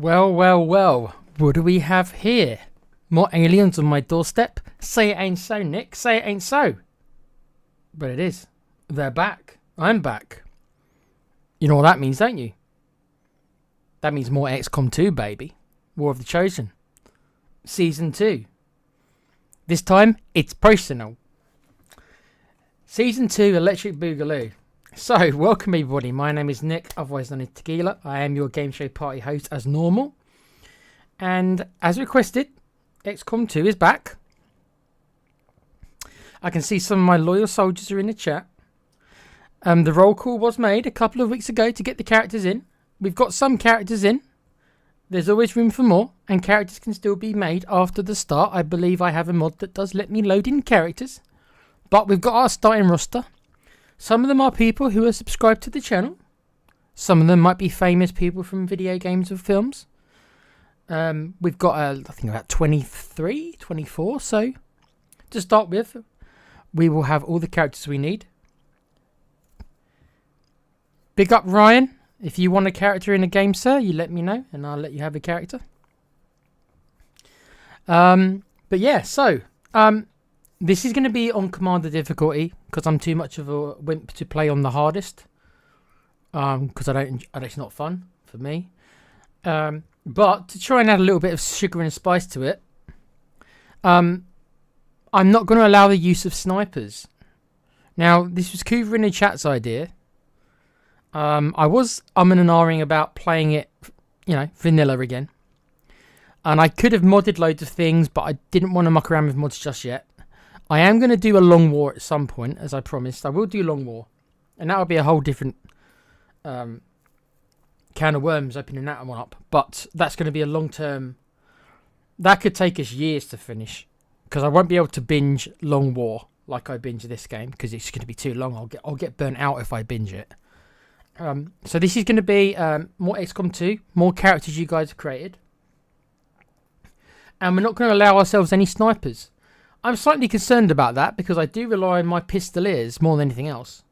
Well, well, well. What do we have here? More aliens on my doorstep? Say it ain't so, Nick. Say it ain't so. But it is. They're back. I'm back. You know what that means, don't you? That means more XCOM2, baby. War of the Chosen. Season 2. This time, it's personal. Season 2, Electric Boogaloo. So, welcome everybody. My name is Nick, otherwise known as Tequila. I am your game show party host as normal. And as requested, XCOM2 is back. I can see some of my loyal soldiers are in the chat. The roll call was made a couple of weeks ago to get the characters in. We've got some characters in. There's always room for more, and characters can still be made after the start. I believe I have a mod that does let me load in characters. But we've got our starting roster. Some of them are people who are subscribed to the channel. Some of them might be famous people from video games or films. We've got, I think, about 23, 24. So, to start with, we will have all the characters we need. Big up Ryan. If you want a character in a game, sir, you let me know and I'll let you have a character. But yeah, so this is going to be on commander difficulty because I'm too much of a wimp to play on the hardest. Because it's not fun for me. But to try and add a little bit of sugar and spice to it, I'm not going to allow the use of snipers. Now, this was Coover in the chat's idea. I was umming and ahhing about playing it, vanilla again. And I could have modded loads of things, but I didn't want to muck around with mods just yet. I am going to do a long war at some point, as I promised. I will do long war. And that will be a whole different can of worms opening that one up. But that's going to be a long term. That could take us years to finish. Because I won't be able to binge long war like I binge this game. Because it's going to be too long. I'll get burnt out if I binge it. So this is going to be more XCOM 2, more characters you guys have created. And we're not going to allow ourselves any snipers. I'm slightly concerned about that because I do rely on my pistoliers more than anything else.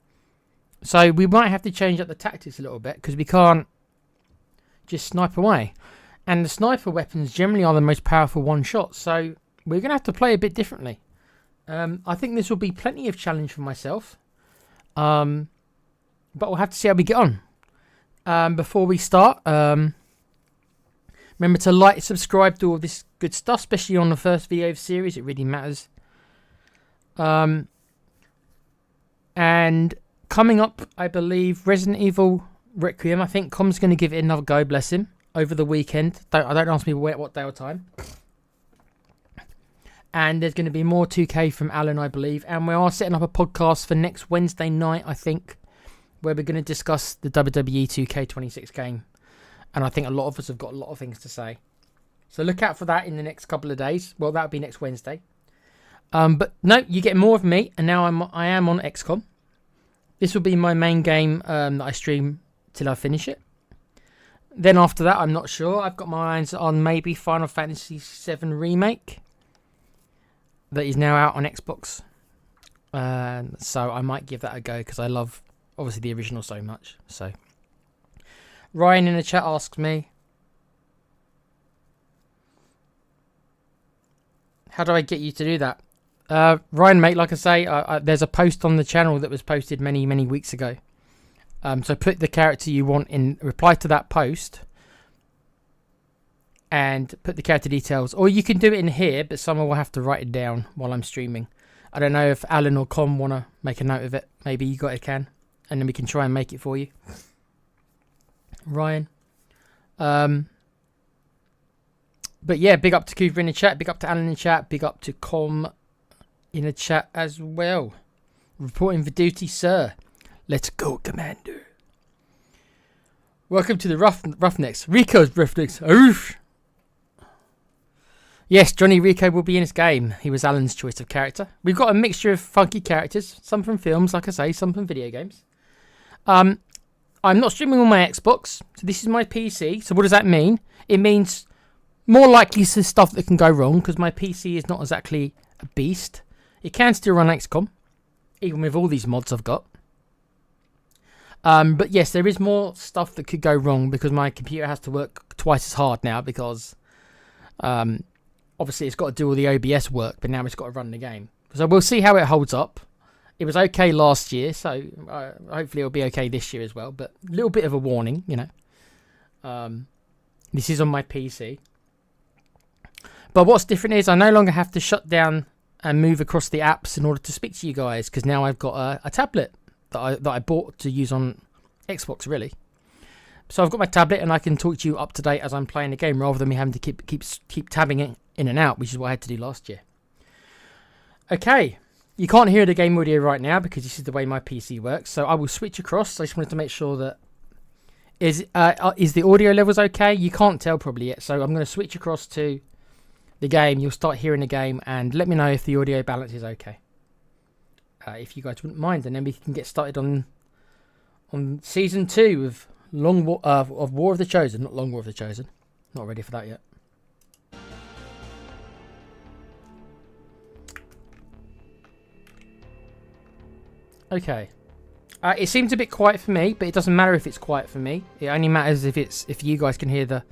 So we might have to change up the tactics a little bit because we can't just snipe away. And the sniper weapons generally are the most powerful one-shot. So we're going to have to play a bit differently. I think this will be plenty of challenge for myself. But we'll have to see how we get on. Before we start, remember to like, subscribe, do all this good stuff, especially on the first video of the series. It really matters. And coming up, I believe, Resident Evil Requiem. I think Com's going to give it another go, bless him, over the weekend. Don't ask me what day or time. And there's going to be more 2K from Alan, I believe. And we are setting up a podcast for next Wednesday night, I think, where we're going to discuss the WWE 2K26 game. And I think a lot of us have got a lot of things to say. So look out for that in the next couple of days. Well, that'll be next Wednesday. But no, you get more of me. And now I am on XCOM. This will be my main game that I stream till I finish it. Then after that, I'm not sure. I've got my eyes on maybe Final Fantasy VII Remake. That is now out on Xbox. So I might give that a go because I love, obviously, the original so much. So Ryan in the chat asks me, how do I get you to do that? Ryan, mate, like I say, there's a post on the channel that was posted many, many weeks ago. So put the character you want in, reply to that post, and put the character details. Or you can do it in here, but someone will have to write it down while I'm streaming. I don't know if Alan or Com want to make a note of it. Maybe you guys can. And then we can try and make it for you. Ryan. But yeah, big up to Coover in the chat. Big up to Alan in the chat. Big up to Com in the chat as well. Reporting for duty, sir. Let's go, Commander. Welcome to the Roughnecks. Rico's Roughnecks. Oof. Yes, Johnny Rico will be in this game. He was Alan's choice of character. We've got a mixture of funky characters. Some from films, like I say. Some from video games. I'm not streaming on my Xbox. So this is my PC. So what does that mean? It means more likely stuff that can go wrong. Because my PC is not exactly a beast. It can still run XCOM. Even with all these mods I've got. But yes, there is more stuff that could go wrong. Because my computer has to work twice as hard now because obviously it's got to do all the OBS work, but now it's got to run the game. So we'll see how it holds up. It was okay last year, so hopefully it'll be okay this year as well. But a little bit of a warning, you know. This is on my PC. But what's different is I no longer have to shut down and move across the apps in order to speak to you guys, because now I've got a tablet that I bought to use on Xbox, really. So I've got my tablet and I can talk to you up to date as I'm playing the game, rather than me having to keep tabbing it in and out, which is what I had to do last year. Okay, you can't hear the game audio right now because this is the way my PC works. So I will switch across. I just wanted to make sure that is the audio levels okay? You can't tell probably yet, so I'm going to switch across to the game. You'll start hearing the game and let me know if the audio balance is okay. If you guys wouldn't mind, and then we can get started on season 2 of War of the Chosen, not Long War of the Chosen. Not ready for that yet. Okay. It seems a bit quiet for me, but it doesn't matter if it's quiet for me. It only matters if you guys can hear the...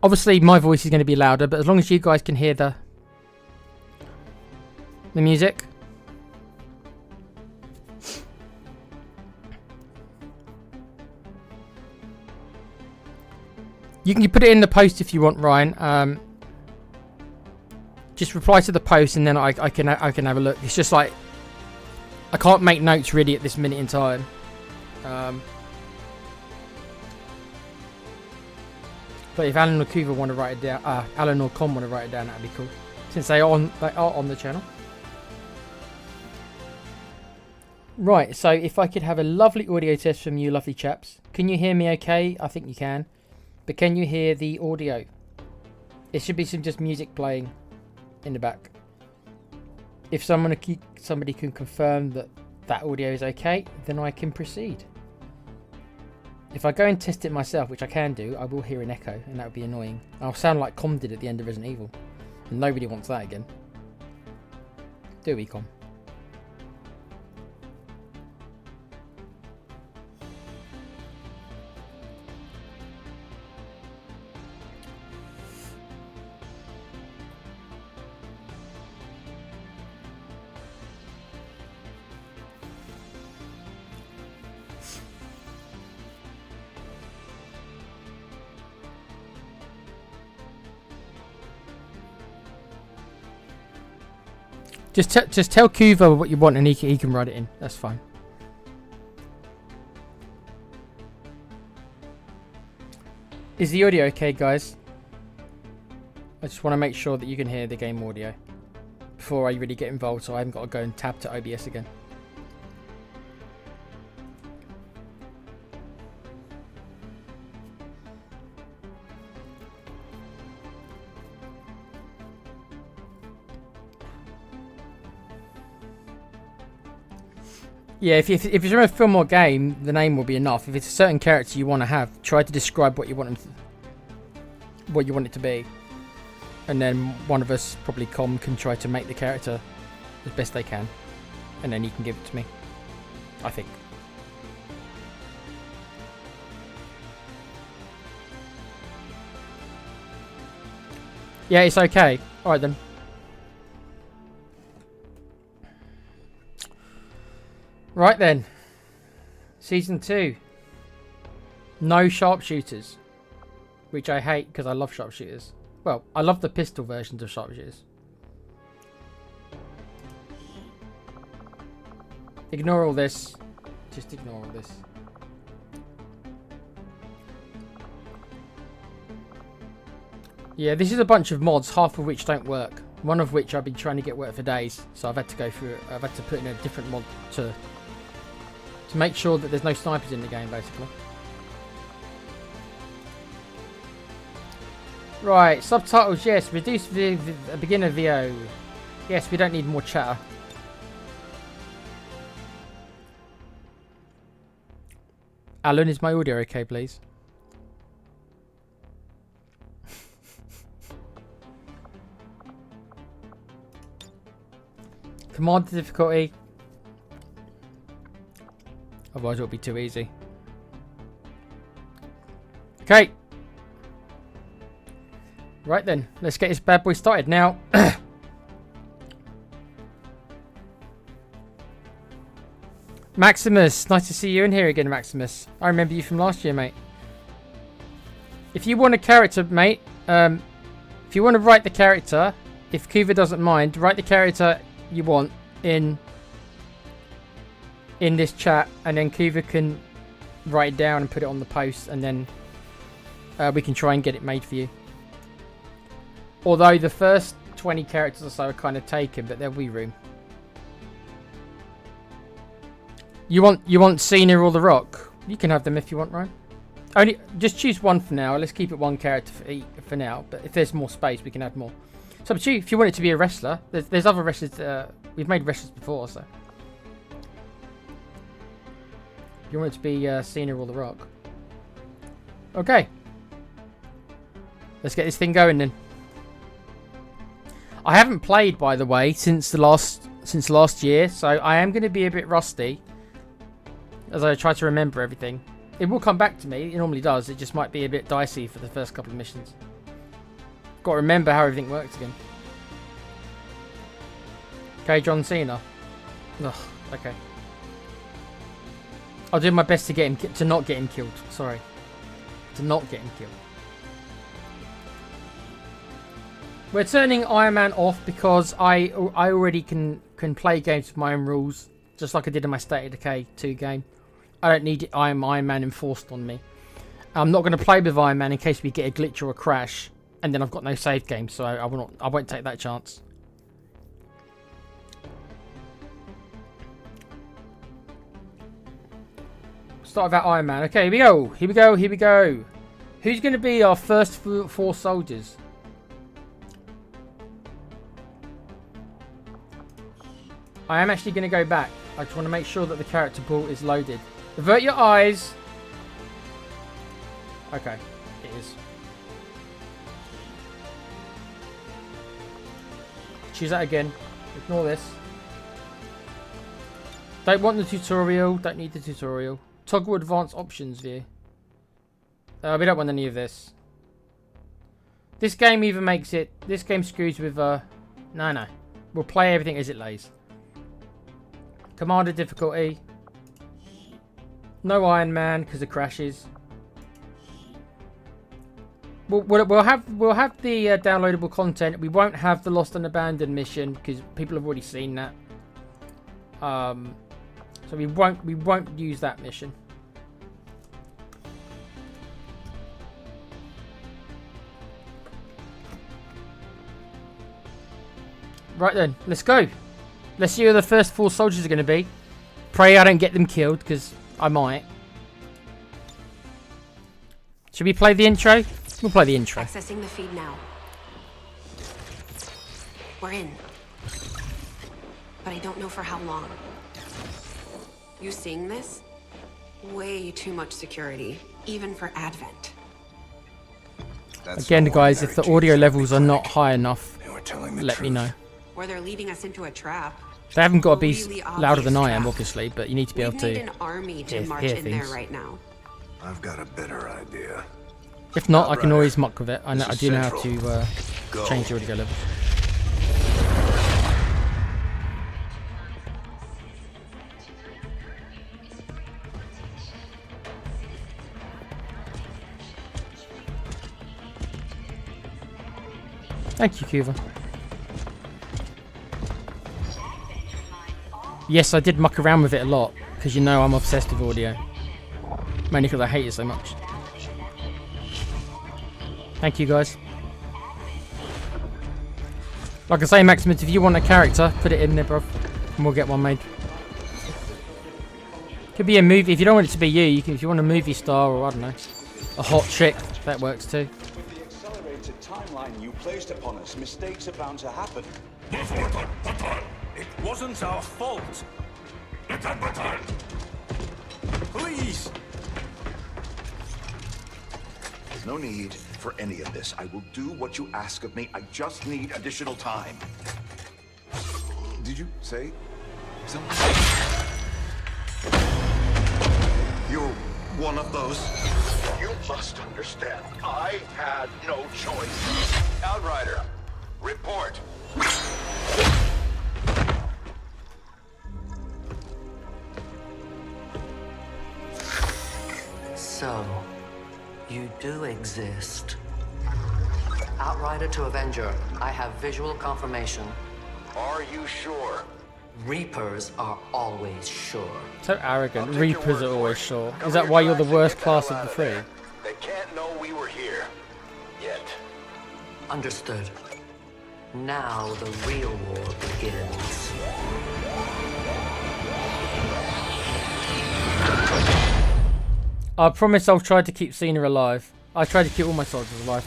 Obviously, my voice is going to be louder, but as long as you guys can hear the music. You can put it in the post if you want, Ryan. Just reply to the post, and then I can have a look. It's just like I can't make notes really at this minute in time. But if Alan or Kuva want to write it down, Alan or Con want to write it down, that'd be cool. Since they are on the channel. Right, so if I could have a lovely audio test from you lovely chaps. Can you hear me okay? I think you can. But can you hear the audio? It should be some just music playing in the back. If somebody can confirm that audio is okay, then I can proceed. If I go and test it myself, which I can do, I will hear an echo, and that would be annoying. I'll sound like Com did at the end of Resident Evil. And nobody wants that again. Do we, Com? Just tell Kuva what you want and he can write it in. That's fine. Is the audio okay, guys? I just want to make sure that you can hear the game audio before I really get involved, so I haven't got to go and tab to OBS again. Yeah, if it's from a film or game, the name will be enough. If it's a certain character you want to have, try to describe what you want it to be, and then one of us, probably Com, can try to make the character as best they can, and then you can give it to me. I think. Yeah, it's okay. All right then. Right then, Season 2. No sharpshooters, which I hate because I love sharpshooters. Well, I love the pistol versions of sharpshooters. Ignore all this. Just ignore all this. Yeah, this is a bunch of mods, half of which don't work. One of which I've been trying to get work for days, so I've had to go through it. I've had to put in a different mod to make sure that there's no snipers in the game, basically. Right, subtitles, yes. Reduce the beginner VO. Yes, we don't need more chatter. Alan, is my audio okay, please? Command difficulty. Otherwise it'll be too easy. Okay. Right then, let's get this bad boy started now. Maximus, nice to see you in here again, Maximus. I remember you from last year, mate. If you want a character, mate, if you want to write the character, if Kuva doesn't mind, write the character you want in this chat, and then Kuva can write it down and put it on the post, and then we can try and get it made for you. Although the first 20 characters or so are kind of taken, but there'll be room. You want Cena or The Rock? You can have them if you want, Ryan. Only just choose one for now. Let's keep it one character for now. But if there's more space, we can add more. So, but if you want it to be a wrestler, there's other wrestlers. We've made wrestlers before, so you want it to be Cena or The Rock. Okay, let's get this thing going then. I haven't played, by the way, since last year, so I am going to be a bit rusty as I try to remember everything. It will come back to me. It normally does. It just might be a bit dicey for the first couple of missions. Got to remember how everything works again. Okay, John Cena. Ugh, okay. I'll do my best to get him to not get him killed. Sorry, to not get him killed. We're turning Iron Man off because I already can play games with my own rules, just like I did in my State of Decay 2 game. I don't need Iron Man enforced on me. I'm not going to play with Iron Man in case we get a glitch or a crash, and then I've got no save game, so I won't take that chance. Start with that Iron Man. Okay, here we go. Here we go. Here we go. Who's going to be our first 4 soldiers? I am actually going to go back. I just want to make sure that the character pool is loaded. Avert your eyes. Okay, it is. Choose that again. Ignore this. Don't want the tutorial. Don't need the tutorial. Toggle advanced options view. We don't want any of this. This game even makes it... This game screws with... No. We'll play everything as it lays. Commander difficulty. No Iron Man because of crashes. We'll have the downloadable content. We won't have the Lost and Abandoned mission because people have already seen that. So we won't use that mission. Right then, let's go. Let's see who the first 4 soldiers are going to be. Pray I don't get them killed, because I might. Should we play the intro? We'll play the intro. Accessing the feed now. We're in. But I don't know for how long. You seeing this? Way too much security, even for Advent. Again, guys, if the audio levels are not high enough, let me know. Or they're leading us into a trap. They haven't got to be Really louder than I obvious am, trap. obviously, but you need to be able We to need an army to march hear in there things. right now. I've got a better idea. If not, I can Right. always muck with it. I This is do know how central. to Go. change the audio level. Thank you, Cuva. Yes, I did muck around with it a lot, because you know I'm obsessed with audio. Mainly because I hate it so much. Thank you, guys. Like I say, Maximus, if you want a character, put it in there, bro, and we'll get one made. Could be a movie. If you don't want it to be you, can. If you want a movie star or, I don't know, a hot chick, that works too. The accelerated timeline you placed upon us, mistakes are bound to happen. It wasn't our fault. Please. No need for any of this. I will do what you ask of me. I just need additional time. Did you say something? You're one of those. You must understand, I had no choice. Outrider, report. So, you do exist. Outrider to Avenger, I have visual confirmation. Are you sure? Reapers are always sure. So arrogant. I'll take your Reapers word are for always it. sure. Cover Is that your why you're the tracks and worst get the hell class of out the three? there. They can't know we were here. Yet. Understood. Now the real war begins. I promise I'll try to keep Cena alive. I tried to keep all my soldiers alive.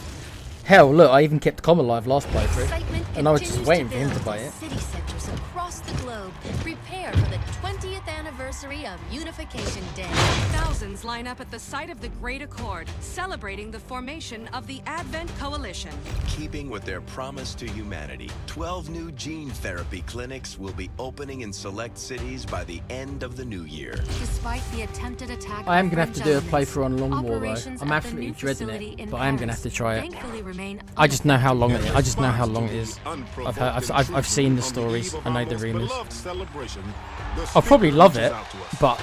Hell, look, I even kept Com alive last playthrough. Excitement And I was just continues waiting to for him to build buy as it. City centers across the globe prepare for the 20th anniversary of Unification Day. Thousands line up at the site of the Great Accord, celebrating the formation of the Advent Coalition. Keeping with their promise to humanity, 12 new gene therapy clinics will be opening in select cities by the end of the new year. Despite the attempted attack I am by going to have to French do a elements, playthrough on Long War though. operations I'm at the absolutely new dreading facility it, in but I am going to have Paris to try it. thankfully remain I just know how long it is. I just know how long it is. I've seen the stories. I know the rumours. I'll probably love it, but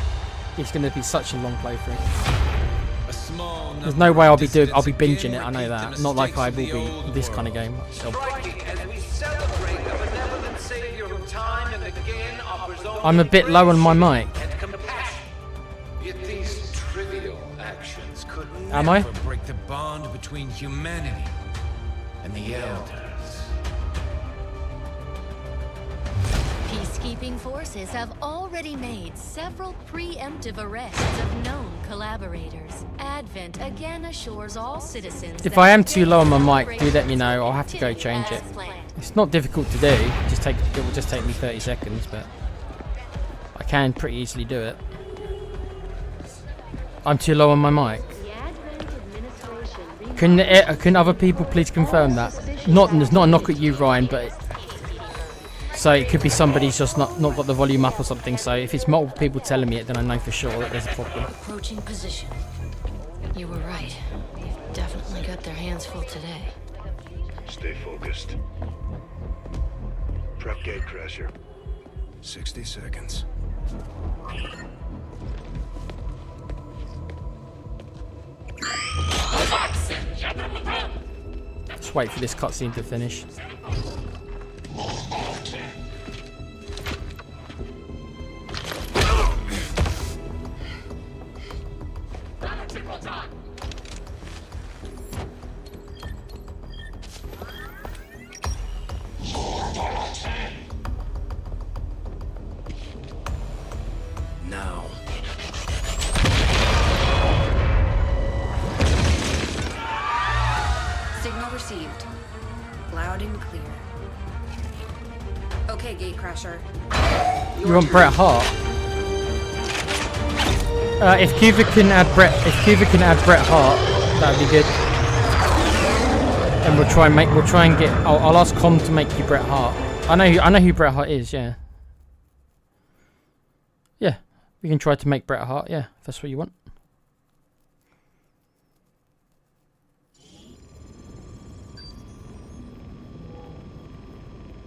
it's going to be such a long playthrough. There's no way I'll be binging it. I know that. Not like I will be this kind of game. So. I'm a bit low on my mic. Yet these trivial actions could Am I? never break the bond between humanity and the Elders. Peacekeeping forces have already made several preemptive arrests of known collaborators. Advent again assures all citizens If that I am too low on my mic, operation do let me know. I'll have to go will change continue it. as planned. It's not difficult to do. It will just take me 30 seconds, but I can pretty easily do it. I'm too low on my mic. Can other people please confirm that? It's not a knock at you, Ryan, but so it could be somebody's just not got the volume up or something. So if it's multiple people telling me it, then I know for sure that there's a problem. Approaching position. You were right. They've definitely got their hands full today. Stay focused. Prep gatecrasher. 60 seconds. Just wait for this cutscene to finish. Now. Signal received. Loud and clear. Okay, Gatecrasher. You want Bret Hart? If Cuba can add Bret Hart, that'd be good. And we'll try and get. I'll ask Com to make you Bret Hart. I know who Bret Hart is. Yeah. Yeah, we can try to make Bret Hart. Yeah, if that's what you want.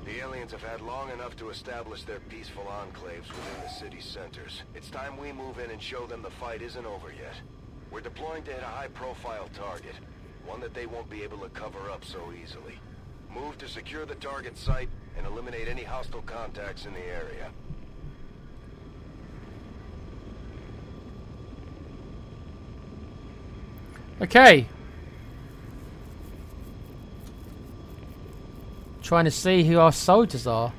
The aliens have had long enough to establish their peaceful enclaves within the city centers. It's time we move in and show them the fight isn't over yet. We're deploying to hit a high-profile target, one that they won't be able to cover up so easily. Move to secure the target site and eliminate any hostile contacts in the area. Okay. Trying to see who our soldiers are.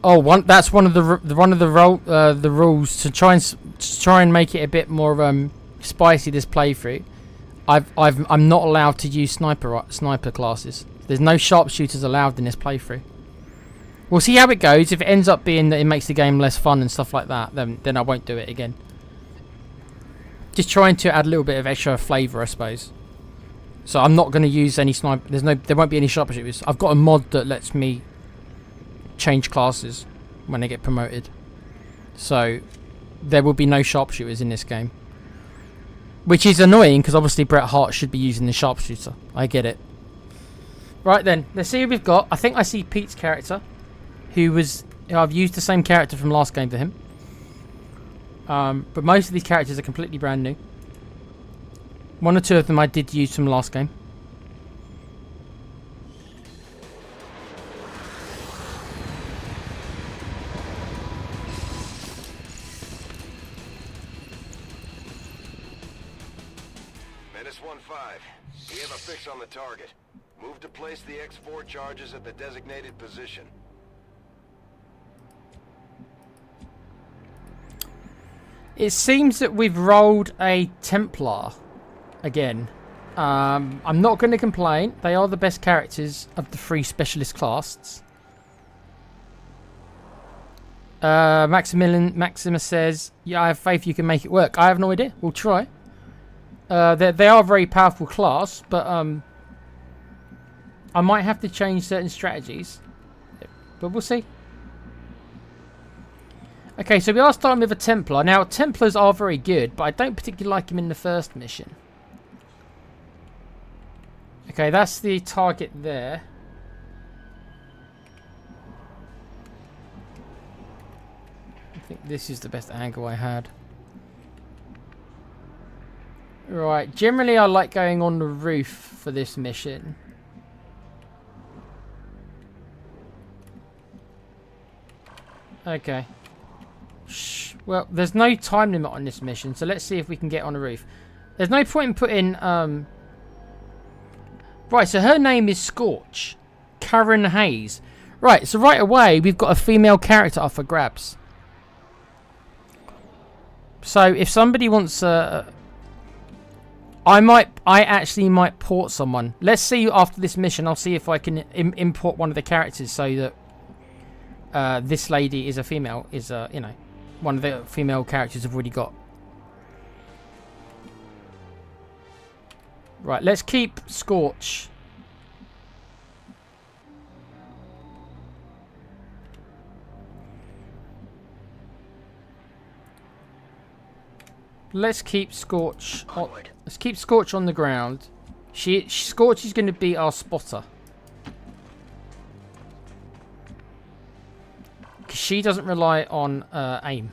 Oh, that's one of the rules to try and make it a bit more spicy this playthrough. I'm not allowed to use sniper classes. There's no sharpshooters allowed in this playthrough. We'll see how it goes. If it ends up being that it makes the game less fun and stuff like that, then I won't do it again. Just trying to add a little bit of extra flavour, I suppose. So I'm not going to use any sniper. There won't be any sharpshooters. I've got a mod that lets me change classes when I get promoted. So there will be no sharpshooters in this game. Which is annoying because obviously Bret Hart should be using the sharpshooter. I get it. Right then, let's see who we've got. I think I see Pete's character, I've used the same character from last game for him. But most of these characters are completely brand new. One or two of them I did use from last game. Menace 1-5. We have a fix on the target. Move to place the X4 charges at the designated position. It seems that we've rolled a Templar again. I'm not going to complain. They are the best characters of the 3 specialist classes. Maximus says, yeah, I have faith you can make it work. I have no idea. We'll try. They are a very powerful class, but I might have to change certain strategies. But we'll see. Okay, so we are starting with a Templar. Now, Templars are very good, but I don't particularly like him in the first mission. Okay, that's the target there. I think this is the best angle I had. Right, generally I like going on the roof for this mission. Okay. Well, there's no time limit on this mission, so let's see if we can get on the roof. There's no point in putting... Right, so her name is Scorch. Karen Hayes. Right, so right away, we've got a female character up for grabs. So, if somebody wants... I actually might port someone. Let's see after this mission. I'll see if I can import one of the characters so that this lady is a female. You know, one of the female characters I've already got. Right, let's keep Scorch. Let's keep Scorch. Let's keep Scorch on the ground. Scorch is going to be our spotter. Because she doesn't rely on aim.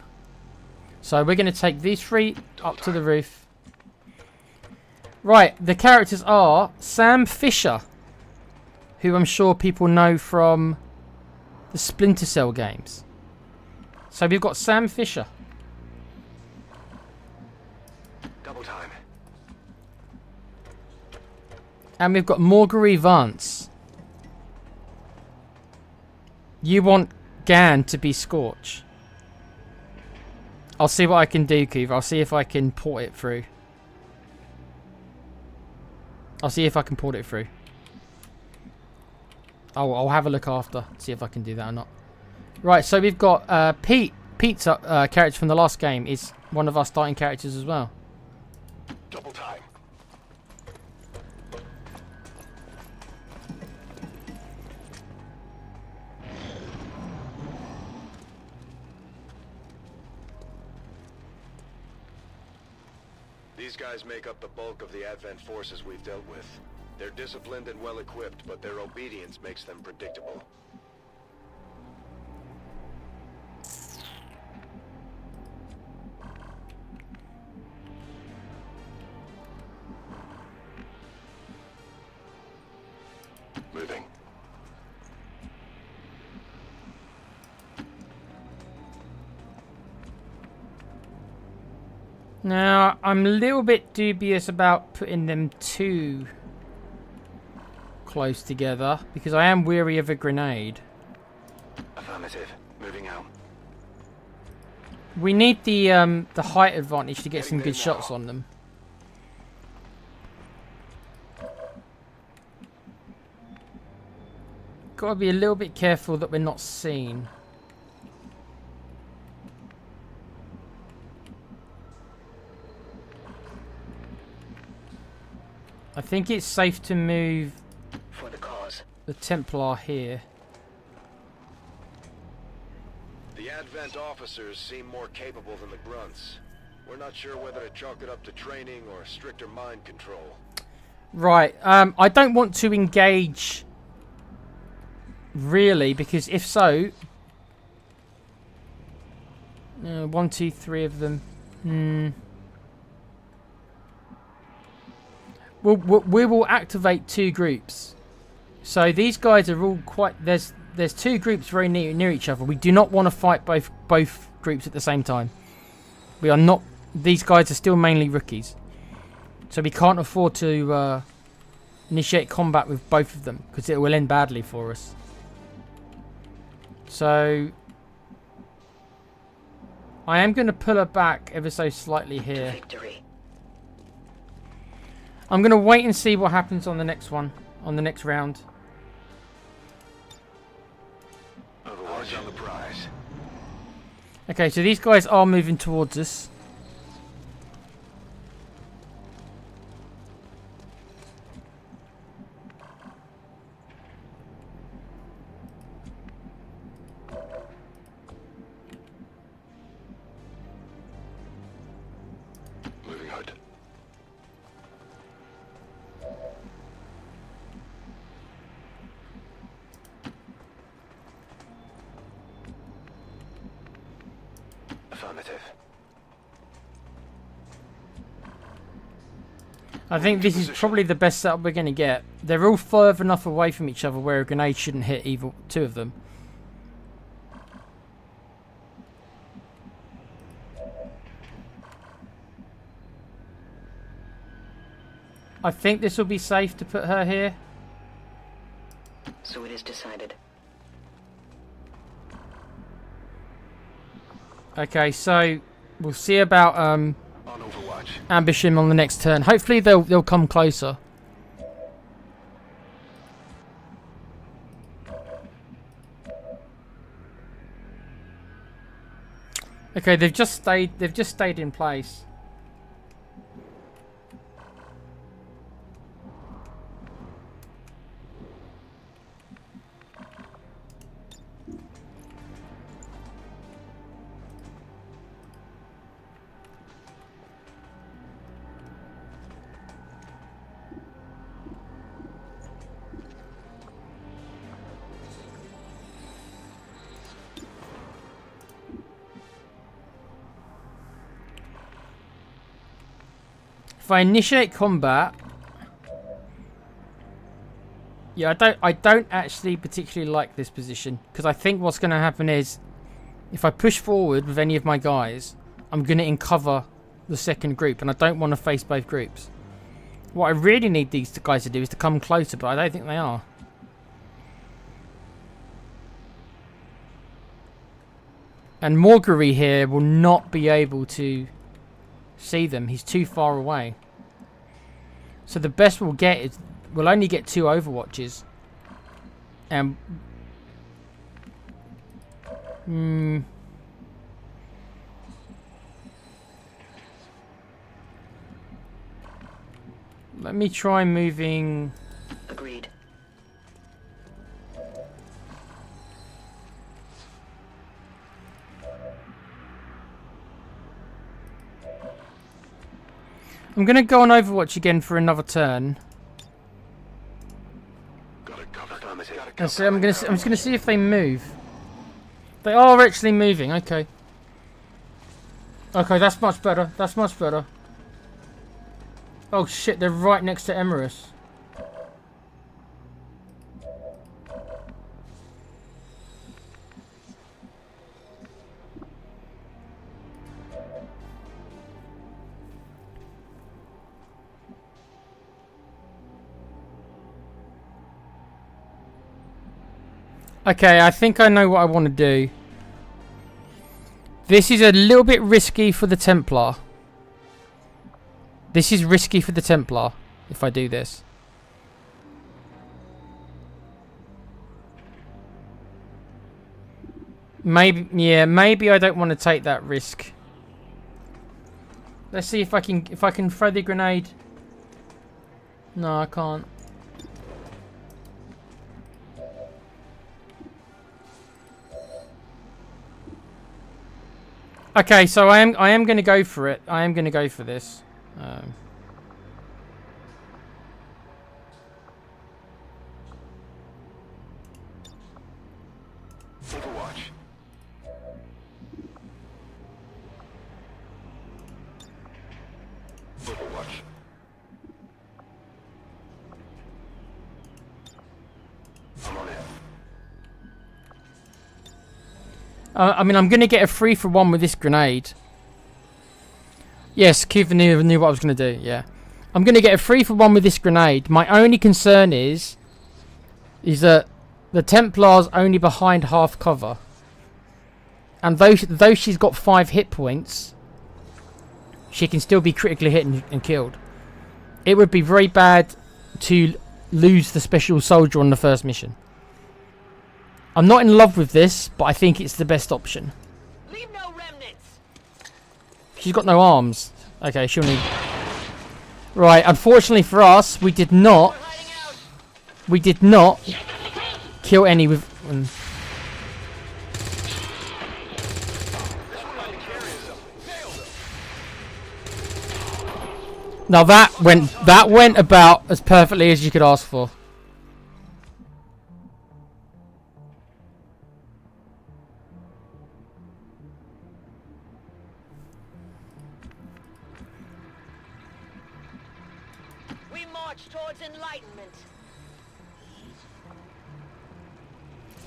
So we're going to take these 3 up to the roof. Right, the characters are Sam Fisher, who I'm sure people know from the Splinter Cell games. So we've got Sam Fisher. Double time. And we've got Marguerite Vance. You want Gan to be Scorch. I'll see what I can do, Coover. I'll see if I can port it through. I'll have a look after. See if I can do that or not. Right, so we've got Pete. Pete's character from the last game is one of our starting characters as well. Double time. These guys make up the bulk of the Advent forces we've dealt with. They're disciplined and well-equipped, but their obedience makes them predictable. Moving. Now, I'm a little bit dubious about putting them too close together because I am weary of a grenade. Affirmative. Moving out. We need the height advantage to get some good shots on them. Gotta be a little bit careful that we're not seen. I think it's safe to move For the cause. the Templar here. The Advent officers seem more capable than the grunts. We're not sure whether to chalk it up to training or stricter mind control. Right, I don't want to engage really, because if so, 1, 2, 3 of them. We will activate 2 groups. So these guys are all quite. There's 2 groups very near each other. We do not want to fight both groups at the same time. We are not. These guys are still mainly rookies, so we can't afford to initiate combat with both of them because it will end badly for us. So I am going to pull her back ever so slightly here. Victory. I'm going to wait and see what happens on the next one, on the next round. Overwatch on the prize. Okay, so these guys are moving towards us. Moving out. Affirmative. I think this is probably the best setup we're going to get. They're all further enough away from each other where a grenade shouldn't hit either 2 of them. I think this will be safe to put her here. So it is decided. Okay, so we'll see about On Overwatch. ambushing on the next turn. Hopefully they'll come closer. Okay, they've just stayed in place. If I initiate combat, yeah, I don't actually particularly like this position because I think what's going to happen is if I push forward with any of my guys, I'm going to uncover the second group, and I don't want to face both groups. What I really need these guys to do is to come closer, but I don't think they are. And Morgary here will not be able to see them. He's too far away. So the best we'll get is we'll only get 2 overwatches. And let me try moving. Agreed. I'm going to go on Overwatch again for another turn. And so I'm just going to see if they move. They are actually moving. Okay. Okay, that's much better. That's much better. Oh shit, they're right next to Emerus. Okay, I think I know what I want to do. This is a little bit risky for the Templar. This is risky for the Templar, if I do this. Maybe, yeah, maybe I don't want to take that risk. Let's see if I can throw the grenade. No, I can't. Okay, so I am going to go for it. I am going to go for this. Overwatch. Overwatch. I'm on it. I mean, I'm going to get a 3-for-1 with this grenade. Yes, Cuba knew what I was going to do, yeah. I'm going to get a 3-for-1 with this grenade. My only concern is that the Templar's only behind half cover. And though she's got 5 hit points, she can still be critically hit and killed. It would be very bad to lose the special soldier on the first mission. I'm not in love with this, but I think it's the best option. Leave no remnants. She's got no arms. Okay, she'll need... Right, unfortunately for us, we did not kill any with... Now that went about as perfectly as you could ask for. We march towards enlightenment.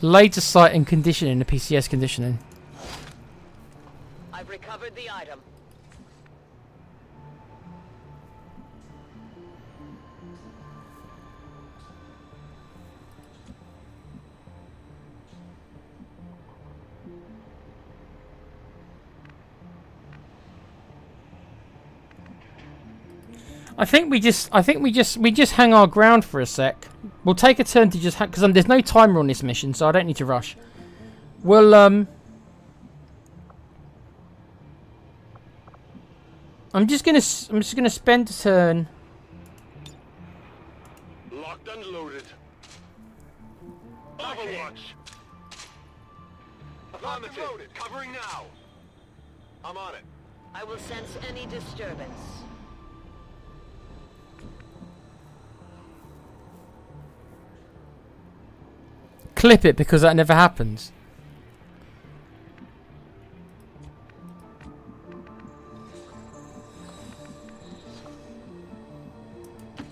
Laser sight and conditioning, the PCS conditioning. I've recovered the item. I think we just hang our ground for a sec. We'll take a turn to just because there's no timer on this mission, so I don't need to rush. We'll I'm just gonna spend a turn. Locked and loaded. Overwatch. Affirmative. Loaded. Covering now. I'm on it. I will sense any disturbance. Clip it because that never happens.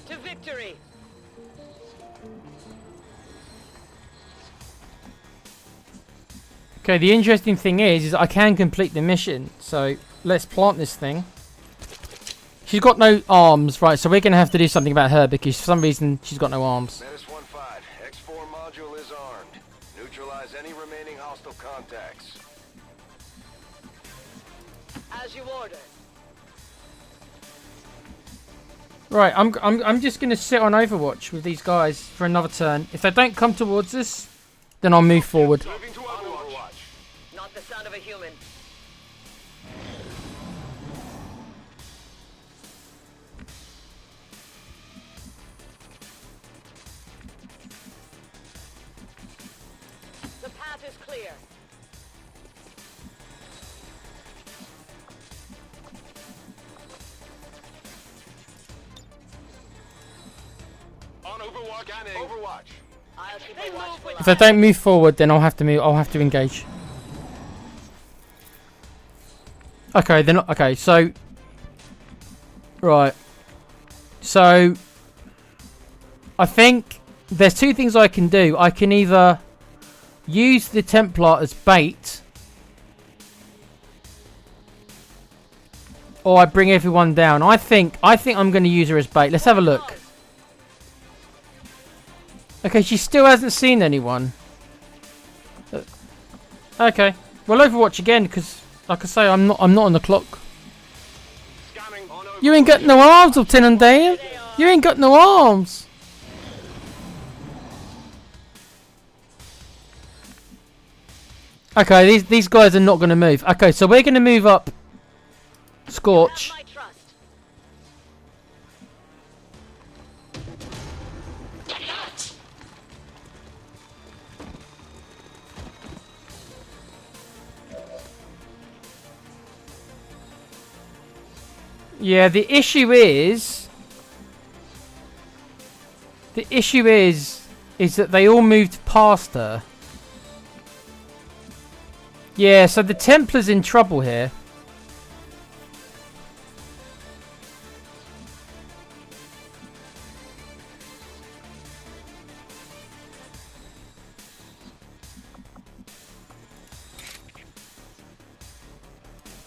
To victory. Okay, the interesting thing is I can complete the mission. So let's plant this thing. She's got no arms, right? So we're gonna have to do something about her because for some reason she's got no arms. Menace 1-5. X4 module is armed. Neutralize any remaining hostile contacts. As you order. Right, I'm just gonna sit on Overwatch with these guys for another turn. If they don't come towards us, then I'll move forward. Moving to Overwatch. Not the sound of a human. The path is clear. On Overwatch. Scanning. Overwatch. I'll keep a watchful If they don't move forward, then I'll have to move. I'll have to engage. Okay, they're not. Okay, so right. So I think there's two things I can do. I can either use the Templar as bait, or I bring everyone down. I think I'm going to use her as bait. Let's have a look. Okay, she still hasn't seen anyone. Okay, well Overwatch again because, like I say, I'm not on the clock. Scanning. On Overwatch. You ain't got no arms, Lieutenant Dan. You ain't got no arms. Okay, these guys are not going to move. Okay, so we're going to move up Scorch. Yeah, the issue is that they all moved past her. Yeah, so the Templar's in trouble here.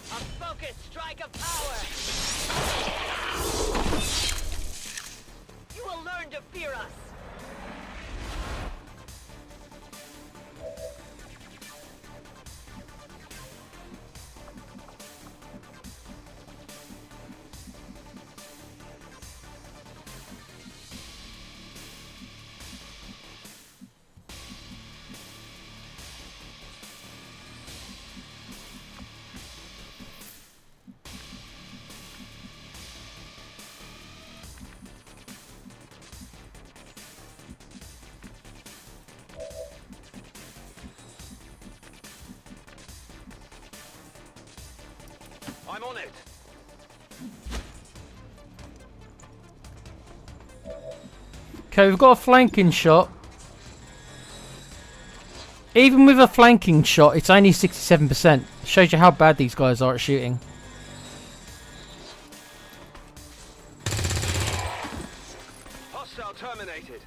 A focused strike of power. You will learn to fear us. I'm on it. Okay, we've got a flanking shot. Even with a flanking shot, it's only 67%. Shows you how bad these guys are at shooting. Hostile terminated.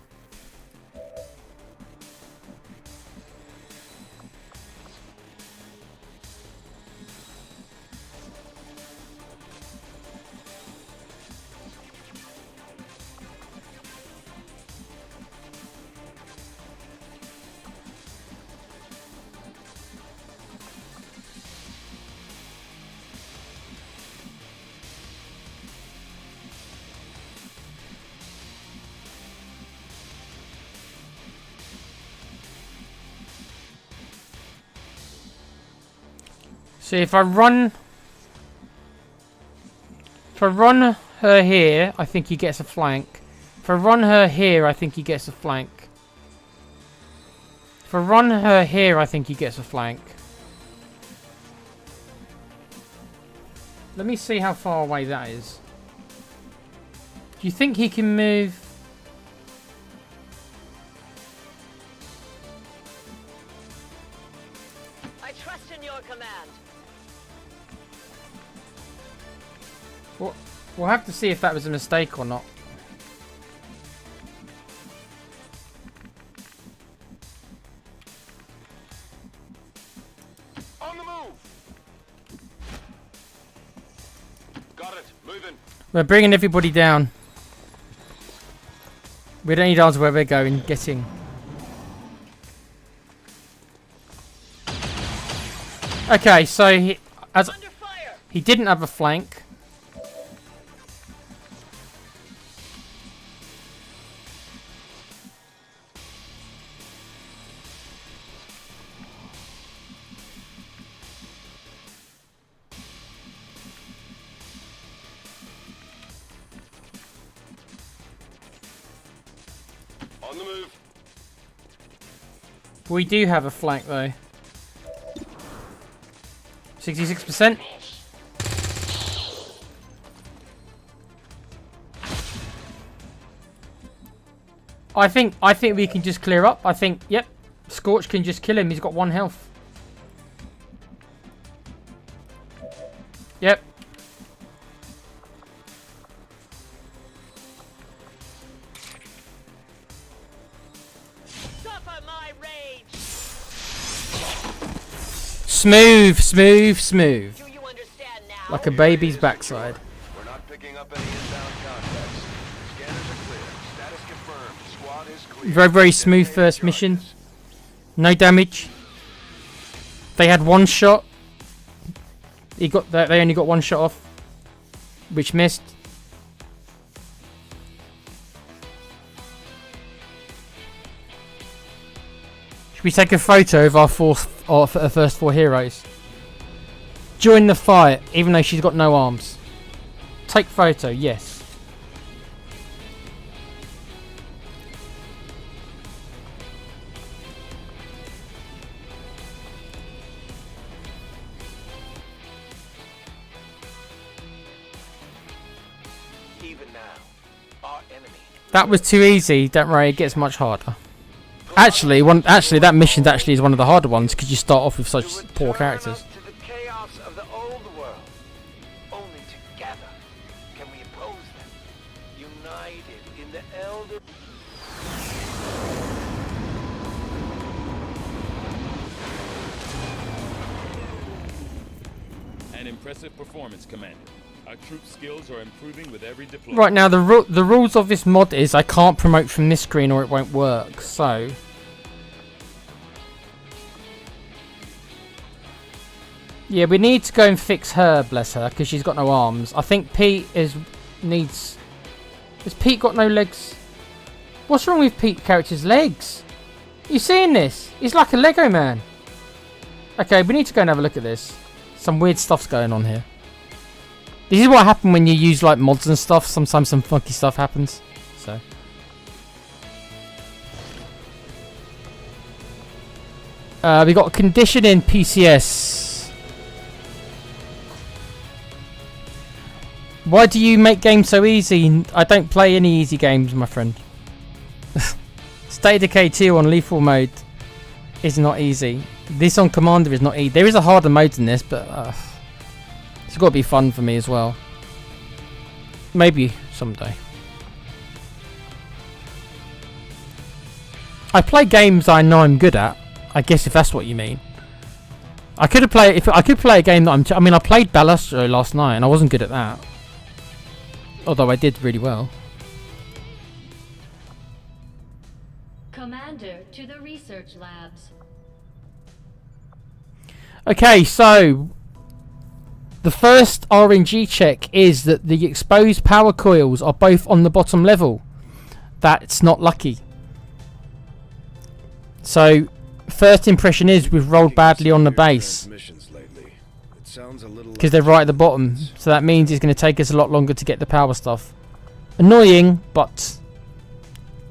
See, if I run her here, I think he gets a flank. If I run her here, I think he gets a flank. If I run her here, I think he gets a flank. Let me see how far away that is. Do you think he can move? I trust in your command. We'll have to see if that was a mistake or not. On the move. Got it. Moving. We're bringing everybody down. We don't need to answer where we're going. Getting. Okay, so he didn't have a flank. On the move. We do have a flank though. 66%. I think we can just clear up. I think, yep, Scorch can just kill him. He's got 1 health. Yep. Suffer my rage. Smooth, smooth, smooth. Do you understand now? Like a baby's backside. We're not picking up any inbound contacts. Scanners are clear. Status confirmed. Squad is clear. Very, very smooth first mission. No damage. They had 1 shot. They only got 1 shot off, which missed. Should we take a photo of our first 4 heroes? Join the fight, even though she's got no arms. Take photo, yes. even now, our enemy. That was too easy. Don't worry, it gets much harder. Actually, that mission actually is one of the harder ones because you start off with such poor characters. To the chaos of the old world. Only together can we oppose them. United in the elder. An impressive performance, Commander. Our troop skills are improving with every deployment. Right, now the rules of this mod is I can't promote from this screen or it won't work. So yeah, we need to go and fix her, bless her, because she's got no arms. I think Pete needs. Has Pete got no legs? What's wrong with Pete's character's legs? You seeing this? He's like a Lego man. Okay, we need to go and have a look at this. Some weird stuff's going on here. This is what happens when you use like mods and stuff. Sometimes some funky stuff happens. So we got a condition in PCS. Why do you make games so easy? I don't play any easy games, my friend. State of Decay 2 on lethal mode is not easy. This on Commander is not easy. There is a harder mode than this, but it's got to be fun for me as well. Maybe someday. I play games I know I'm good at. I guess if that's what you mean. I could play a game that I played Ballastro last night and I wasn't good at that. Although I did really well. Commander to the research labs. Okay, so the first RNG check is that the exposed power coils are both on the bottom level. That's not lucky. So, first impression is we've rolled badly on the base. Because they're right at the bottom. So that means it's going to take us a lot longer to get the power stuff. Annoying, but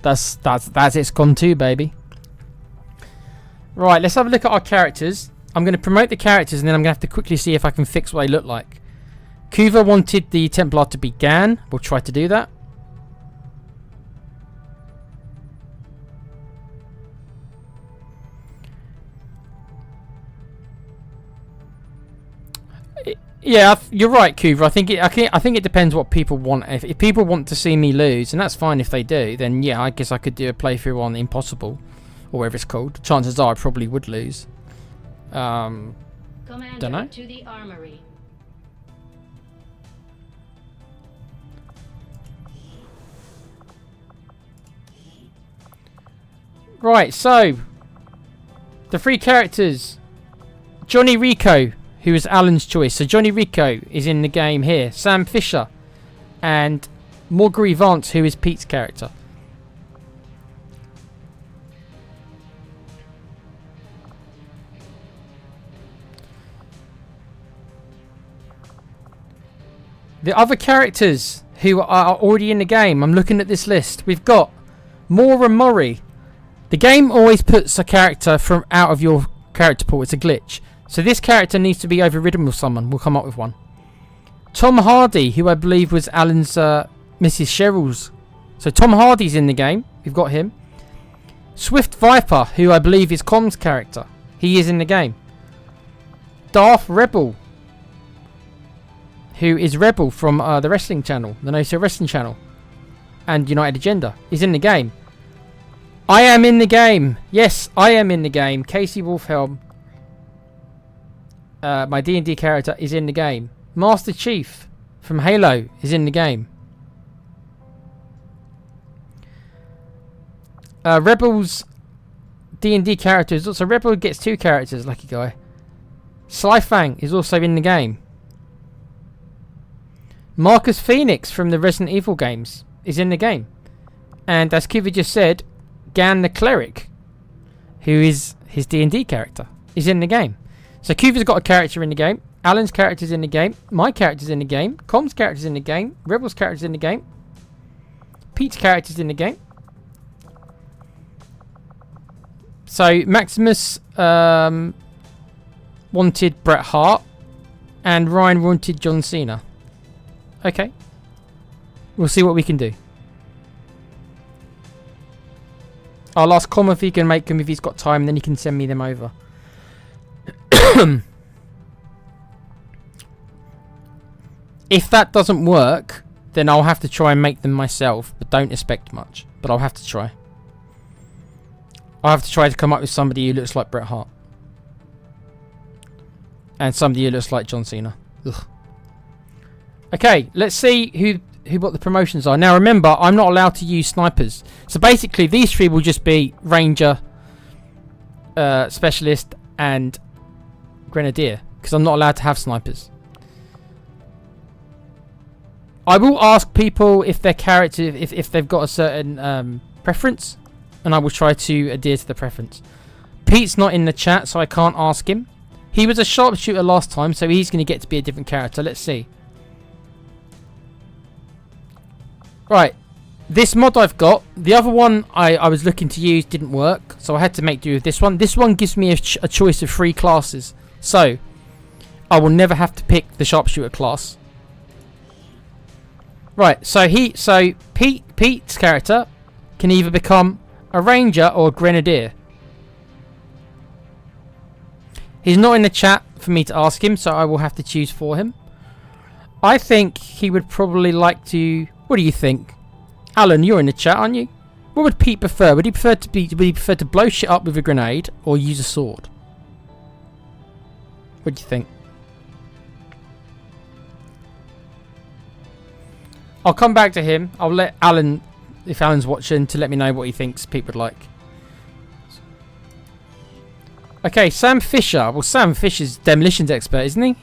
that's XCOM2, baby. Right, let's have a look at our characters. I'm going to promote the characters and then I'm going to have to quickly see if I can fix what they look like. Kuva wanted the Templar to be Gan. We'll try to do that. Yeah, you're right, Kuva. I think it depends what people want. If people want to see me lose, and that's fine if they do, then yeah, I guess I could do a playthrough on Impossible, or whatever it's called. Chances are I probably would lose. Don't know. To the armory. Right, so the three characters. Johnny Rico, who is Alan's choice. So Johnny Rico is in the game here. Sam Fisher and Marguerite Vance, who is Pete's character. The other characters who are already in the game, I'm looking at this list. We've got Maura Murray. The game always puts a character from out of your character pool. It's a glitch. So this character needs to be overridden with someone. We'll come up with one. Tom Hardy, who I believe was Alan's Mrs. Cheryl's. So Tom Hardy's in the game. We've got him. Swift Viper, who I believe is Com's character. He is in the game. Darth Rebel, who is Rebel from the wrestling channel, the No So Wrestling channel, and United Agenda, is in the game. I am in the game. Yes, I am in the game. Casey Wolfhelm, my D&D character, is in the game. Master Chief from Halo is in the game. Rebel's D&D character is also Rebel gets 2 characters. Lucky guy. Sly Fang is also in the game. Marcus Phoenix from the Resident Evil games is in the game. And as Kiva just said, Gan the Cleric, who is his D&D character, is in the game. So Kiva's got a character in the game. Alan's character's in the game. My character's in the game. Com's character's in the game. Rebel's character's in the game. Pete's character's in the game. So Maximus wanted Bret Hart, and Ryan wanted John Cena. Okay. We'll see what we can do. I'll ask Com if he can make them if he's got time, and then he can send me them over. If that doesn't work, then I'll have to try and make them myself, but don't expect much. But I'll have to try. I'll have to try to come up with somebody who looks like Bret Hart. And somebody who looks like John Cena. Ugh. Okay, let's see what the promotions are. Now remember, I'm not allowed to use snipers. So basically, these three will just be Ranger, Specialist, and Grenadier. Because I'm not allowed to have snipers. I will ask people if their character, if they've got a certain preference, and I will try to adhere to the preference. Pete's not in the chat, so I can't ask him. He was a sharpshooter last time, so he's going to get to be a different character. Let's see. Right, this mod I've got, the other one I was looking to use didn't work, so I had to make do with this one. This one gives me a choice of 3 classes, so I will never have to pick the sharpshooter class. Right, so Pete's character can either become a Ranger or a Grenadier. He's not in the chat for me to ask him, so I will have to choose for him. I think he would probably like to... What do you think? Alan, you're in the chat, aren't you? What would Pete prefer? Would he prefer to blow shit up with a grenade or use a sword? What do you think? I'll come back to him. I'll let Alan, if Alan's watching, to let me know what he thinks Pete would like. Okay, Sam Fisher. Well, Sam Fisher's demolitions expert, isn't he?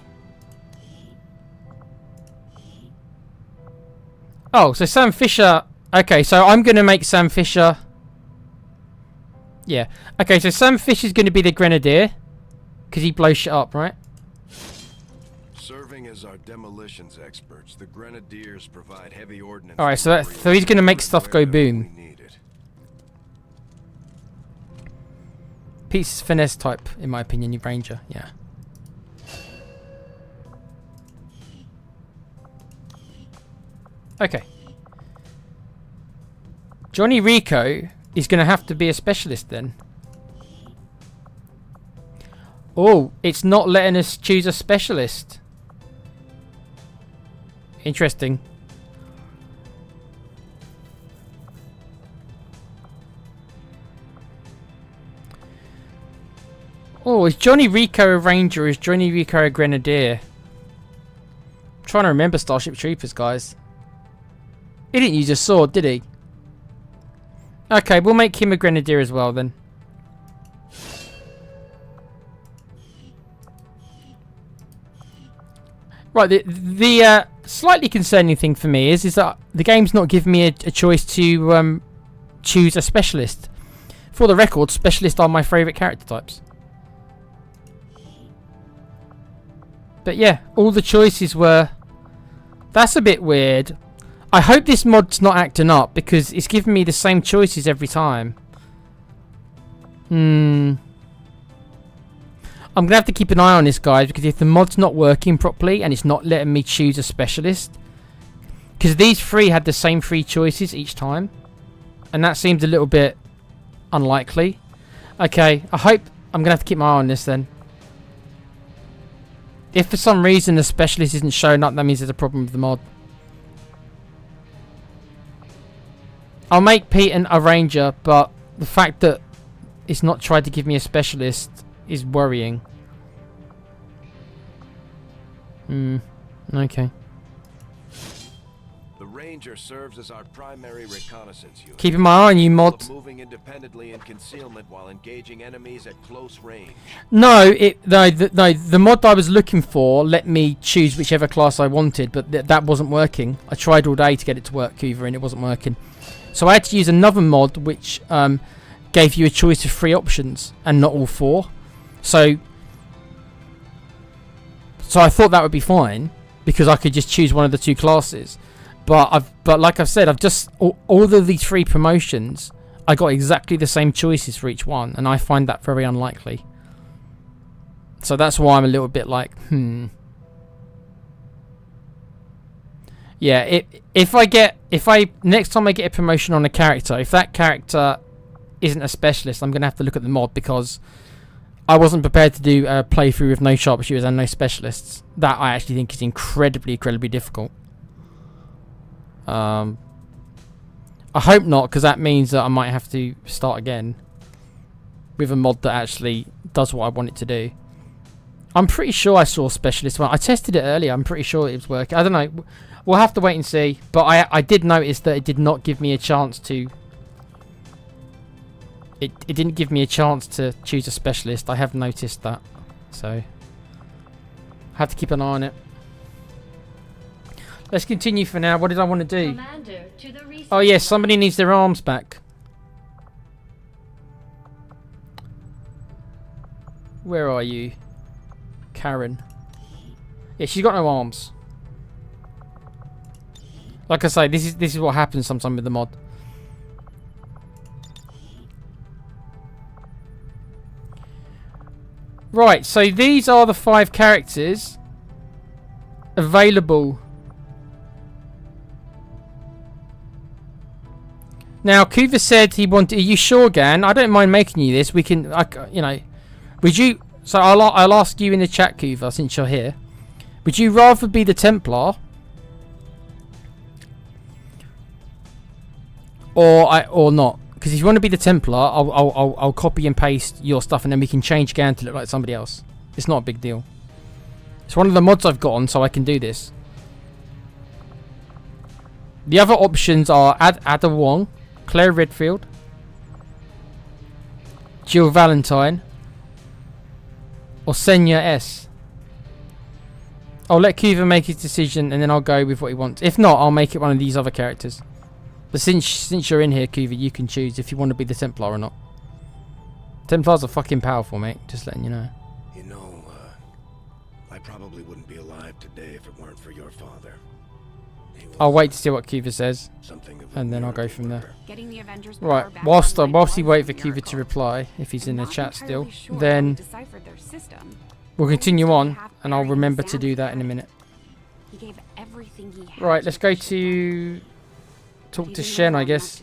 Oh, so Sam Fisher... Okay, so I'm going to make Sam Fisher... Yeah. Okay, so Sam Fisher's going to be the Grenadier. Because he blows shit up, right? Serving as our demolitions experts, the Grenadiers provide heavy ordnance... Alright, so he's going to make stuff go boom. Pete's finesse type, in my opinion, you Ranger. Yeah. Okay. Johnny Rico is going to have to be a specialist then. Oh, it's not letting us choose a specialist. Interesting. Oh, is Johnny Rico a Ranger or is Johnny Rico a Grenadier? I'm trying to remember Starship Troopers, guys. He didn't use a sword, did he? Okay, we'll make him a Grenadier as well then. Right, the slightly concerning thing for me is that the game's not giving me a choice to choose a specialist. For the record, specialists are my favourite character types. But yeah, all the choices were... That's a bit weird. I hope this mod's not acting up because it's giving me the same choices every time. I'm going to have to keep an eye on this, guys, because if the mod's not working properly and it's not letting me choose a specialist... Because these 3 had the same 3 choices each time. And that seems a little bit unlikely. Okay, I hope... I'm going to have to keep my eye on this then. If for some reason the specialist isn't showing up, that means there's a problem with the mod. I'll make Pete a Ranger, but the fact that it's not tried to give me a specialist is worrying. Okay. The Ranger serves as our primary reconnaissance unit. Keeping my eye on you, mod. Moving independently in concealment while engaging enemies at close range. No, the mod I was looking for let me choose whichever class I wanted, but that wasn't working. I tried all day to get it to work, Coover, and it wasn't working. So I had to use another mod which gave you a choice of 3 options and not all 4. So I thought that would be fine because I could just choose one of the 2 classes. But like I've said, I've just all of these 3 promotions, I got exactly the same choices for each one, and I find that very unlikely. So that's why I'm a little bit like, Yeah, if I next time I get a promotion on a character, if that character isn't a specialist, I'm gonna have to look at the mod, because I wasn't prepared to do a playthrough with no sharpshooters and no specialists. That I actually think is incredibly difficult. I hope not, because that means that I might have to start again with a mod that actually does what I want it to do. I'm pretty sure I saw specialist one. I tested it earlier. I'm pretty sure it was working. I don't know. We'll have to wait and see. But I did notice that it did not give me a chance to... It didn't give me a chance to choose a specialist. I have noticed that. So, I have to keep an eye on it. Let's continue for now. What did I want to do? Commander, to the Oh yes, somebody needs their arms back. Where are you? Karen. Yeah, she's got no arms. Like I say, this is what happens sometimes with the mod. Right, so these are the 5 characters available. Now, Kuva said he wanted... Are you sure, Gan? I don't mind making you this. We can... you know... Would you... So I'll ask you in the chat, Kuva, since you're here. Would you rather be the Templar? Or not? Because if you want to be the Templar, I'll copy and paste your stuff, and then we can change Gan to look like somebody else. It's not a big deal. It's one of the mods I've got on, so I can do this. The other options are Ada Wong, Claire Redfield, Jill Valentine, or Senya S. I'll let Kuva make his decision, and then I'll go with what he wants. If not, I'll make it one of these other characters. But since you're in here, Kuva, you can choose if you want to be the Templar or not. Templars are fucking powerful, mate. Just letting you know. You know, I probably wouldn't be alive today if it weren't for your father. I'll wait to see what Kuva says, and then I'll go from there. Right, whilst he waits for Kuva to reply, if he's in the chat still, then we'll continue on, and I'll remember to do that in a minute. Right, let's go to talk to Shen, I guess.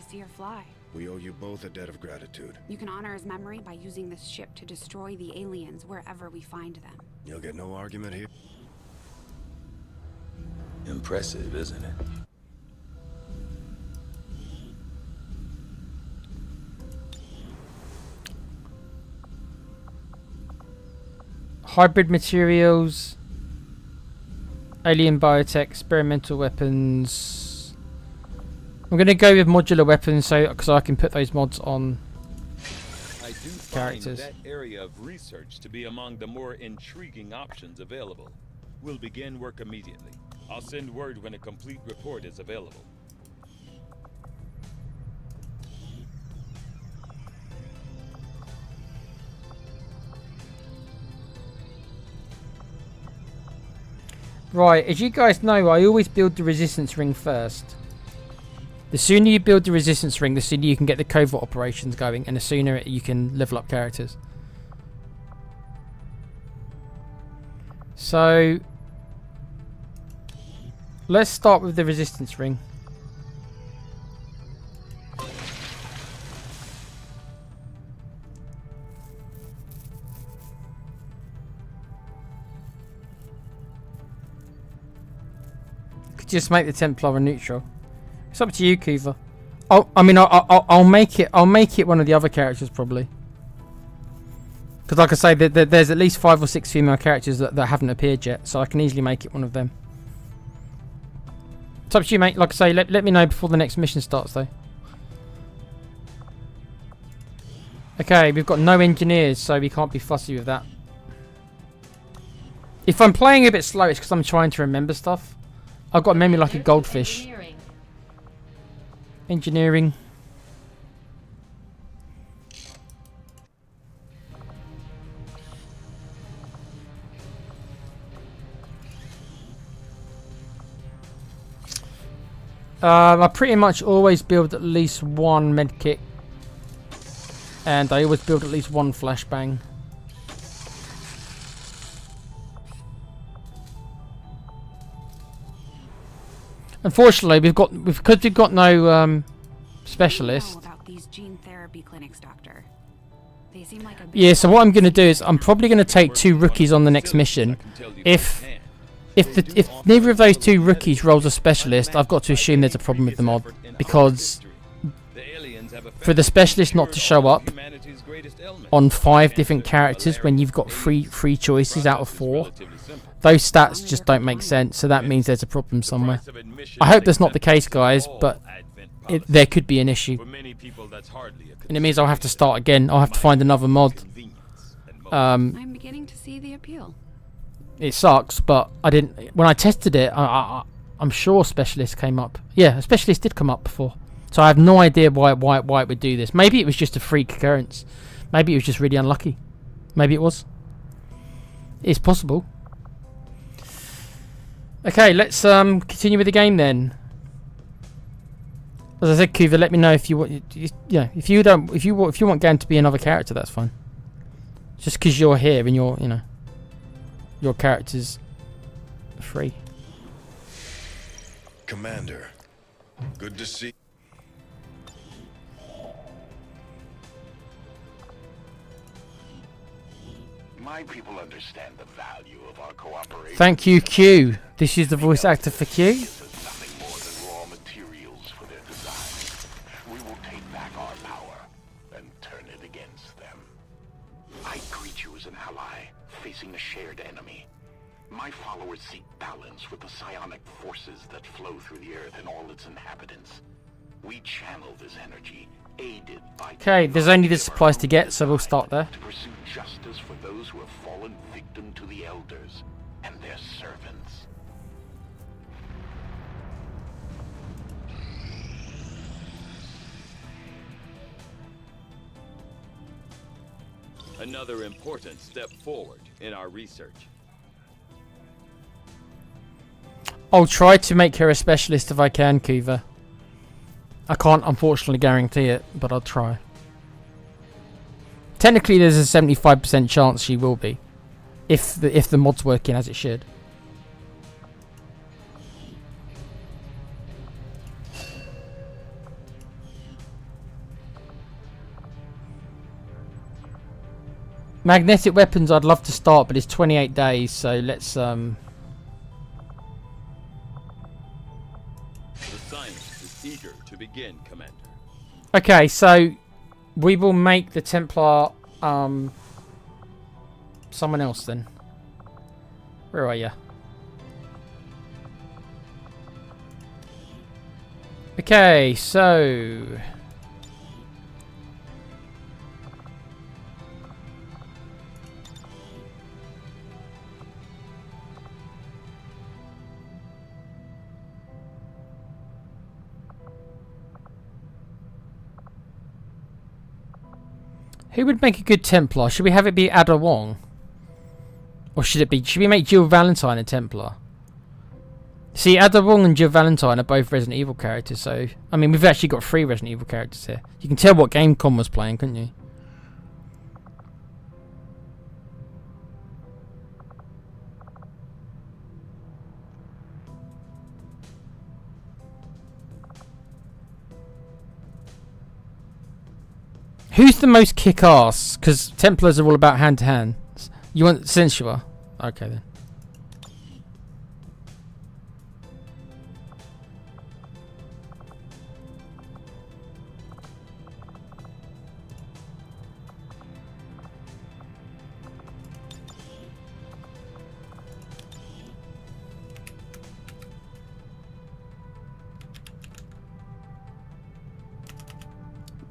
We owe you both a debt of gratitude. You can honor his memory by using this ship to destroy the aliens wherever we find them. You'll get no argument here. Impressive, isn't it? Hybrid materials, alien biotech, experimental weapons. I'm going to go with modular weapons, because I can put those mods on characters. I do find that area of research to be among the more intriguing options available. We'll begin work immediately. I'll send word when a complete report is available. Right, as you guys know, I always build the resistance ring first. The sooner you build the resistance ring, the sooner you can get the covert operations going, and the sooner you can level up characters. So, let's start with the resistance ring. Could just make the Templar a neutral. It's up to you, Kuva. I'll make it. I'll make it one of the other characters probably. Because, like I say, there's at least 5 or 6 female characters that haven't appeared yet, so I can easily make it one of them. It's up to you, mate. Like I say, let me know before the next mission starts, though. Okay, we've got no engineers, so we can't be fussy with that. If I'm playing a bit slow, it's because I'm trying to remember stuff. I've got a memory like a goldfish. Engineering. I pretty much always build at least one medkit, and I always build at least one flashbang. Unfortunately, because we've got no specialist. About these gene therapy clinics, Doctor. They seem like a big Yeah, so what I'm going to do is I'm probably going to take 2 rookies on the next mission. If neither of those 2 rookies rolls a specialist, I've got to assume there's a problem with the mod, because for the specialist not to show up on 5 different characters when you've got 3 choices out of 4, those stats just don't make sense. So that means there's a problem somewhere. I hope that's not the case, guys, but there could be an issue, and it means I'll have to start again. I'll have to find another mod. I'm beginning to see the appeal. It sucks, but I didn't. When I tested it, I'm sure specialist came up. Yeah, a specialist did come up before, so I have no idea why it would do this. Maybe it was just a freak occurrence. Maybe it was just really unlucky. Maybe it was. It's possible. Okay, let's continue with the game then. As I said, Kuva, let me know if you want. Yeah, if you want Gan to be another character, that's fine. Just because you're here and your character's free. Commander, good to see. My people understand the value of our cooperation. Thank you, Q. This is the voice actor for Q. This is nothing more than raw materials for their design. We will take back our power and turn it against them. I greet you as an ally facing a shared enemy. My followers seek balance with the psionic forces that flow through the earth and all its inhabitants. We channel this energy, aided by... Okay, there's only the supplies to get, so we'll start there. ...to pursue justice for those who have fallen victim to the elders and their servants. Another important step forward in our research. I'll try to make her a specialist if I can, Kuva. I can't unfortunately guarantee it, but I'll try. Technically, there's a 75% chance she will be, if the mod's working as it should. Magnetic weapons, I'd love to start, but it's 28 days, so let's The science is eager to begin, Commander. Okay, so we will make the Templar someone else then. Where are you? Okay, so who would make a good Templar? Should we have it be Ada Wong? Or should we make Jill Valentine a Templar? See, Ada Wong and Jill Valentine are both Resident Evil characters, so... I mean, we've actually got 3 Resident Evil characters here. You can tell what game Con was playing, couldn't you? Who's the most kick-ass? Because Templars are all about hand-to-hand. You want Censua? Okay then.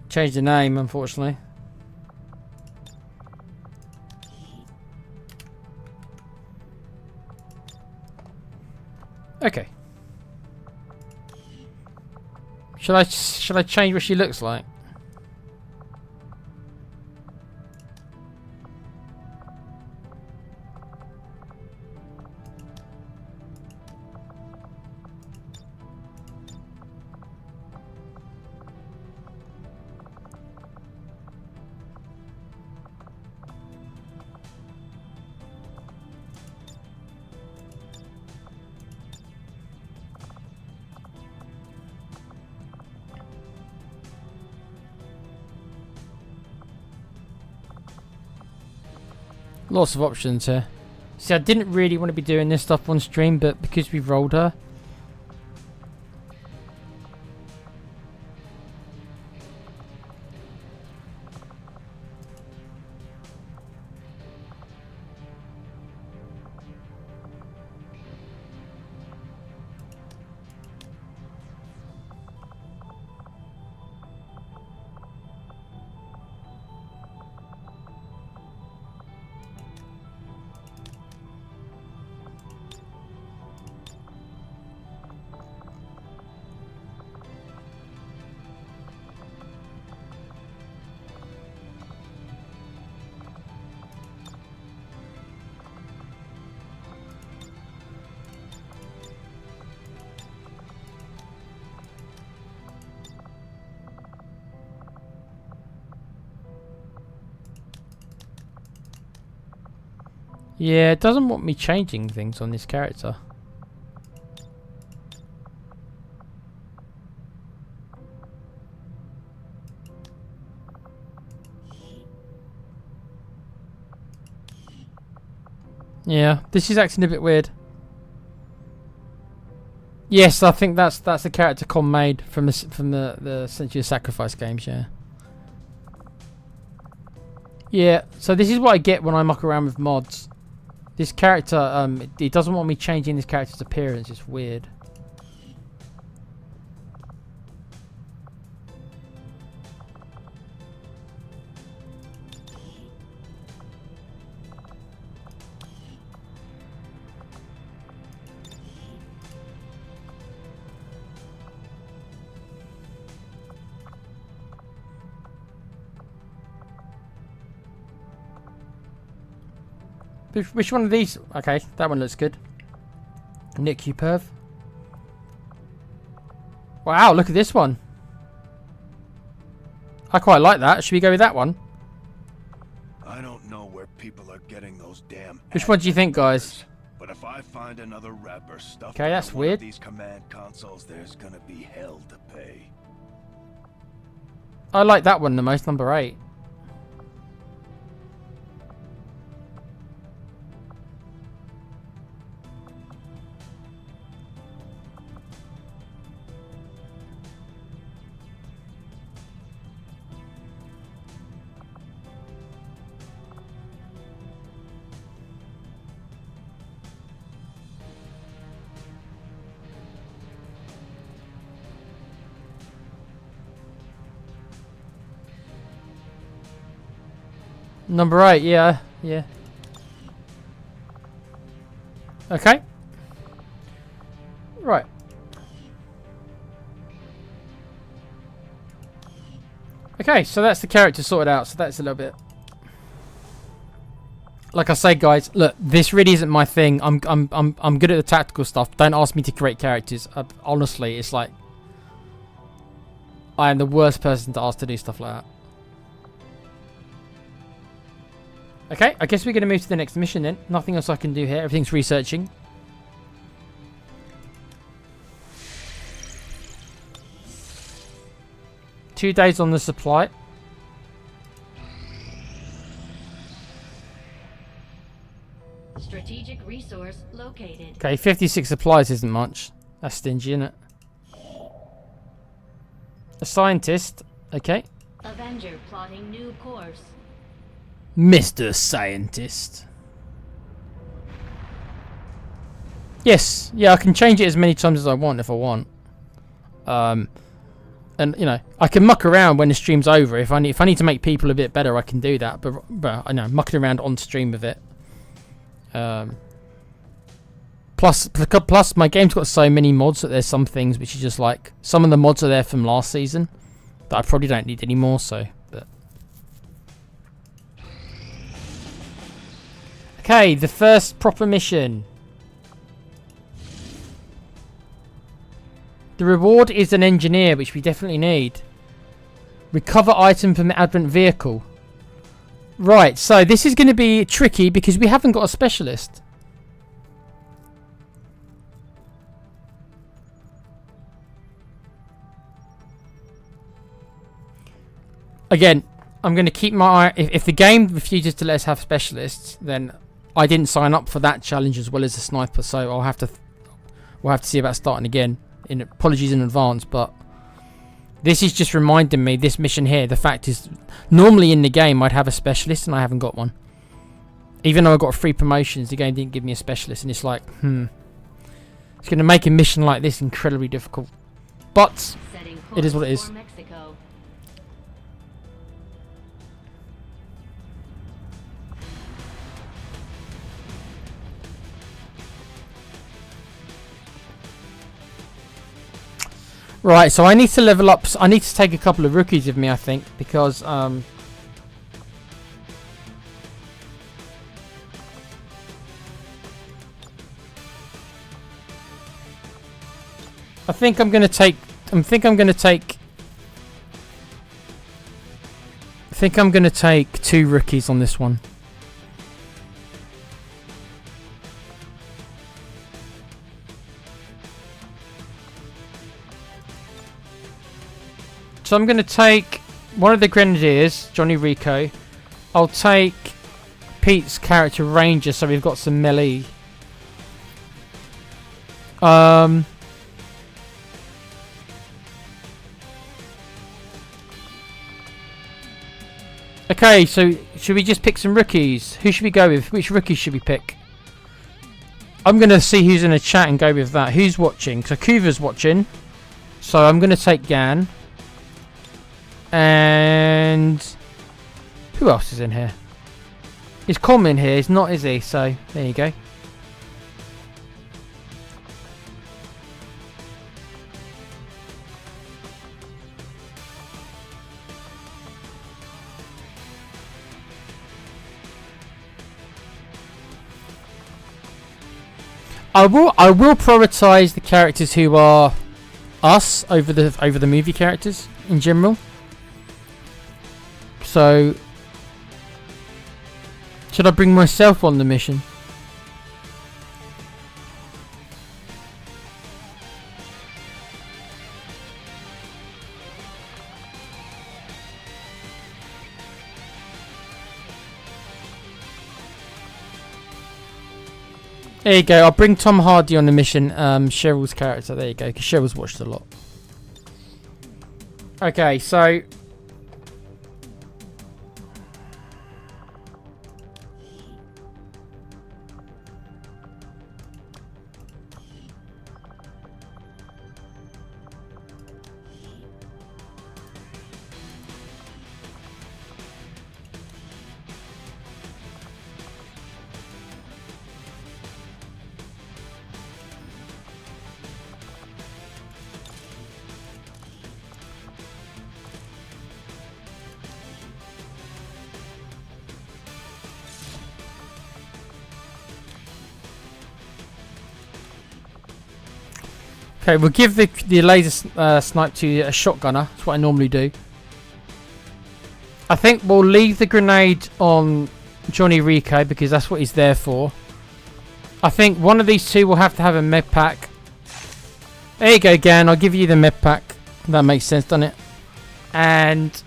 Changed the name, unfortunately. Okay. Should I change what she looks like? Lots of options here. See, I didn't really want to be doing this stuff on stream, but because we've rolled her. Yeah, it doesn't want me changing things on this character. Yeah, this is acting a bit weird. Yes, I think that's the character Con made from the Century of Sacrifice games. Yeah. Yeah, so this is what I get when I muck around with mods. This character, it doesn't want me changing this character's appearance. It's weird. Which one of these? Okay, that one looks good. Nick Perv. Wow, look at this one. I quite like that. Should we go with that one? I don't know where people are getting those damn. Which one do you think, guys? But if I find another rapper stuffed okay, that's into weird. One of these command consoles, there's gonna be hell to pay. I like that one the most, number 8. Number 8, yeah. Okay. Right. Okay, so that's the character sorted out. So that's a little bit. Like I say, guys, look, this really isn't my thing. I'm good at the tactical stuff. Don't ask me to create characters. Honestly, it's like I am the worst person to ask to do stuff like that. Okay, I guess we're going to move to the next mission then. Nothing else I can do here. Everything's researching. Two days on the supply. Strategic resource located. Okay, 56 supplies isn't much. That's stingy, isn't it? A scientist. Okay. Avenger plotting new course. Mr. Scientist. Yes, yeah, I can change it as many times as I want if I want. And you know, I can muck around when the stream's over. If I need to make people a bit better, I can do that. But I know mucking around on stream with it. Plus, my game's got so many mods that there's some things which are just like some of the mods are there from last season that I probably don't need anymore. So, but. Okay, the first proper mission. The reward is an engineer, which we definitely need. Recover item from the Advent vehicle. Right, so this is going to be tricky because we haven't got a specialist. Again, I'm going to keep my eye. If the game refuses to let us have specialists, then I didn't sign up for that challenge as well as the sniper, so we'll have to see about starting again. Apologies in advance, but this is just reminding me, this mission here, the fact is, normally in the game I'd have a specialist and I haven't got one. Even though I got 3 promotions, the game didn't give me a specialist, and it's like, it's going to make a mission like this incredibly difficult. But it is what it is. Right, so I need to level up. I need to take a couple of rookies with me, I think, because I think I'm gonna take 2 rookies on this one. So I'm going to take one of the Grenadiers, Johnny Rico. I'll take Pete's character, Ranger, so we've got some melee. Okay, so should we just pick some rookies? Who should we go with? Which rookies should we pick? I'm going to see who's in the chat and go with that. Who's watching? So Kuva's watching. So I'm going to take Gan. And who else is in here? Is Com in here? He's not, is he? So there you go. I will prioritize the characters who are us over the movie characters in general. So, should I bring myself on the mission? There you go. I'll bring Tom Hardy on the mission. Cheryl's character. There you go. Because Cheryl's watched a lot. Okay, so okay, we'll give the laser snipe to a shotgunner. That's what I normally do. I think we'll leave the grenade on Johnny Rico because that's what he's there for. I think one of these two will have to have a med pack. There you go, Gan. I'll give you the med pack. That makes sense, doesn't it? And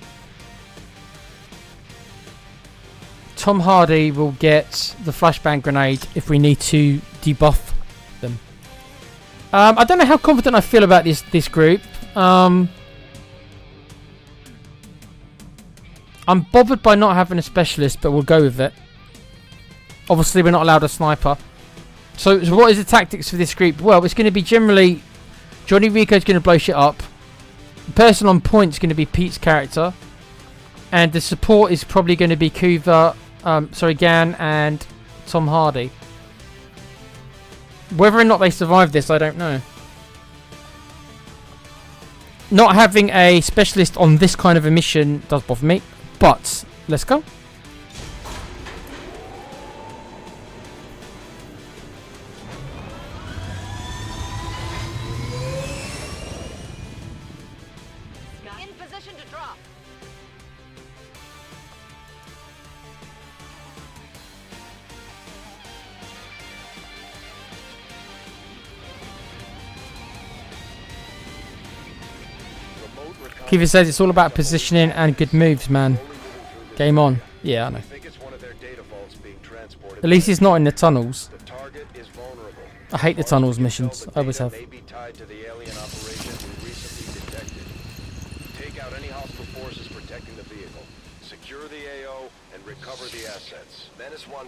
Tom Hardy will get the flashbang grenade if we need to debuff them. I don't know how confident I feel about this group. I'm bothered by not having a specialist, but we'll go with it. Obviously, we're not allowed a sniper. So what is the tactics for this group? Well, it's going to be generally Johnny Rico's going to blow shit up. The person on point is going to be Pete's character. And the support is probably going to be Gan and Tom Hardy. Whether or not they survive this, I don't know. Not having a specialist on this kind of a mission does bother me. But, let's go. In position to drop. Kiva says it's all about positioning and good moves, man. Game on. Yeah, I know. I think it's one of their data vaults being transported. At least it's not in the tunnels. The target is vulnerable. I hate the tunnels missions. I always have. May be tied to the alien operation we recently detected. Take out any hostile forces protecting the vehicle. Secure the AO and recover the assets. Menace 1-5.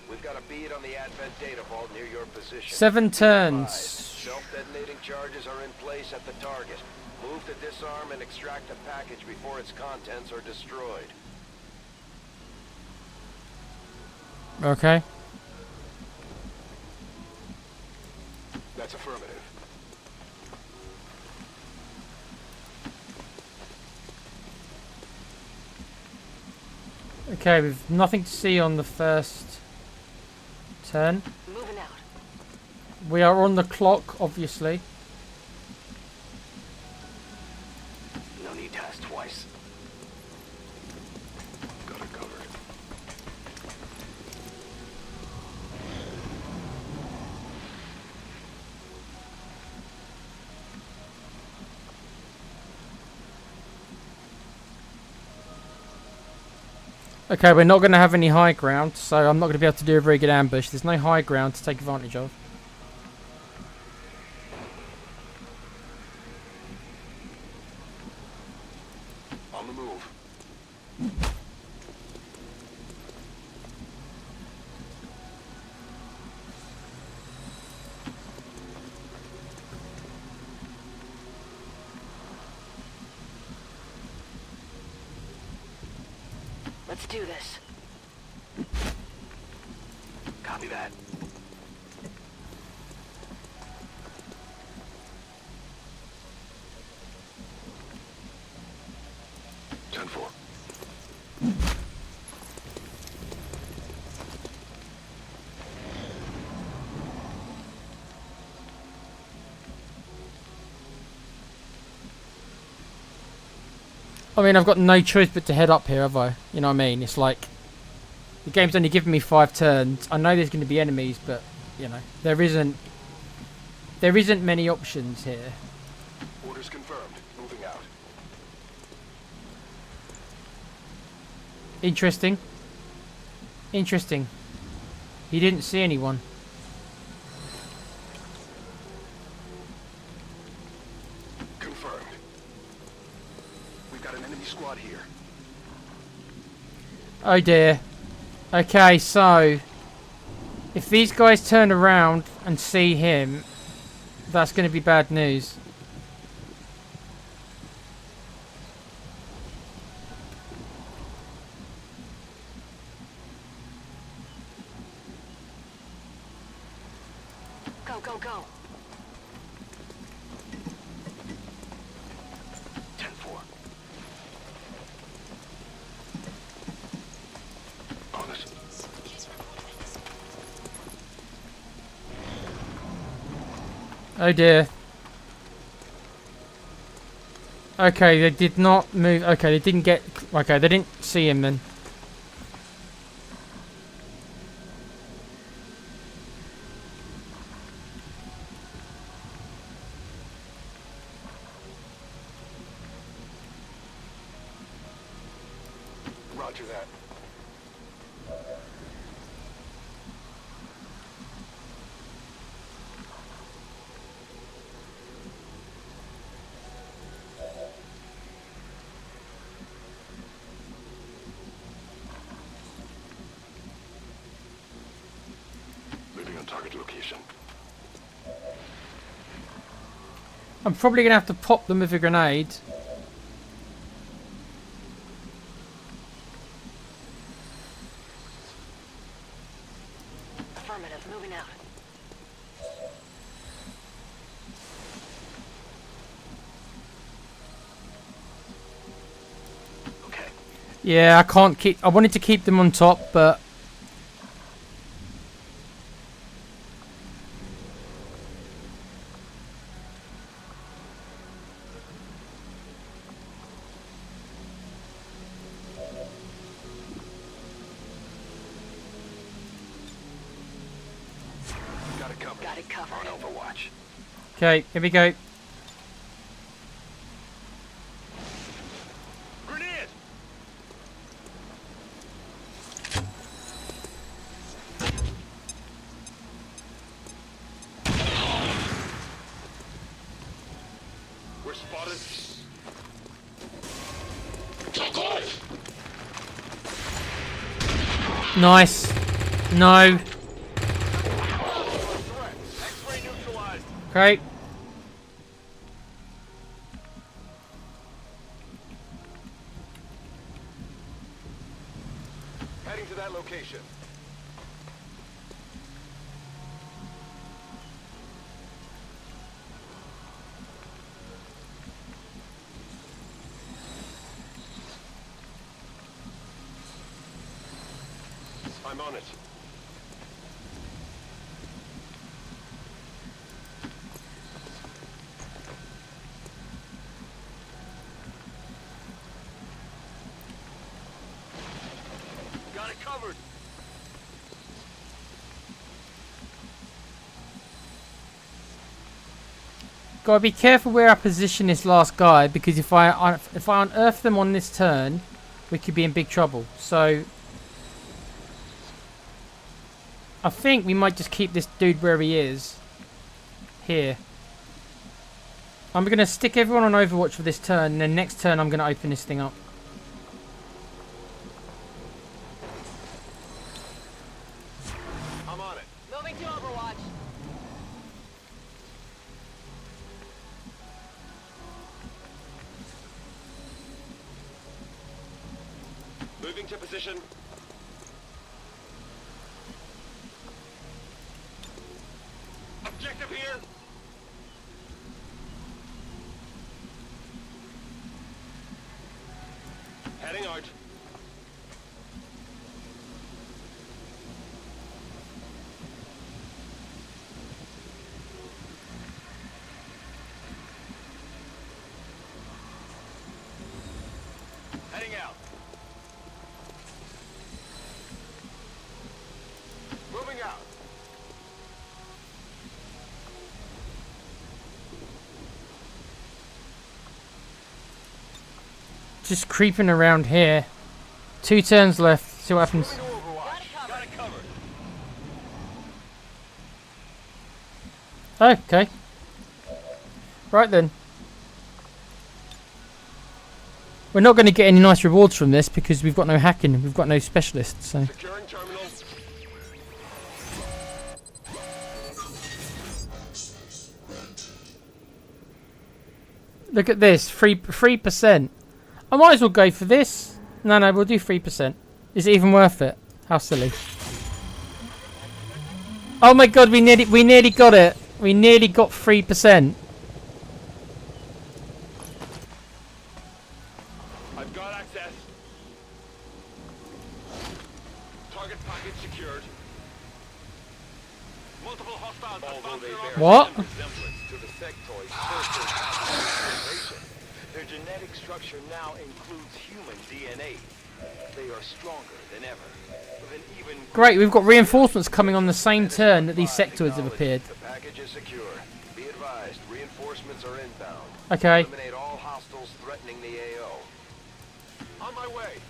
We've got a bead on the Advent data vault near your position. 7 turns. Self-detonating charges are in place at the target. Move to disarm and extract the package before its contents are destroyed. Okay. That's affirmative. Okay, we've nothing to see on the first turn. Moving out. We are on the clock, obviously. No need to ask twice. Got it covered. Okay, we're not going to have any high ground, so I'm not going to be able to do a very good ambush. There's no high ground to take advantage of. On the move. Let's do this. Copy that. Ten-4. I mean, I've got no choice but to head up here, have I? You know what I mean? It's like, the game's only given me 5 turns. I know there's going to be enemies, but, you know, there isn't many options here. Orders confirmed. Moving out. Interesting. Interesting. He didn't see anyone. Confirmed. We've got an enemy squad here. Oh dear. Okay, so if these guys turn around and see him, that's going to be bad news. Go, go, go. 10-4. On it. Oh dear. Okay, they did not move. Okay, they didn't get... Okay, they didn't see him then. Roger that. Moving on target location. I'm probably going to have to pop them with a grenade. Affirmative, moving out. Okay. Yeah, I can't keep... I wanted to keep them on top, but... Got it covered. Got it covered. On Overwatch. Okay, here we go. Grenade! We're spotted. Nice. No. X-ray neutralized. Great. Heading to that location. I'm on it. Got it covered. Gotta be careful where I position this last guy, because if I unearth them on this turn, we could be in big trouble. So I think we might just keep this dude where he is. Here. I'm going to stick everyone on Overwatch for this turn, and then next turn I'm going to open this thing up. I'm on it. Moving to Overwatch. Moving to position. Objective here. Heading out. Heading out. Moving out. Just creeping around here. 2 turns left. See what happens. Moving to Overwatch. Got it covered. Okay. Right then. We're not going to get any nice rewards from this because we've got no hacking. We've got no specialists. So. Securing terminal. Look at this. 3%. I might as well go for this. No, we'll do 3%. Is it even worth it? How silly. Oh my god, we nearly got it. We nearly got 3%. I've got access. Target package secured. Multiple hostiles. Although they bear What? some resemblance to the sectoid's first generation, their genetic structure now includes human DNA. They are stronger than ever. With an even Great, we've got reinforcements coming on the same turn that these sectoids have appeared. The package is secure. Be advised, reinforcements are inbound. Okay. Eliminate all hostiles threatening the AO. On my way.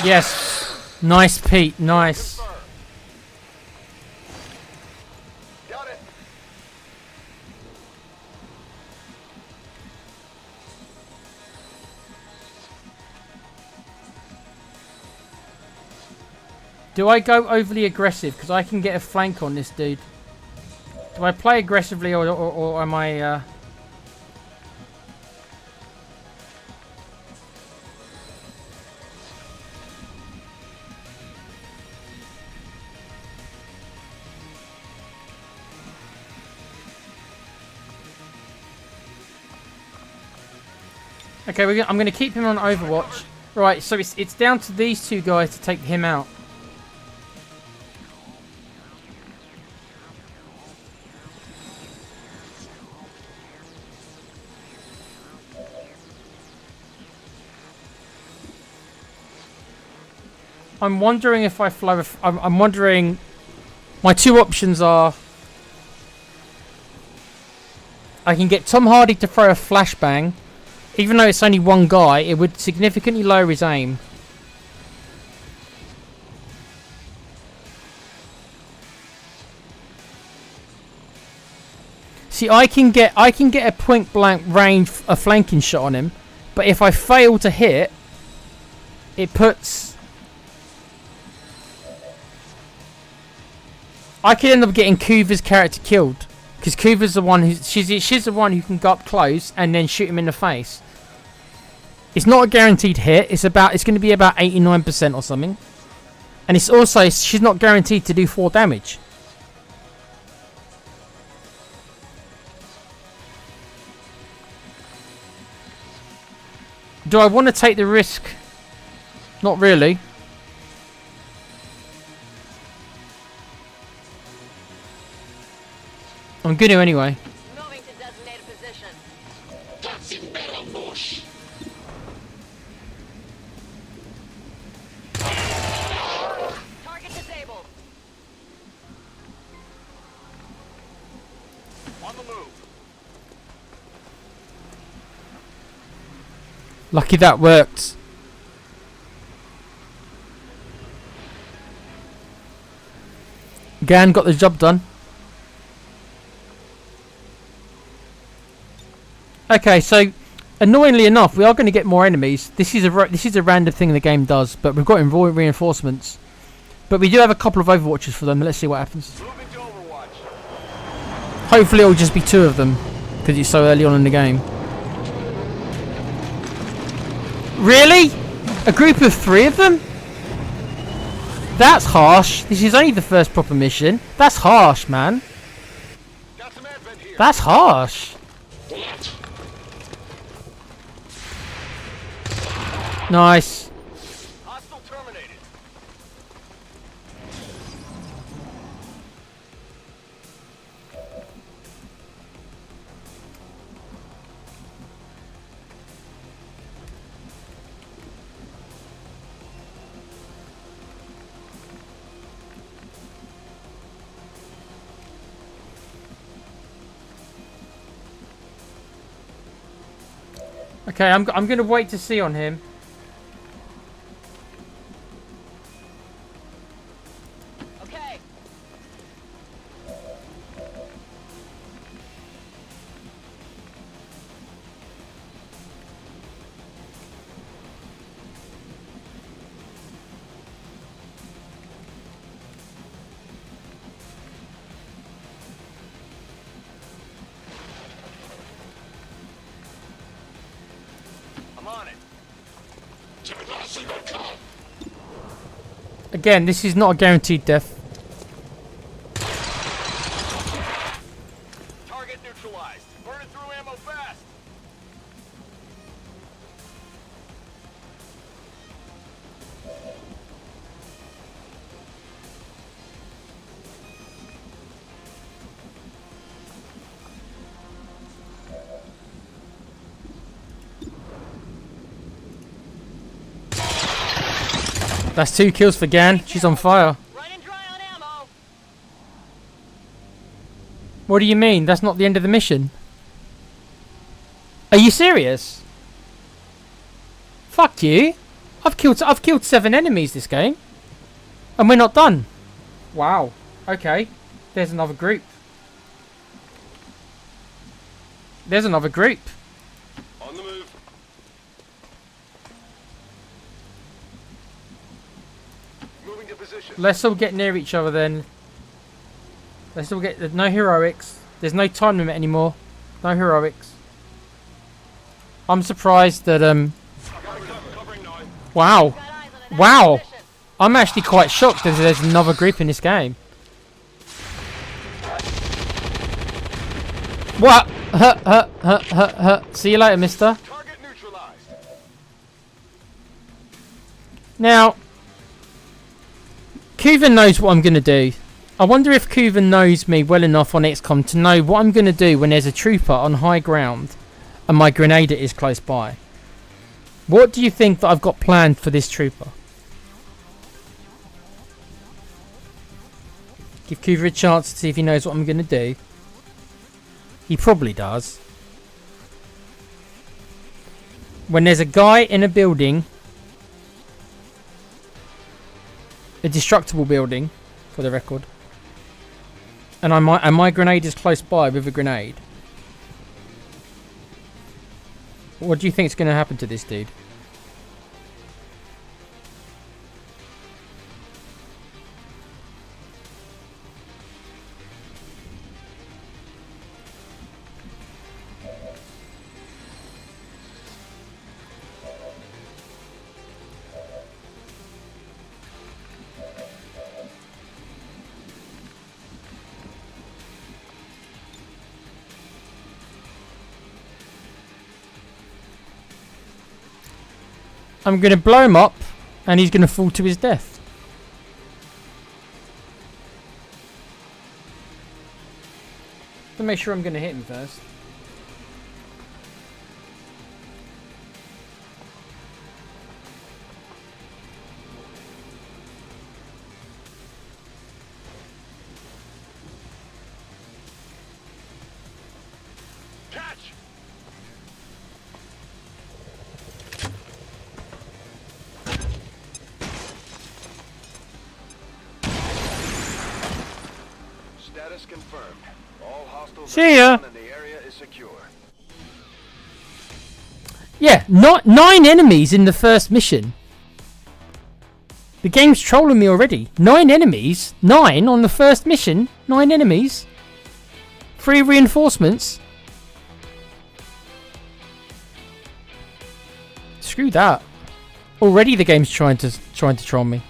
Yes. Nice, Pete. Nice. Got it. Do I go overly aggressive? Because I can get a flank on this dude. Do I play aggressively or am I... Okay, I'm going to keep him on Overwatch. Right, so it's down to these 2 guys to take him out. I'm wondering if I flow... I'm wondering... My 2 options are... I can get Tom Hardy to throw a flashbang Even though it's only one guy, it would significantly lower his aim. See, I can get a point blank range, a flanking shot on him, but if I fail to hit, it puts. I could end up getting Kuva's character killed, because Kuva's the one she's the one who can go up close and then shoot him in the face. It's not a guaranteed hit. It's going to be about 89% or something, and it's also she's not guaranteed to do 4 damage. Do I want to take the risk? Not really. I'm going to anyway. Moving to designated position. Target disabled. On the move. Lucky that worked. Gan got the job done. Okay, so annoyingly enough, we are going to get more enemies. This is a random thing the game does, but we've got reinforcements. But we do have a couple of Overwatches for them. Let's see what happens. Hopefully, it'll just be 2 of them because it's so early on in the game. Really? A group of 3 of them? That's harsh. This is only the first proper mission. That's harsh, man. That's harsh. Nice. Hostile terminated. Okay, I'm gonna wait to see on him. Okay. Again, this is not a guaranteed death. Target neutralized. Burning through ammo fast. That's 2 kills for Gan. She's on fire. Running dry on ammo. What do you mean? That's not the end of the mission. Are you serious? Fuck you. I've killed 7 enemies this game. And we're not done. Wow. Okay. There's another group. There's another group. On the move. Moving to position. Let's all get near each other then. Let's all get... No heroics. There's no time limit anymore. No heroics. I'm surprised that... Wow. Wow. I'm actually quite shocked that there's another group in this game. What? See you later, mister. Target neutralized. Now... Kuva knows what I'm going to do. I wonder if Kuva knows me well enough on XCOM to know what I'm going to do when there's a trooper on high ground and my grenader is close by. What do you think that I've got planned for this trooper? Give Kuva a chance to see if he knows what I'm going to do. He probably does. when there's a guy in a building, a destructible building, for the record, and my grenade is close by with a grenade, what do you think is going to happen to this dude? I'm going to blow him up, and he's going to fall to his death. To make sure I'm going to hit him first. Catch! Status confirmed. All hostiles See ya. and the area is secure. Yeah, not 9 enemies in the first mission. The game's trolling me already. 9 enemies? 9 on the first mission? 9 enemies? 3 reinforcements? Screw that. Already the game's trying to troll me.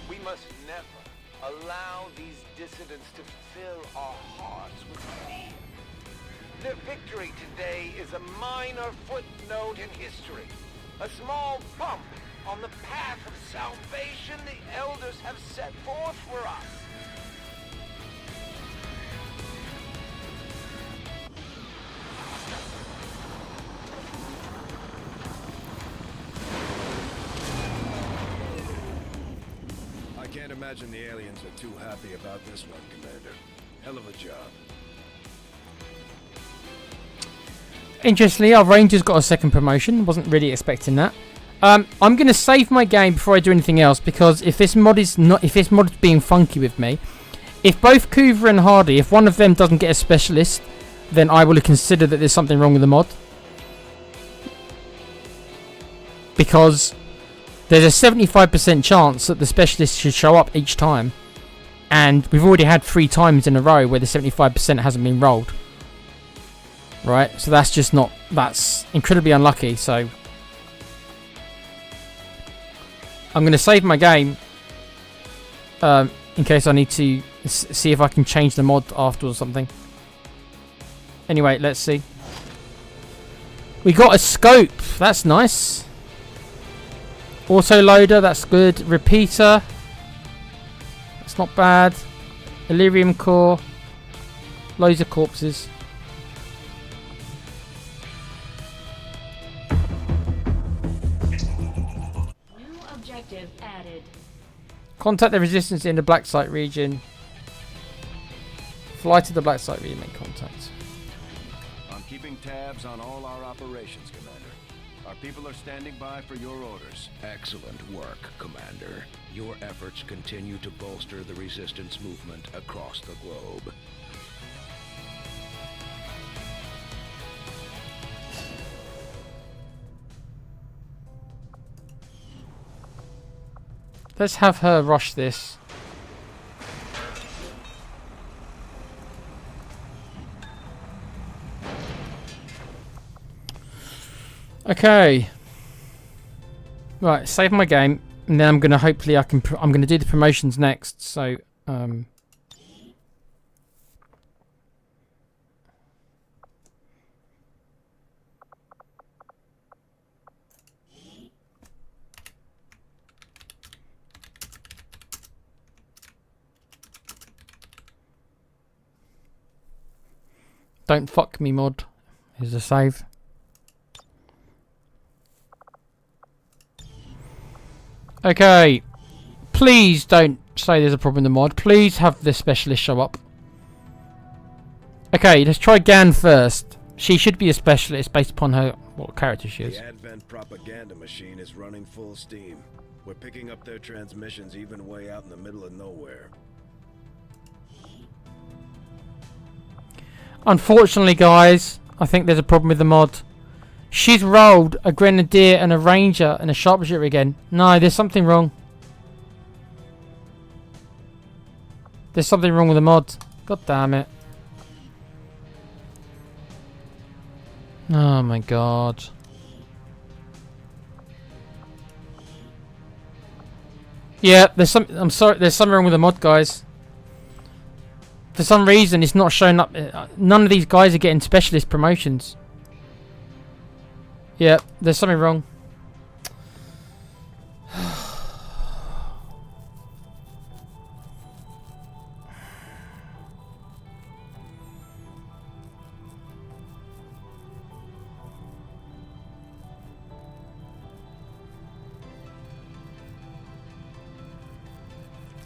We must never allow these dissidents to fill our hearts with fear. Their victory today is a minor footnote in history. A small bump on the path of salvation the elders have set forth for us. I can't imagine the aliens are too happy about this one, Commander. Hell of a job. Interestingly, our Ranger's got a second promotion. Wasn't really expecting that. I'm going to save my game before I do anything else, because if this mod is being funky with me, if both Coover and Hardy, if one of them doesn't get a specialist, then I will consider that there's something wrong with the mod. Because there's a 75% chance that the specialist should show up each time, and we've already had 3 times in a row where the 75% hasn't been rolled. Right, so that's incredibly unlucky. So I'm going to save my game in case I need to see if I can change the mod afterwards or something. Anyway, let's see. We got a scope. That's nice. Auto loader. That's good. Repeater. That's not bad. Delirium core. Loads of corpses. Objective added. Contact the resistance in the Black Site region. Fly to the Black Site region, make contact. I'm keeping tabs on all our operations, Commander. Our people are standing by for your orders. Excellent work, Commander. Your efforts continue to bolster the resistance movement across the globe. Let's have her rush this. Okay. Right, save my game, and then I'm gonna hopefully I'm gonna do the promotions next. So don't fuck me mod is a save. Okay, please don't say there's a problem in the mod. Please have the specialist show up. Okay, let's try Gan first. She should be a specialist based upon her what character she is. The Advent propaganda machine is running full steam. We're picking up their transmissions even way out in the middle of nowhere. Unfortunately, guys, I think there's a problem with the mod. She's rolled a grenadier and a ranger and a sharpshooter again. No, there's something wrong. There's something wrong with the mod. God damn it. Oh my god. Yeah, I'm sorry, there's something wrong with the mod, guys. For some reason, it's not showing up. None of these guys are getting specialist promotions. Yeah, there's something wrong.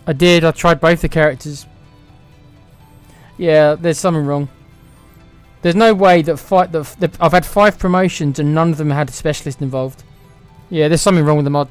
I tried both the characters. Yeah, there's something wrong. There's no way that I've had 5 promotions and none of them had a specialist involved. Yeah, there's something wrong with the mod.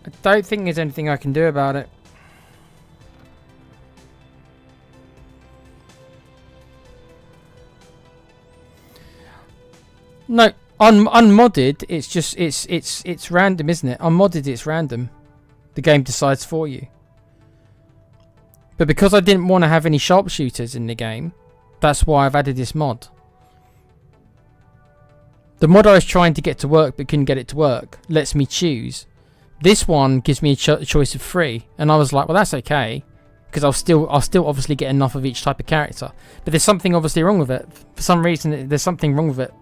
I don't think there's anything I can do about it. No, unmodded, it's just it's random, isn't it? Unmodded, it's random. The game decides for you. But because I didn't want to have any sharpshooters in the game, that's why I've added this mod. The mod I was trying to get to work but couldn't get it to work lets me choose. This one gives me a choice of 3, and I was like, well, that's okay, because I'll still obviously get enough of each type of character. But there's something obviously wrong with it. For some reason, there's something wrong with it.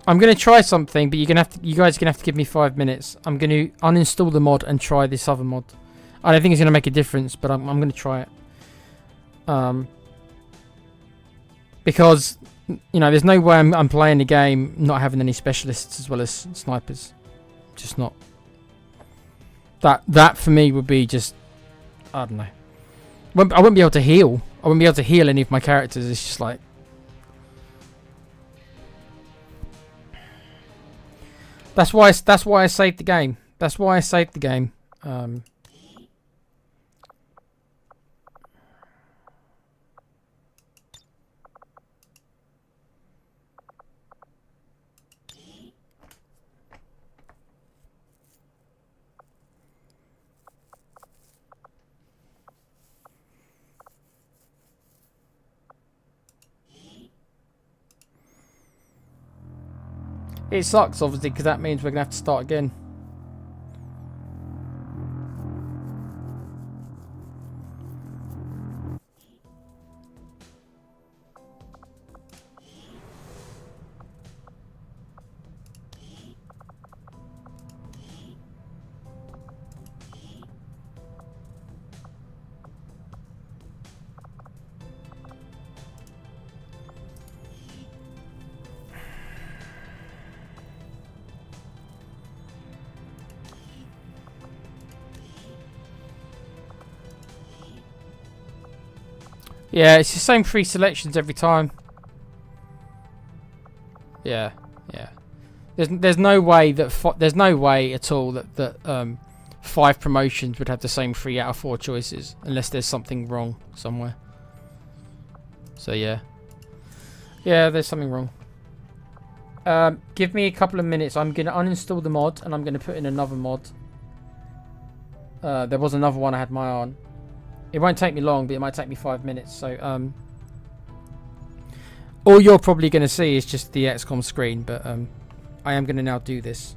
I'm gonna try something, but you guys are gonna have to give me 5 minutes. I'm gonna uninstall the mod and try this other mod. I don't think it's gonna make a difference, but I'm gonna try it. Because you know, there's no way I'm playing the game not having any specialists as well as snipers. Just not. That for me would be just, I don't know. I wouldn't be able to heal. I wouldn't be able to heal any of my characters. It's just like. That's why I saved the game. That's why I saved the game. It sucks, obviously, because that means we're going to have to start again. Yeah, it's the same 3 selections every time. Yeah. There's no way that there's no way at all that 5 promotions would have the same 3 out of 4 choices unless there's something wrong somewhere. So yeah, there's something wrong. Give me a couple of minutes. I'm going to uninstall the mod and I'm going to put in another mod. There was another one I had my eye on. It won't take me long, but it might take me 5 minutes. So, all you're probably going to see is just the XCOM screen, but I am going to now do this.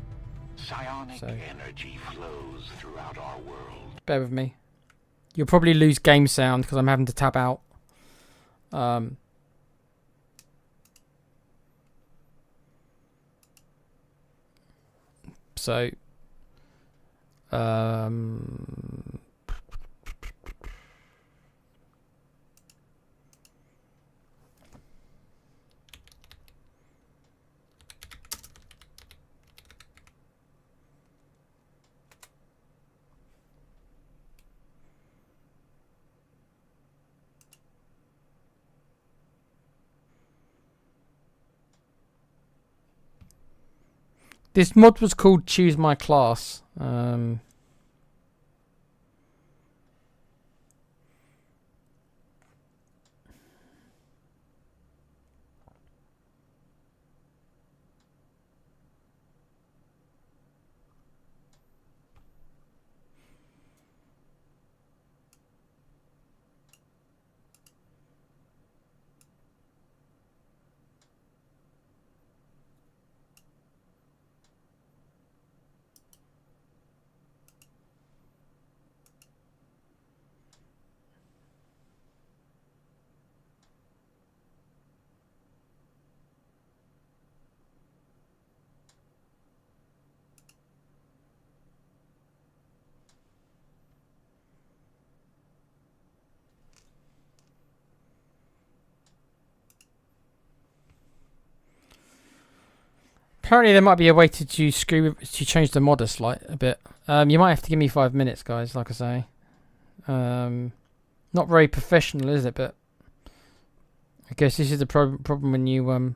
Psionic energy flows throughout our world. Bear with me. You'll probably lose game sound because I'm having to tab out. So, this mod was called Choose My Class. Apparently there might be a way to change the mod a bit. You might have to give me 5 minutes, guys, like I say. Not very professional, is it? But I guess this is the problem when you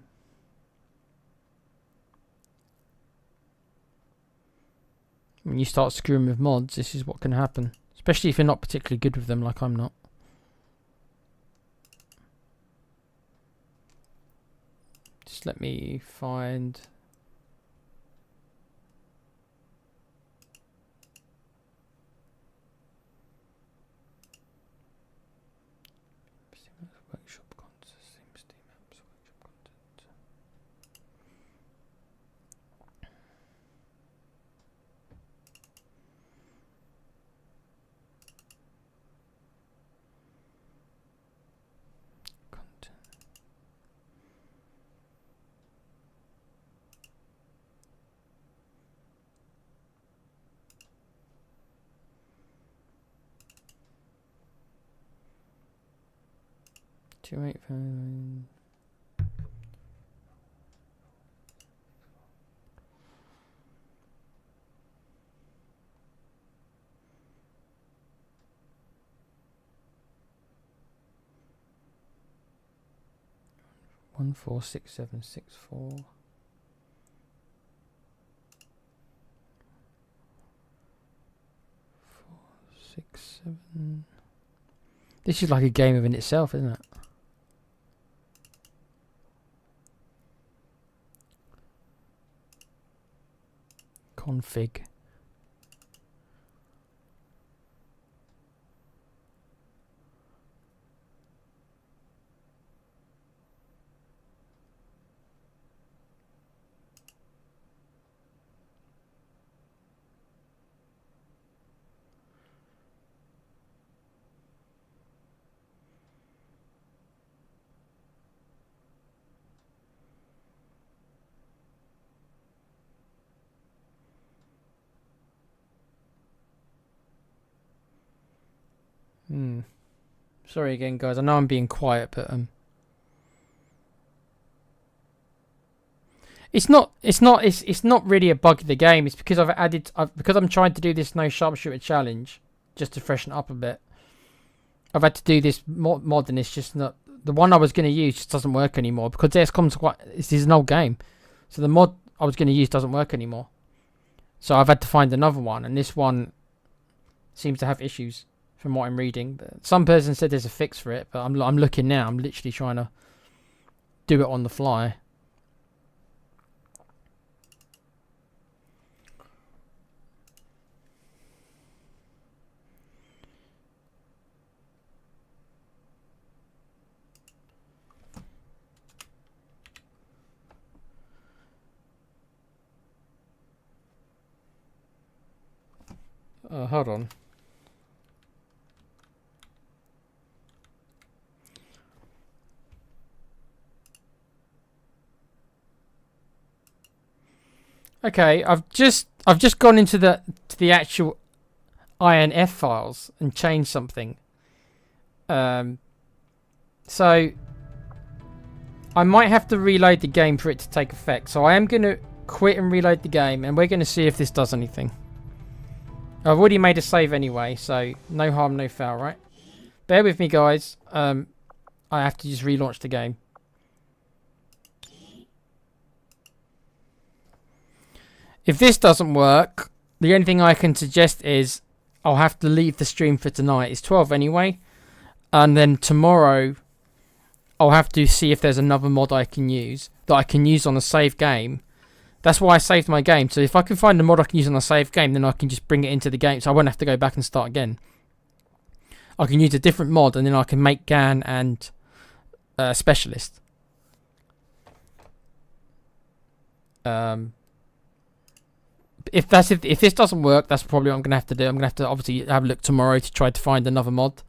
start screwing with mods. This is what can happen, especially if you're not particularly good with them, like I'm not. Just let me find. Workshop content, Steam apps, workshop content. Content. Two eight five. One 4 6 7 6 4. 4 6 7. This is like a game within itself, isn't it? Config. Sorry again, guys. I know I'm being quiet, but it's not really a bug of the game. It's because because I'm trying to do this no sharpshooter challenge just to freshen it up a bit. I've had to do this mod, and it's just not the one I was going to use. Just doesn't work anymore because this is an old game, so the mod I was going to use doesn't work anymore. So I've had to find another one, and this one seems to have issues. From what I'm reading, but some person said there's a fix for it, but I'm looking now. I'm literally trying to do it on the fly. Hold on. Okay, I've just gone into the actual INF files and changed something. So I might have to reload the game for it to take effect. So I am going to quit and reload the game, and we're going to see if this does anything. I've already made a save anyway, so no harm, no foul, right? Bear with me, guys. I have to just relaunch the game. If this doesn't work, the only thing I can suggest is I'll have to leave the stream for tonight. It's 12 anyway. And then tomorrow, I'll have to see if there's another mod I can use that I can use on a save game. That's why I saved my game. So if I can find a mod I can use on a save game, then I can just bring it into the game. So I won't have to go back and start again. I can use a different mod, and then I can make GAN and Specialist. If this doesn't work, that's probably what I'm gonna have to do. I'm gonna have to obviously have a look tomorrow to try to find another mod.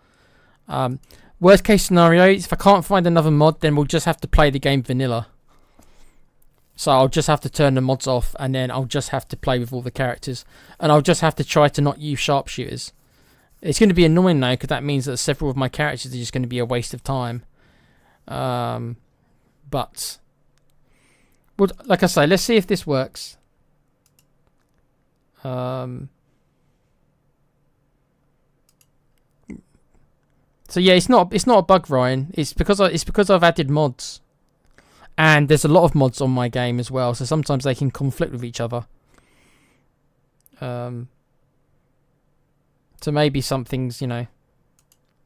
Worst case scenario is if I can't find another mod, then we'll just have to play the game vanilla. So I'll just have to turn the mods off, and then I'll just have to play with all the characters, and I'll just have to try to not use sharpshooters. It's going to be annoying though, because that means that several of my characters are just going to be a waste of time. But well, like I say, let's see if this works. So yeah, it's not a bug, Ryan. It's because I've added mods, and there's a lot of mods on my game as well. So sometimes they can conflict with each other. So maybe something's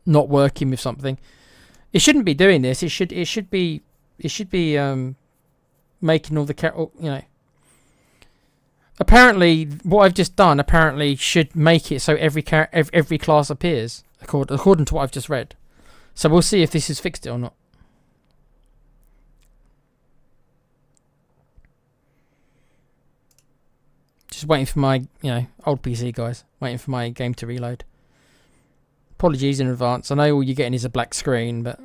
not working with something. It shouldn't be doing this. It should be making all the Apparently, what I've just done should make it so every class appears according to what I've just read. So we'll see if this has fixed it or not. Just waiting for my old PC, guys. Waiting for my game to reload. Apologies in advance. I know all you're getting is a black screen, but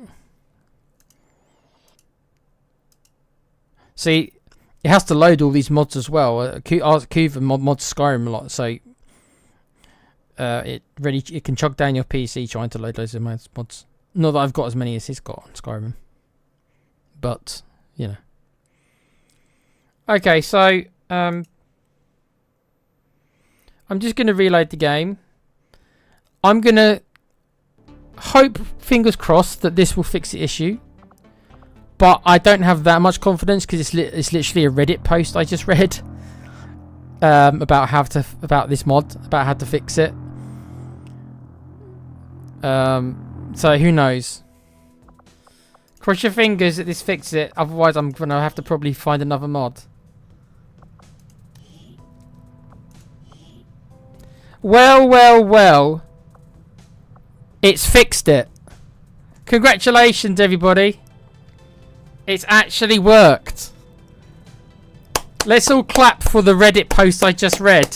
see. It has to load all these mods as well. Kuva mods Skyrim a lot, so it can chug down your PC trying to load loads of mods. Not that I've got as many as he's got on Skyrim, but Okay, so I'm just going to reload the game. I'm going to hope, fingers crossed, that this will fix the issue. But I don't have that much confidence because it's literally a Reddit post I just read about this mod, about how to fix it. So who knows? Cross your fingers that this fixes it. Otherwise, I'm gonna have to probably find another mod. Well. It's fixed it. Congratulations, everybody. It's actually worked. Let's all clap for the Reddit post I just read.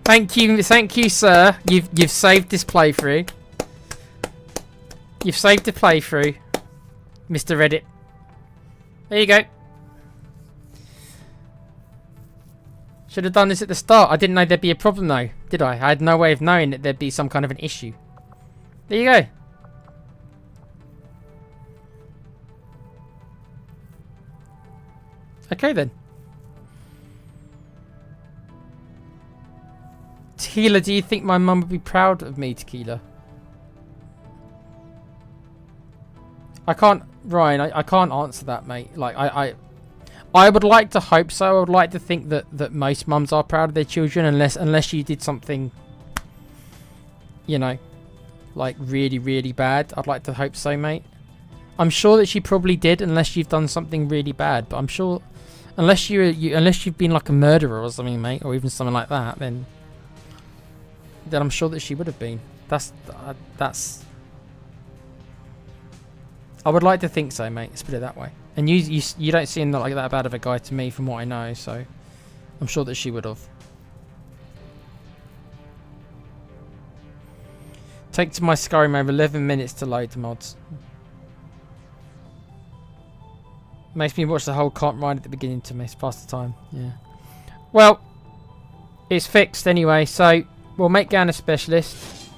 Thank you, sir. You've saved this playthrough. You've saved the playthrough, Mr. Reddit. There you go. Should have done this at the start. I didn't know there'd be a problem though, did I? I had no way of knowing that there'd be some kind of an issue. There you go. Okay then. Tequila, do you think my mum would be proud of me, Tequila? I can't, Ryan, I can't answer that, mate. Like, I would like to hope so. I would like to think that most mums are proud of their children, unless you did something, like really, really bad. I'd like to hope so, mate. I'm sure that she probably did, unless you've done something really bad. But I'm sure, unless you've been like a murderer or something, mate, or even something like that, then I'm sure that she would have been. That's. I would like to think so, mate. Let's put it that way. And you don't seem like that bad of a guy to me, from what I know. So I'm sure that she would have. Takes my Skyrim over 11 minutes to load the mods. Makes me watch the whole cart ride at the beginning to miss past the time. Yeah. Well, it's fixed anyway, so we'll make Gan a specialist.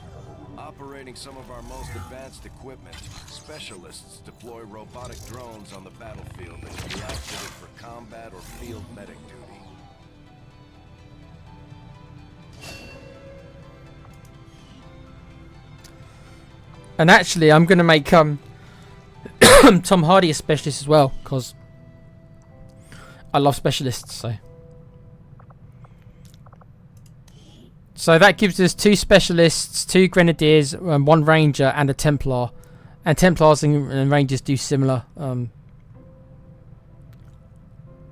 Operating some of our most advanced equipment, specialists deploy robotic drones on the battlefield that can be outfitted for combat or field medic duty. And actually, I'm going to make Tom Hardy a specialist as well, because I love specialists. So that gives us 2 specialists, 2 grenadiers, 1 ranger, and a Templar. And Templars and Rangers do similar.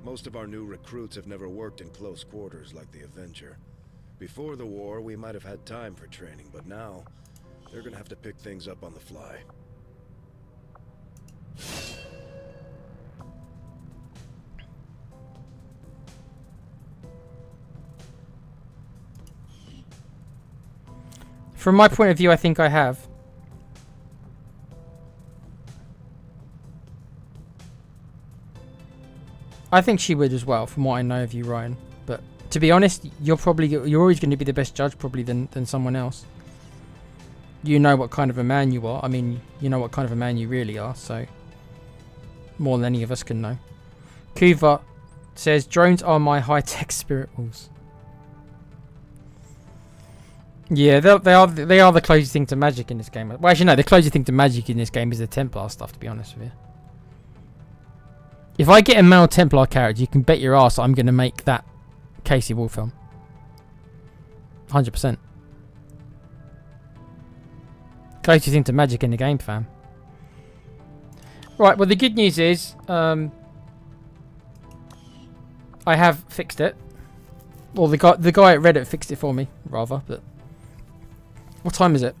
Most of our new recruits have never worked in close quarters like the Avenger. Before the war, we might have had time for training, but now they're gonna have to pick things up on the fly. From my point of view, I think I have. I think she would as well, from what I know of you, Ryan. But to be honest, you're always going to be the best judge, probably, than someone else. You know what kind of a man you are. I mean, you know what kind of a man you really are, so more than any of us can know. Kuva says, drones are my high-tech spirit wolves. Yeah, they are the closest thing to magic in this game. Well, actually, no, the closest thing to magic in this game is the Templar stuff, to be honest with you. If I get a male Templar character, you can bet your ass I'm going to make that Casey Wolfhelm. 100%. Closest thing to magic in the game, fam. Right, well, the good news is I have fixed it. Well, the guy at Reddit fixed it for me, rather. But what time is it?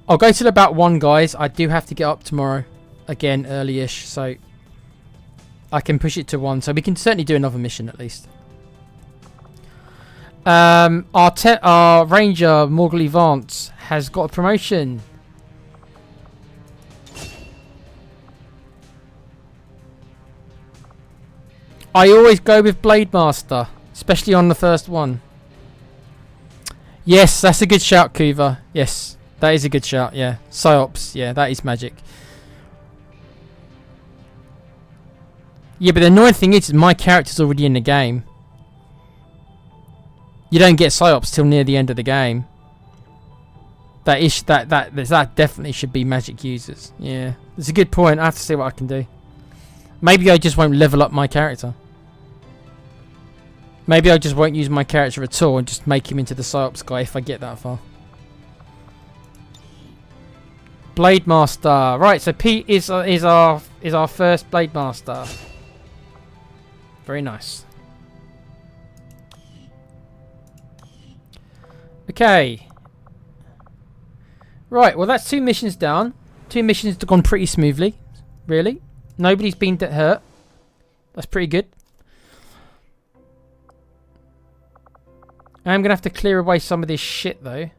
I'll go till about 1, guys. I do have to get up tomorrow, again, early-ish, so I can push it to 1. So we can certainly do another mission at least. Our Ranger Morgly Vance has got a promotion. I always go with Blade Master, especially on the first one. Yes, that's a good shout, Kuva. Yes, that is a good shout. Yeah, Psyops. Yeah, that is magic. Yeah, but the annoying thing is my character's already in the game. You don't get Psyops till near the end of the game. That definitely should be magic users. Yeah, it's a good point. I have to see what I can do. Maybe I just won't level up my character. Maybe I just won't use my character at all and just make him into the Psyops guy if I get that far. Blade Master. Right, so Pete is our first Blade Master. Very nice. Okay. Right, well that's 2 missions down. 2 missions have gone pretty smoothly. Really. Nobody's been hurt. That's pretty good. I'm going to have to clear away some of this shit though.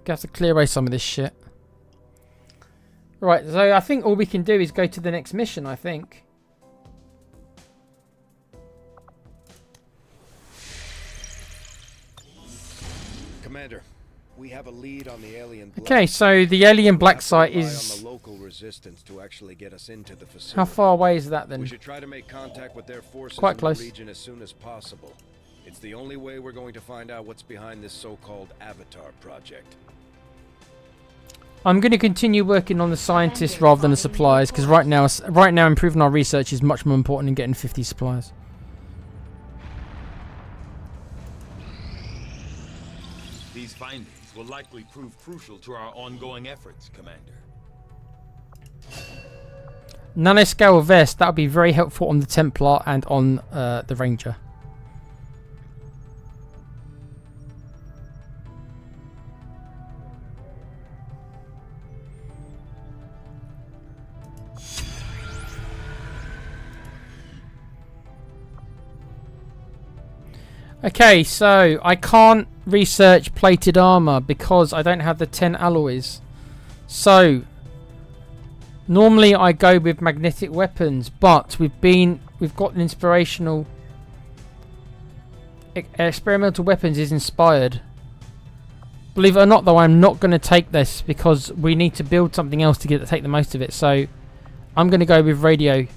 Gonna have to clear away some of this shit. Right, so I think all we can do is go to the next mission, I think. Commander, we have a lead on the alien. Okay, so the alien black site is on the local resistance to actually get us into the facility. How far away is that then? We should try to make contact with their forces Quite in close. the region as soon as possible. It's the only way we're going to find out what's behind this so-called Avatar project. I'm going to continue working on the scientists rather than the suppliers, because right now improving our research is much more important than getting 50 suppliers. These findings will likely prove crucial to our ongoing efforts, Commander. Nanoscale vest, that would be very helpful on the Templar and on the Ranger. Okay, so I can't research plated armor because I don't have the 10 alloys. So normally I go with magnetic weapons, but we've got an experimental weapons is inspired. Believe it or not, though, I'm not going to take this because we need to build something else to take the most of it. So I'm going to go with radio. I'm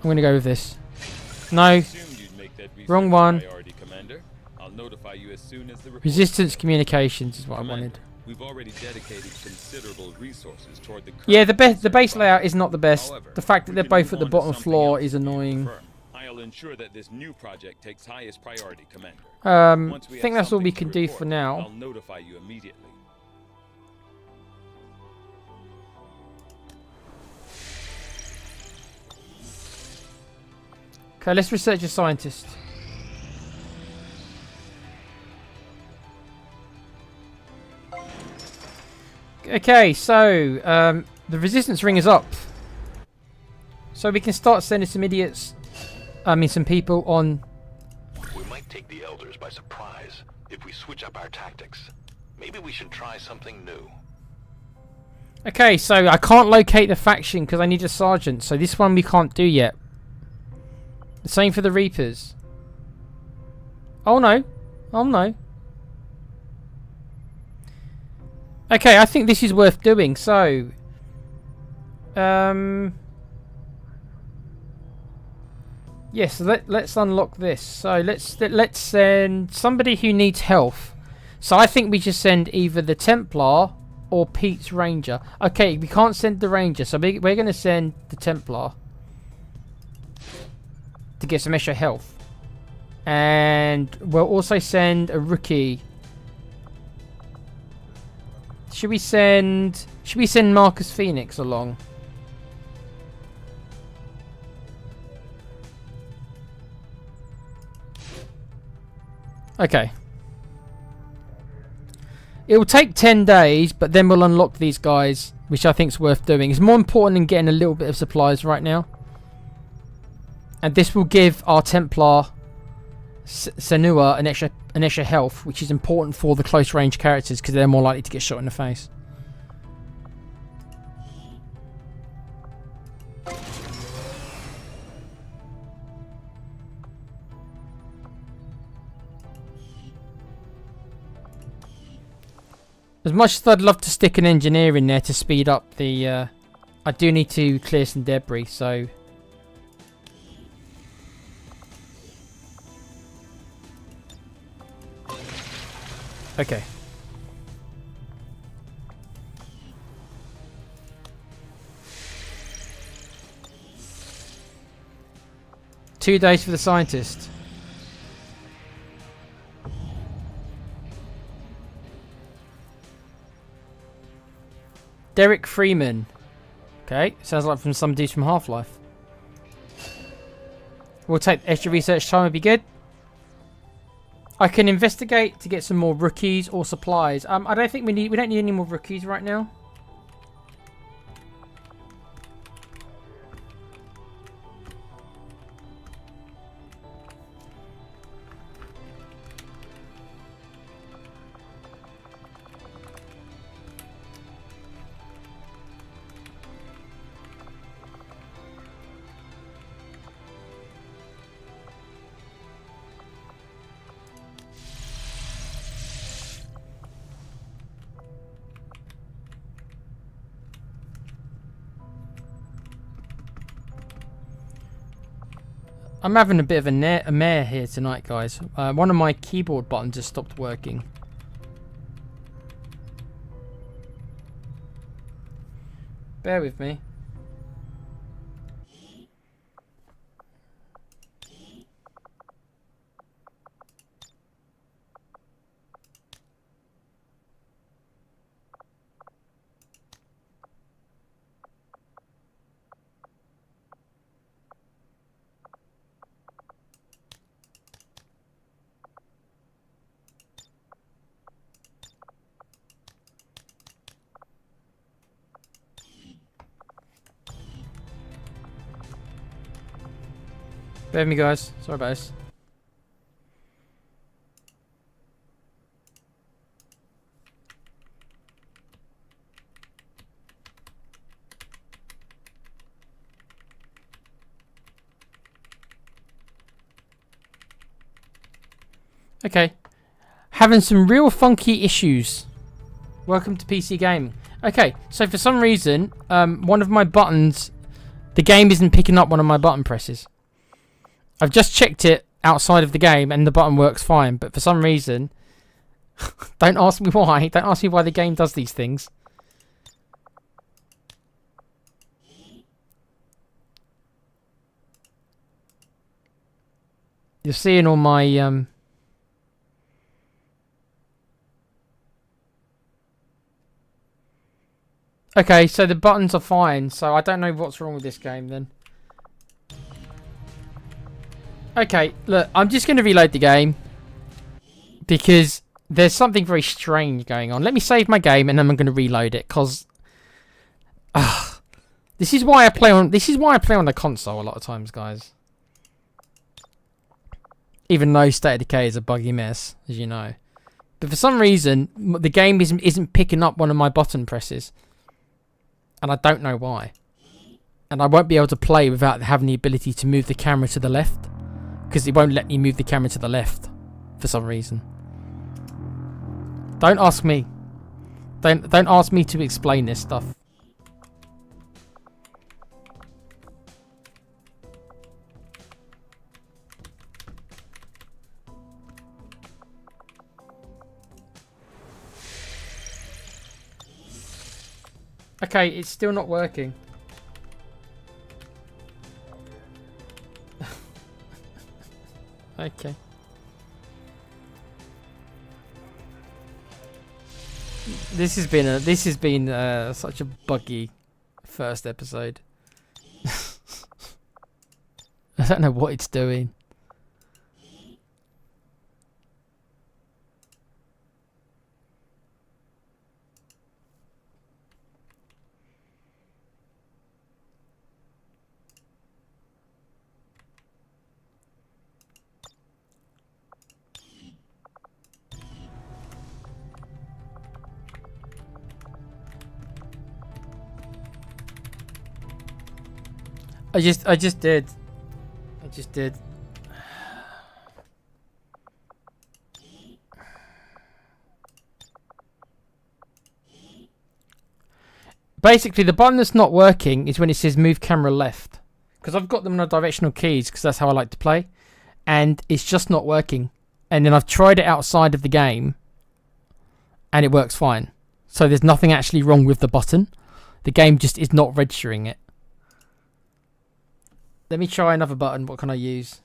going to go with this. No. Wrong one. Resistance communications is what I wanted. We've already dedicated considerable resources toward the base layout is not the best. However, the fact that they're both at the bottom floor is annoying. I'll ensure that this new project takes highest priority, Commander. I think that's all we can do for now. I'll notify you immediately. Okay, let's research a scientist. Okay, so the resistance ring is up. So we can start sending some some people on. We might take the elders by surprise if we switch up our tactics. Maybe we should try something new. Okay, so I can't locate the faction because I need a sergeant. So this one we can't do yet. The same for the Reapers. Oh no. Oh no. Okay, I think this is worth doing. So, yes, let's unlock this. So let's send somebody who needs health. So I think we just send either the Templar or Pete's Ranger. Okay, we can't send the Ranger, so we're going to send the Templar to get some extra health, and we'll also send a rookie. Should we send Marcus Phoenix along? Okay. It will take 10 days, but then we'll unlock these guys, which I think is worth doing. It's more important than getting a little bit of supplies right now. And this will give our Templar Senua an extra health, which is important for the close range characters because they're more likely to get shot in the face. As much as I'd love to stick an engineer in there to speed up the... I do need to clear some debris, so... Okay. Two days for the scientist. Derek Freeman. Okay, sounds like from some dudes from Half-Life. We'll take extra research time, would be good. I can investigate to get some more rookies or supplies. I don't think we don't need any more rookies right now. I'm having a bit of a mare here tonight, guys. One of my keyboard buttons just stopped working. Bear with me. Bear with me, guys. Sorry about this. Okay. Having some real funky issues. Welcome to PC Gaming. Okay, so for some reason, one of my buttons, the game isn't picking up one of my button presses. I've just checked it outside of the game and the button works fine, but for some reason, don't ask me why. Don't ask me why the game does these things. You're seeing all my okay, so the buttons are fine, so I don't know what's wrong with this game then. Okay, look, I'm just going to reload the game because there's something very strange going on. Let me save my game and then I'm going to reload it because this is why I play on the console a lot of times, guys. Even though State of Decay is a buggy mess, as you know. But for some reason, the game isn't picking up one of my button presses. And I don't know why. And I won't be able to play without having the ability to move the camera to the left. Because it won't let me move the camera to the left. For some reason. Don't ask me. Don't ask me to explain this stuff. Okay, it's still not working. Okay. This has been such a buggy first episode. I don't know what it's doing. I just did. Basically, the button that's not working is when it says move camera left. Because I've got them on directional keys because that's how I like to play. And it's just not working. And then I've tried it outside of the game. And it works fine. So there's nothing actually wrong with the button. The game just is not registering it. Let me try another button. What can I use?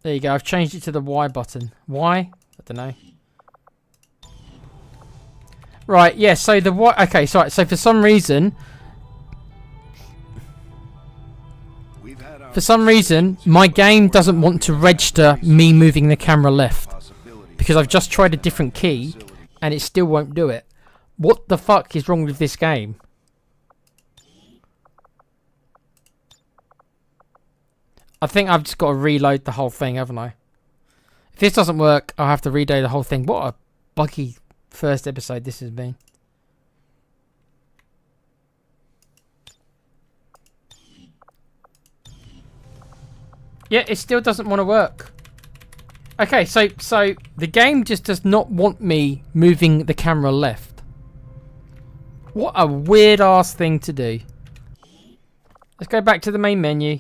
There you go. I've changed it to the Y button. Why? I don't know. Right. Yeah. So the Y. Okay. So for some reason, my game doesn't want to register me moving the camera left. Because I've just tried a different key and it still won't do it. What the fuck is wrong with this game? I think I've just got to reload the whole thing, haven't I? If this doesn't work, I'll have to reload the whole thing. What a buggy first episode this has been. Yeah, it still doesn't want to work. Okay, so the game just does not want me moving the camera left. What a weird ass thing to do. Let's go back to the main menu.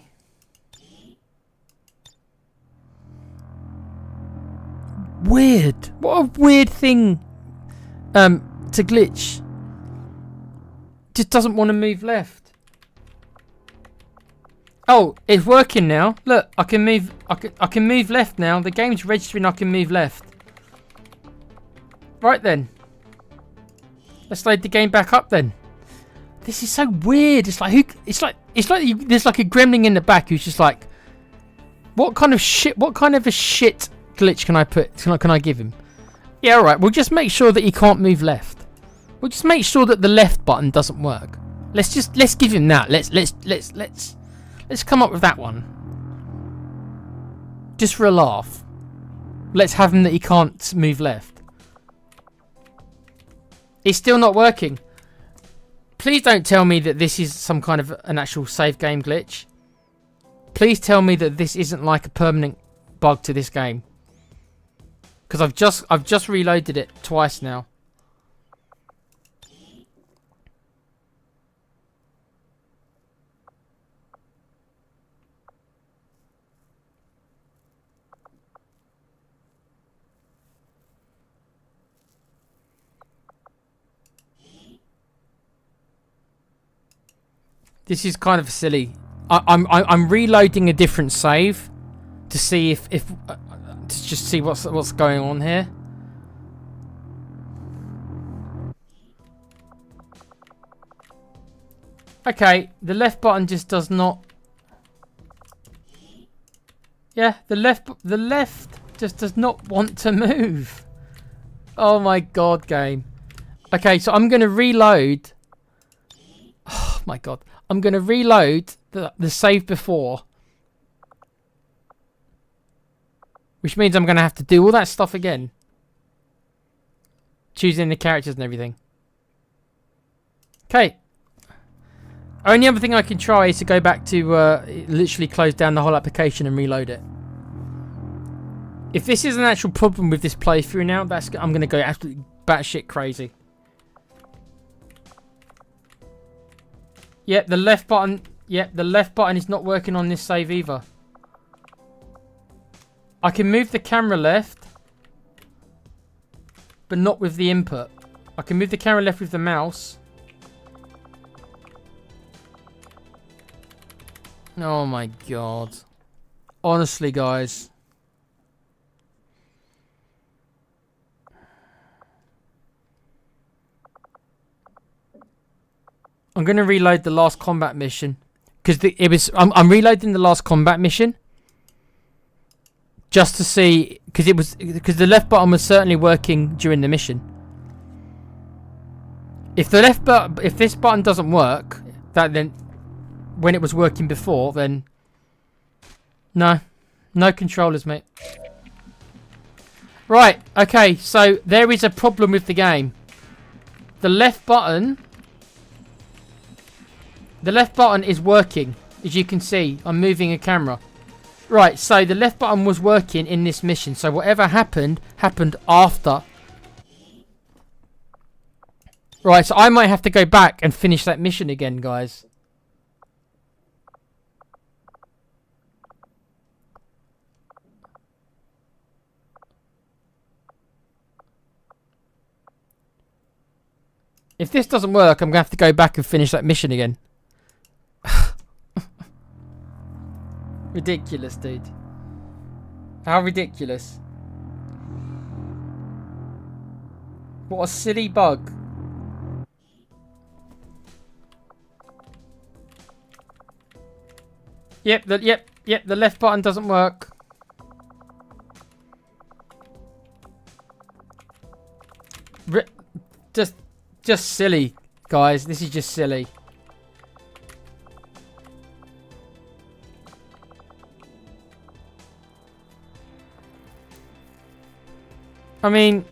Weird. What a weird thing to glitch. Just doesn't want to move left. Oh, it's working now. Look, I can move. I can move left now. The game's registering. I can move left. Right then. Let's load the game back up then. This is so weird. It's like there's like a gremlin in the back who's just like, what kind of a shit glitch can I put? Can I give him? Yeah, all right. We'll just make sure that he can't move left. We'll just make sure that the left button doesn't work. Let's give him that. Let's come up with that one. Just for a laugh. Let's have him that he can't move left. It's still not working. Please don't tell me that this is some kind of an actual save game glitch. Please tell me that this isn't like a permanent bug to this game. Because I've just reloaded it twice now. This is kind of silly. I'm reloading a different save to see if to just see what's going on here. Okay, the left button just does not. Yeah, the left just does not want to move. Oh my god, game. Okay, so I'm gonna reload. Oh my god. I'm going to reload the save before. Which means I'm going to have to do all that stuff again. Choosing the characters and everything. Okay. Only other thing I can try is to go back to literally close down the whole application and reload it. If this is an actual problem with this playthrough now, I'm going to go absolutely batshit crazy. Yep, the left button. Yep, the left button is not working on this save either. I can move the camera left, but not with the input. I can move the camera left with the mouse. Oh my god. Honestly, guys. I'm going to reload the last combat mission. Because I'm reloading the last combat mission. Just to see, because the left button was certainly working during the mission. If this button doesn't work, then when it was working before, then no controllers, mate. Right, okay, so there is a problem with the game. The left button is working, as you can see. I'm moving a camera. Right, so the left button was working in this mission. So whatever happened after. Right, so I might have to go back and finish that mission again, guys. If this doesn't work, I'm going to have to go back and finish that mission again. Ridiculous, dude. How ridiculous. What a silly bug. Yep, the left button doesn't work. Just silly, guys. This is just silly. I mean,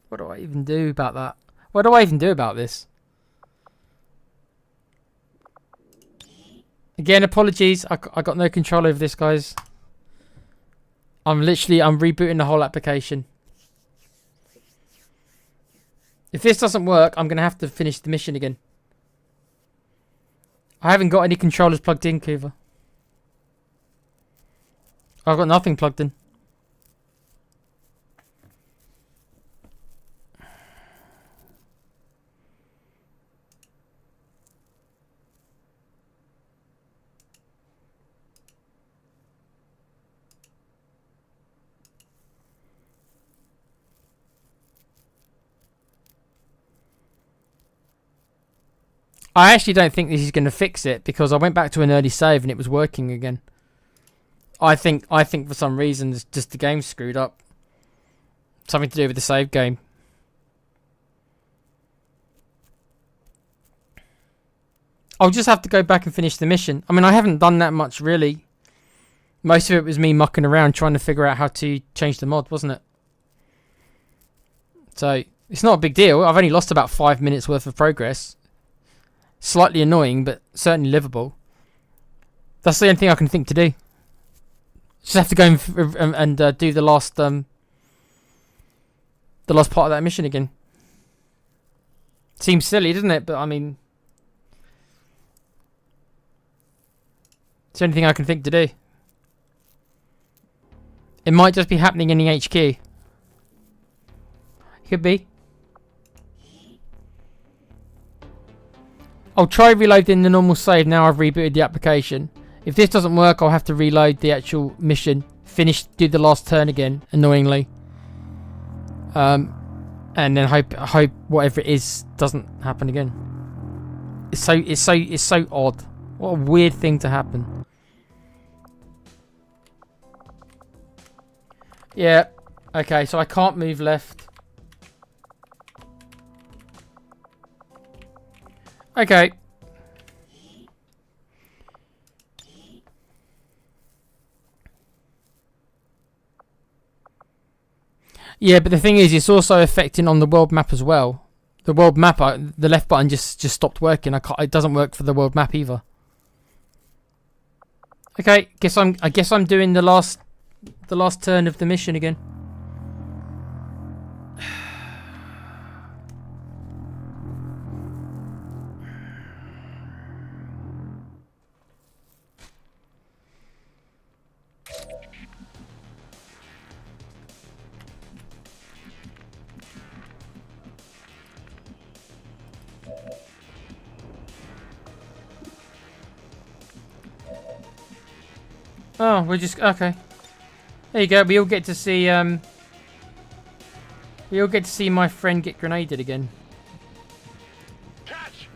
what do I even do about that? What do I even do about this? Again, apologies. I got no control over this, guys. I'm rebooting the whole application. If this doesn't work, I'm going to have to finish the mission again. I haven't got any controllers plugged in, Kuva. I've got nothing plugged in. I actually don't think this is going to fix it, because I went back to an early save and it was working again. I think for some reason it's just the game's screwed up. Something to do with the save game. I'll just have to go back and finish the mission. I mean, I haven't done that much really. Most of it was me mucking around trying to figure out how to change the mod, wasn't it? So It's not a big deal. I've only lost about 5 minutes worth of progress. Slightly annoying, but certainly livable. That's the only thing I can think to do. Just have to go and do the last part of that mission again. Seems silly, doesn't it? But I mean, it's the only thing I can think to do. It might just be happening in the HQ. Could be. I'll try reloading the normal save now I've rebooted the application. If this doesn't work, I'll have to reload the actual mission. Finish, do the last turn again, annoyingly. And then hope whatever it is doesn't happen again. It's so odd. What a weird thing to happen. Yeah. Okay, so I can't move left. Okay. Yeah, but the thing is, it's also affecting on the world map as well. The world map, the left button just stopped working. It doesn't work for the world map either. Okay, I guess I'm doing the last turn of the mission again. Oh, we're just okay. There you go. We all get to see my friend get grenaded again. Catch!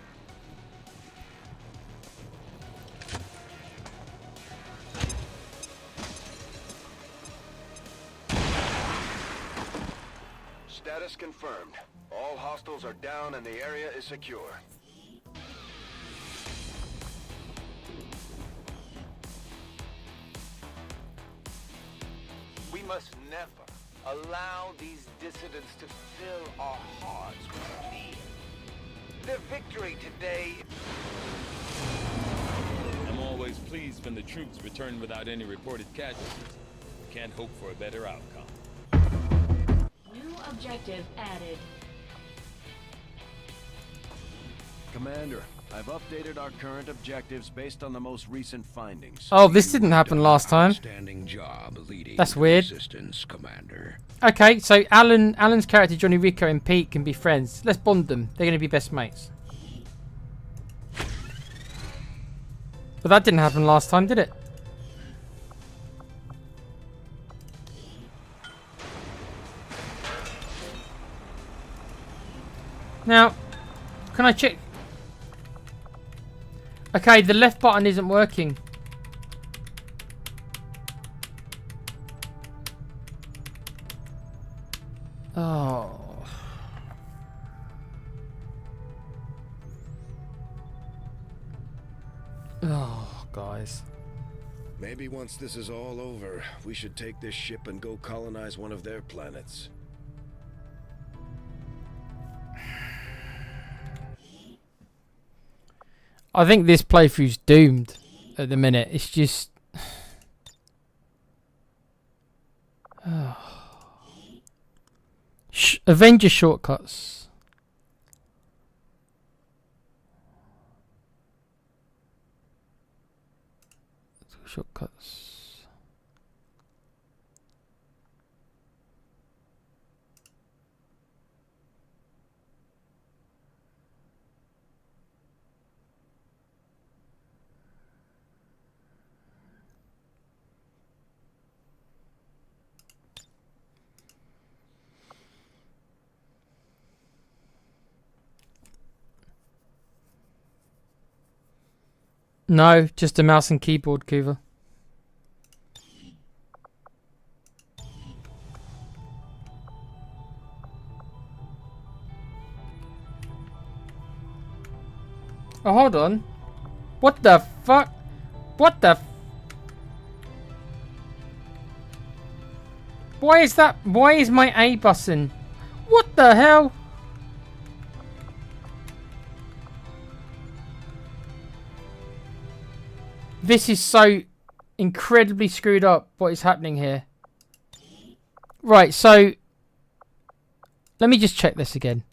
Status confirmed. All hostiles are down and the area is secure. We must never allow these dissidents to fill our hearts with fear. Their victory today... I'm always pleased when the troops return without any reported casualties. Can't hope for a better outcome. New objective added. Commander, I've updated our current objectives based on the most recent findings. Oh, this didn't happen last time. Outstanding job leading That's weird. Resistance, Commander. Okay, so Alan's character Johnny Rico and Pete can be friends. Let's bond them. They're going to be best mates. But that didn't happen last time, did it? Now, can I check? Okay, the left button isn't working. Oh. Oh, guys. Maybe once this is all over, we should take this ship and go colonize one of their planets. I think this playthrough's doomed at the minute. It's just... Avenger shortcuts. Shortcuts. No, just a mouse and keyboard, Kuva. Oh, hold on. What the fuck? What the... Why is that? Why is my A button? What the hell? This is so incredibly screwed up. What is happening here? Right, so let me just check this again.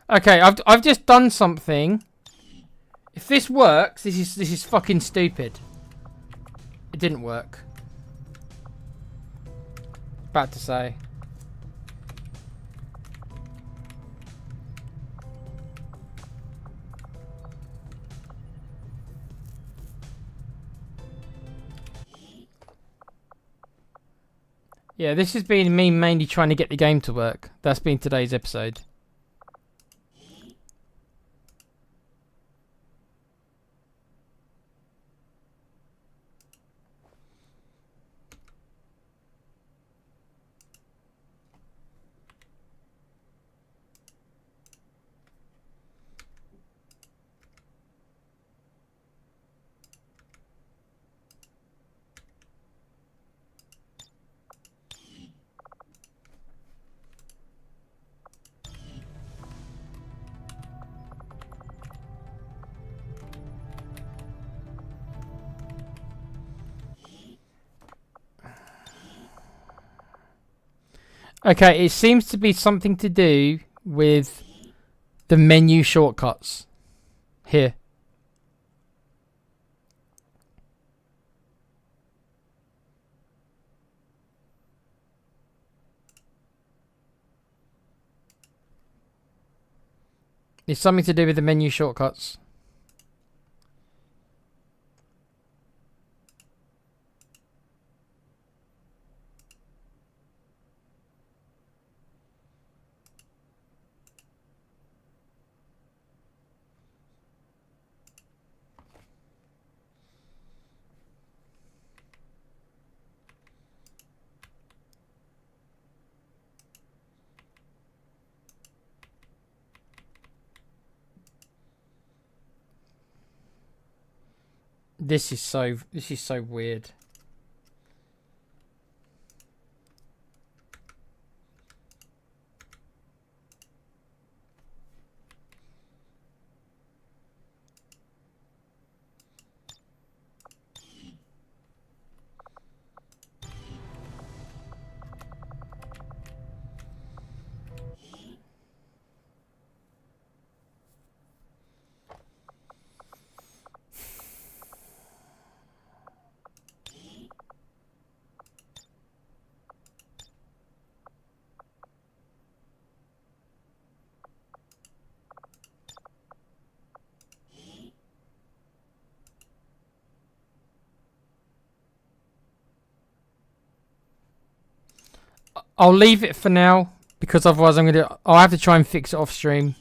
Okay, I've just done something. If this works, this is fucking stupid. It didn't work. About to say. Yeah, this has been me mainly trying to get the game to work. That's been today's episode. Okay, it seems to be something to do with the menu shortcuts here. It's something to do with the menu shortcuts. This is so weird. I'll leave it for now because otherwise I'll have to try and fix it off stream.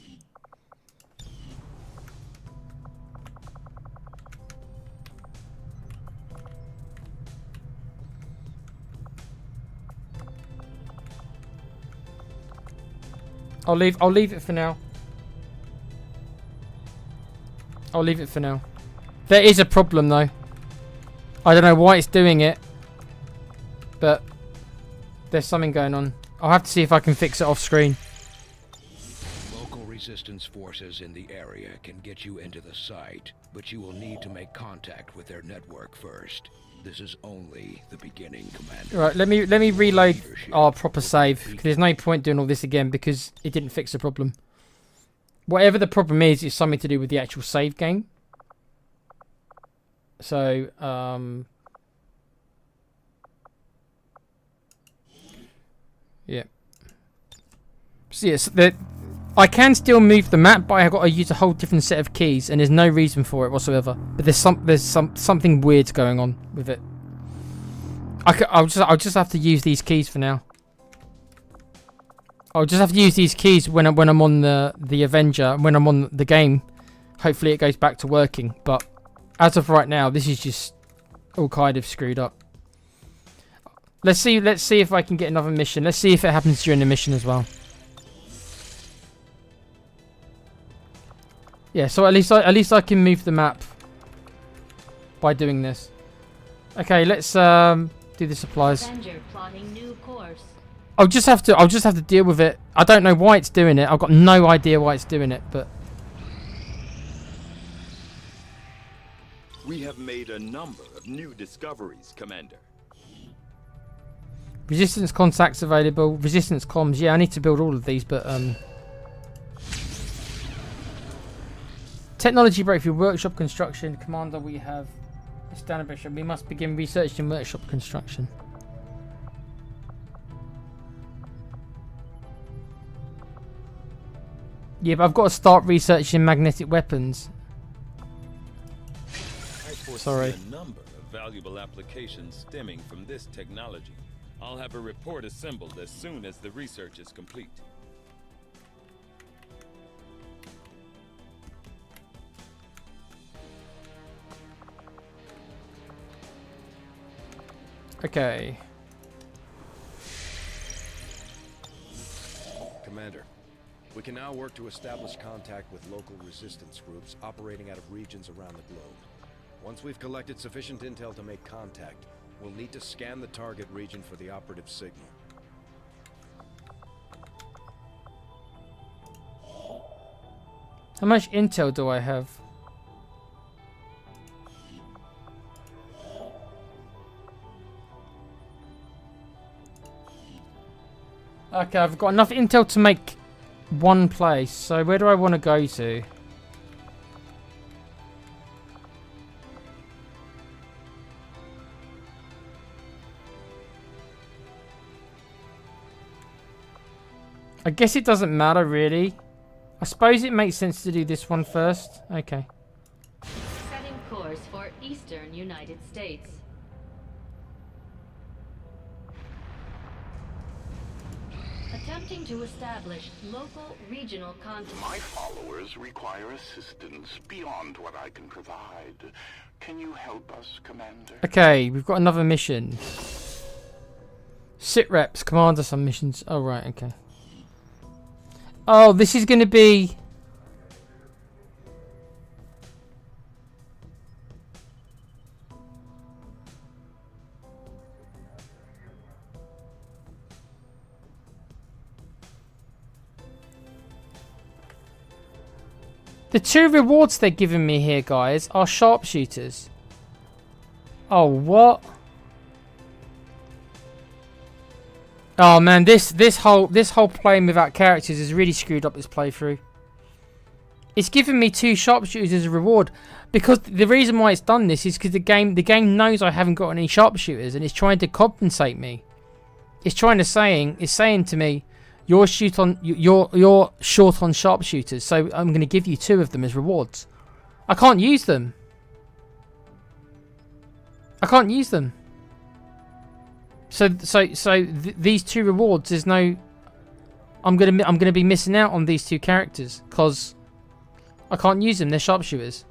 I'll leave it for now. I'll leave it for now. There is a problem though. I don't know why it's doing it, but there's something going on. I'll have to see if I can fix it off screen. Local resistance forces in the area can get you into the site, but you will need to make contact with their network first. This is only the beginning, Commander. Right, let me reload our proper save, because there's no point doing all this again because it didn't fix the problem. Whatever the problem is, it's something to do with the actual save game. So, yeah. So yes, I can still move the map, but I've got to use a whole different set of keys, and there's no reason for it whatsoever. But there's something weird going on with it. I'll just have to use these keys for now. I'll just have to use these keys when I'm on the Avenger, when I'm on the game. Hopefully it goes back to working. But as of right now, this is just all kind of screwed up. Let's see if I can get another mission. Let's see if it happens during the mission as well. Yeah, so at least I can move the map by doing this. Okay, let's do the supplies. Avenger plotting new course. I'll just have to deal with it. I don't know why it's doing it. I've got no idea why it's doing it, but we have made a number of new discoveries, Commander. resistance contacts available. Resistance comms. Yeah, I need to build all of these, but technology breakthrough, workshop construction. Commander, we have established. We must begin researching workshop construction. Yeah, but I've got to start researching magnetic weapons. Sorry. A number of valuable applications stemming from this technology. I'll have a report assembled as soon as the research is complete. Okay. Commander, we can now work to establish contact with local resistance groups operating out of regions around the globe. Once we've collected sufficient intel to make contact, we'll need to scan the target region for the operative signal. How much intel do I have? Okay, I've got enough intel to make one place. So where do I want to go to? I guess it doesn't matter really. I suppose it makes sense to do this one first. Okay. Setting course for Eastern United States. Attempting to establish local regional contact. My followers require assistance beyond what I can provide. Can you help us, Commander? Okay, we've got another mission. Sit reps, commander some missions. Oh right, okay. Oh, this is going to be... The two rewards they're giving me here, guys, are sharpshooters. Oh, what? Oh man, this whole playing without characters has really screwed up this playthrough. It's given me 2 sharpshooters as a reward, because the reason why it's done this is because the game knows I haven't got any sharpshooters and it's trying to compensate me. It's saying to me, you're short on sharpshooters, so I'm going to give you 2 of them as rewards. I can't use them. So these 2 rewards is no. I'm gonna be missing out on these 2 characters because I can't use them. They're sharpshooters.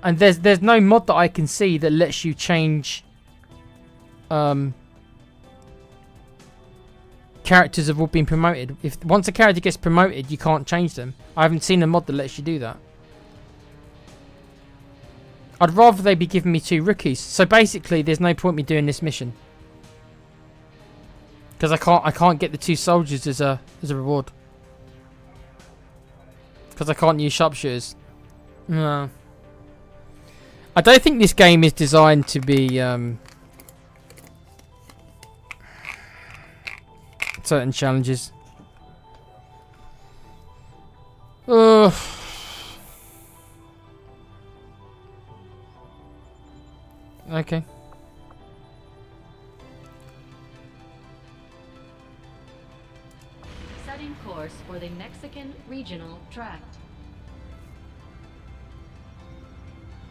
And there's no mod that I can see that lets you change characters have all been promoted. If once a character gets promoted, you can't change them. I haven't seen a mod that lets you do that. I'd rather they be giving me 2 rookies. So basically, there's no point me doing this mission because I can't get the 2 soldiers as a reward because I can't use sharpshooters. No. I don't think this game is designed to be certain challenges. Ugh. Okay. Setting course for the Mexican Regional Tract.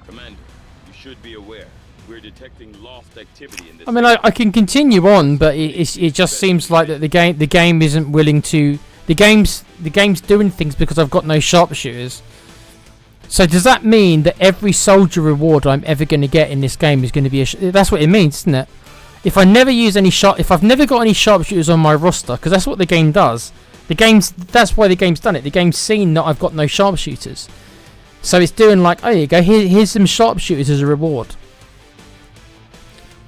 Commander, you should be aware. We're detecting lost activity in this. I mean, I can continue on, but it just seems like that the game isn't willing to. The game's doing things because I've got no sharpshooters. So does that mean that every soldier reward I'm ever going to get in this game is going to be a? That's what it means, isn't it? if I never use any if I've never got any sharpshooters on my roster, because that's what the game does. That's why the game's done it. The game's seen that I've got no sharpshooters, so it's doing like, oh, here you go. Here's some sharpshooters as a reward.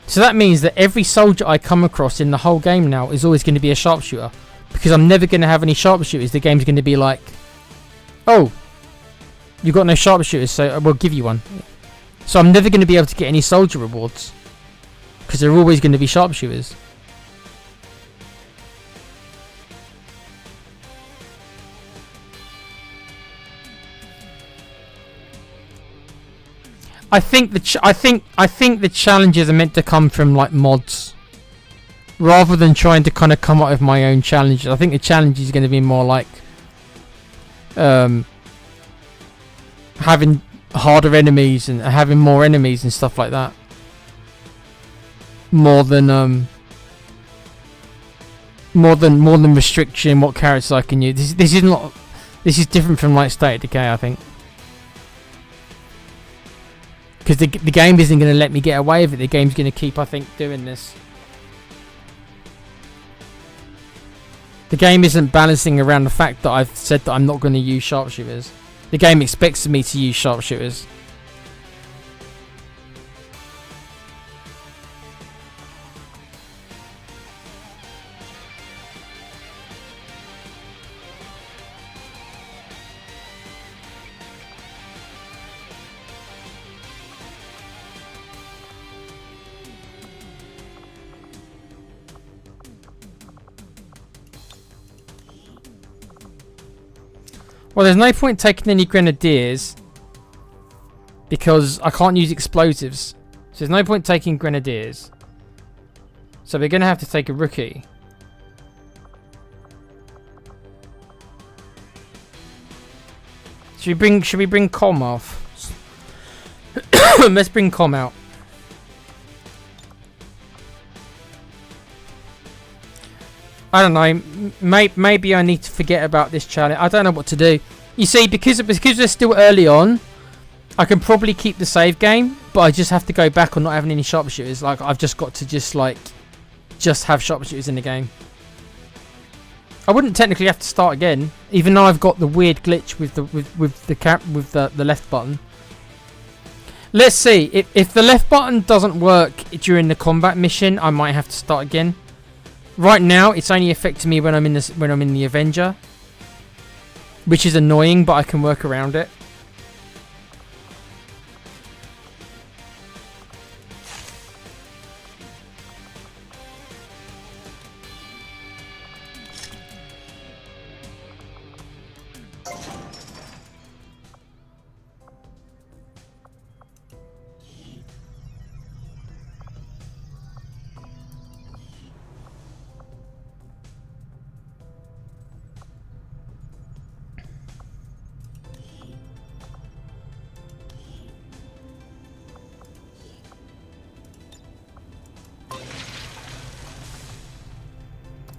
So that means that every soldier I come across in the whole game now is always going to be a sharpshooter, because I'm never going to have any sharpshooters. The game's going to be like, oh, you've got no sharpshooters, so we'll give you one. So I'm never going to be able to get any soldier rewards, because they're always going to be sharpshooters. I think the challenges are meant to come from like mods, rather than trying to kind of come up with my own challenges. I think the challenge is going to be more like having harder enemies and having more enemies and stuff like that, more than restriction what characters I can use. This is different from like State of Decay, I think. Because the game isn't going to let me get away with it. The game's going to keep, I think, doing this. The game isn't balancing around the fact that I've said that I'm not going to use sharpshooters. The game expects me to use sharpshooters. Well, there's no point taking any grenadiers because I can't use explosives. So there's no point taking grenadiers. So we're going to have to take a rookie. Should we bring Com off? Let's bring Com out. I don't know. Maybe I need to forget about this challenge. I don't know what to do. You see, because we're still early on, I can probably keep the save game, but I just have to go back on not having any sharpshooters. Like I've just got to just have sharpshooters in the game. I wouldn't technically have to start again, even though I've got the weird glitch with the left button. Let's see if the left button doesn't work during the combat mission, I might have to start again. Right now, it's only affecting me when I'm in the Avenger, which is annoying, but I can work around it.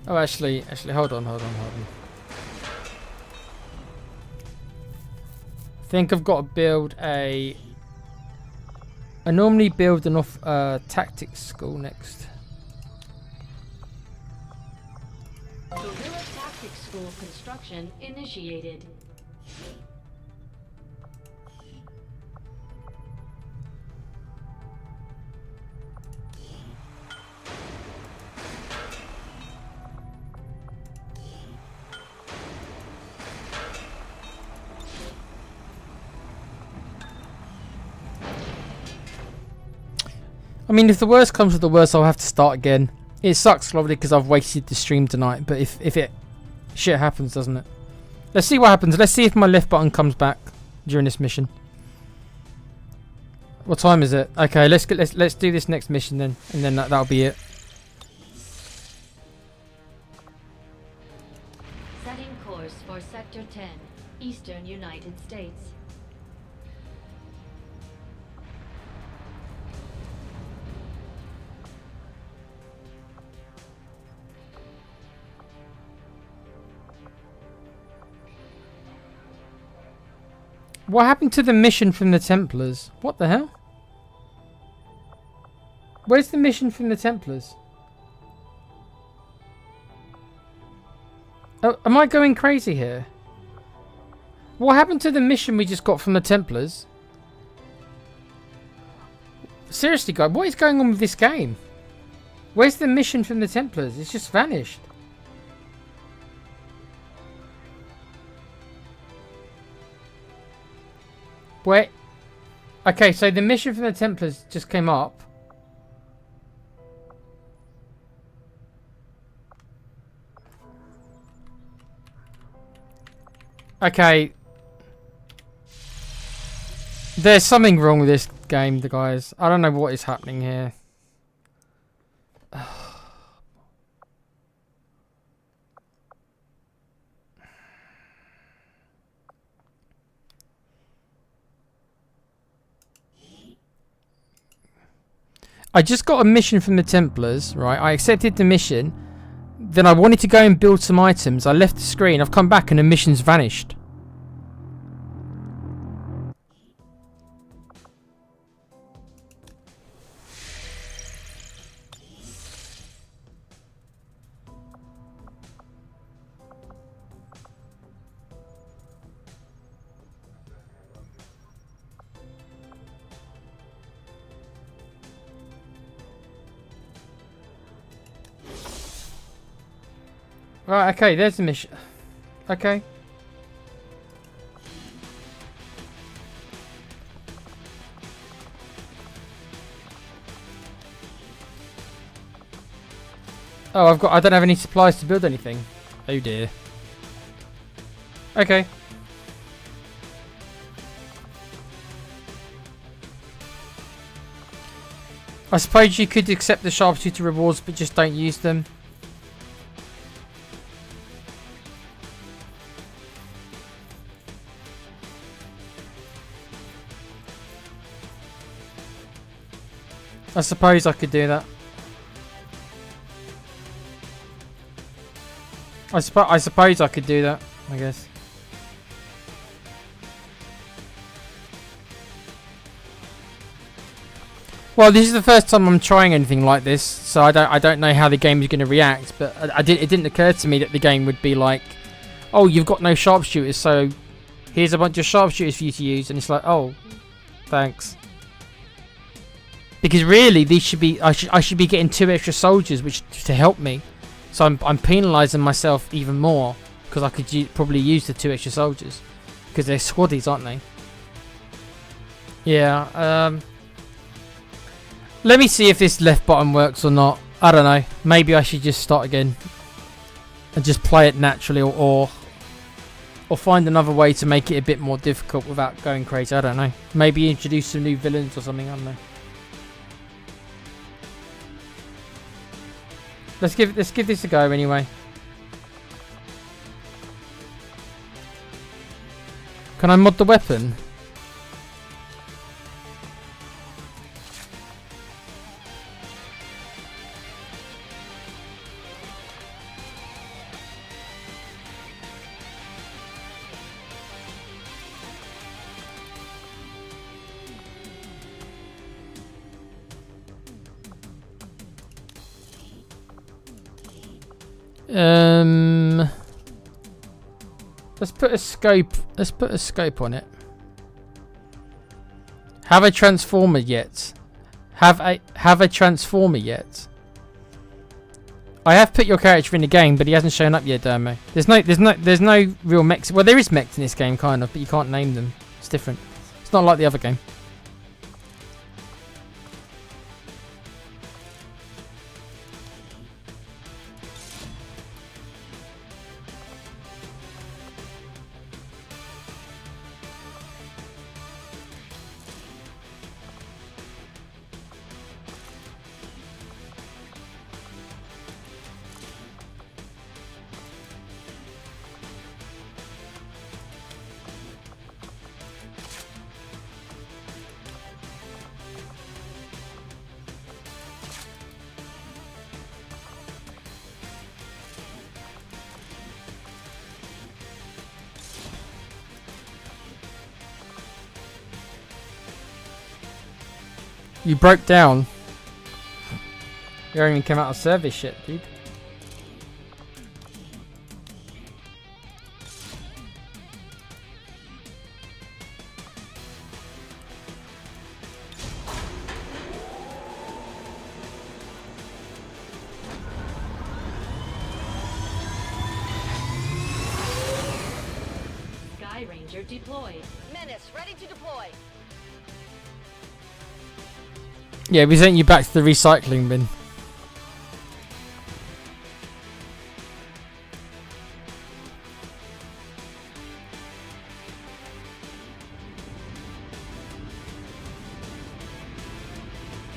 Oh, actually, hold on. I think I've got to build I normally build an tactics school next. Guerrilla Tactics School construction initiated. I mean, if the worst comes to the worst, I'll have to start again. It sucks, lovely, because I've wasted the stream tonight. But if it shit happens, doesn't it? Let's see what happens. Let's see if my left button comes back during this mission. What time is it? Okay, let's do this next mission then, and then that'll be it. Setting course for Sector 10, Eastern United States. What happened to the mission from the Templars? What the hell? Where's the mission from the Templars? Oh, am I going crazy here? What happened to the mission we just got from the Templars? Seriously, guys, what is going on with this game? Where's the mission from the Templars? It's just vanished. Wait. Okay, so the mission from the Templars just came up. Okay. There's something wrong with this game, guys. I don't know what is happening here. I just got a mission from the Templars, right? I accepted the mission. Then I wanted to go and build some items. I left the screen. I've come back and the mission's vanished. Right, okay, there's the mission. Okay. Oh, I don't have any supplies to build anything. Oh dear. Okay. I suppose you could accept the sharpshooter rewards, but just don't use them. I suppose I could do that. I suppose I could do that, I guess. Well, this is the first time I'm trying anything like this, so I don't know how the game is going to react, but it didn't occur to me that the game would be like, oh, you've got no sharpshooters, so here's a bunch of sharpshooters for you to use, and it's like, oh, thanks. Because really, these should be I should be getting 2 extra soldiers, which to help me. So I'm penalising myself even more because I could probably use the 2 extra soldiers because they're squaddies, aren't they? Yeah. Let me see if this left button works or not. I don't know. Maybe I should just start again and just play it naturally, or find another way to make it a bit more difficult without going crazy. I don't know. Maybe introduce some new villains or something. I don't know. Let's give this a go anyway. Can I mod the weapon? Let's put a scope. Let's put a scope on it. Have a transformer yet? Have a transformer yet? I have put your character in the game, but he hasn't shown up yet, Dermo. There's no real mechs. Well, there is mechs in this game, kind of, but you can't name them. It's different. It's not like the other game. You broke down. You haven't even come out of service yet, dude. Sky Ranger deployed. Menace, ready to deploy. Yeah, we sent you back to the recycling bin.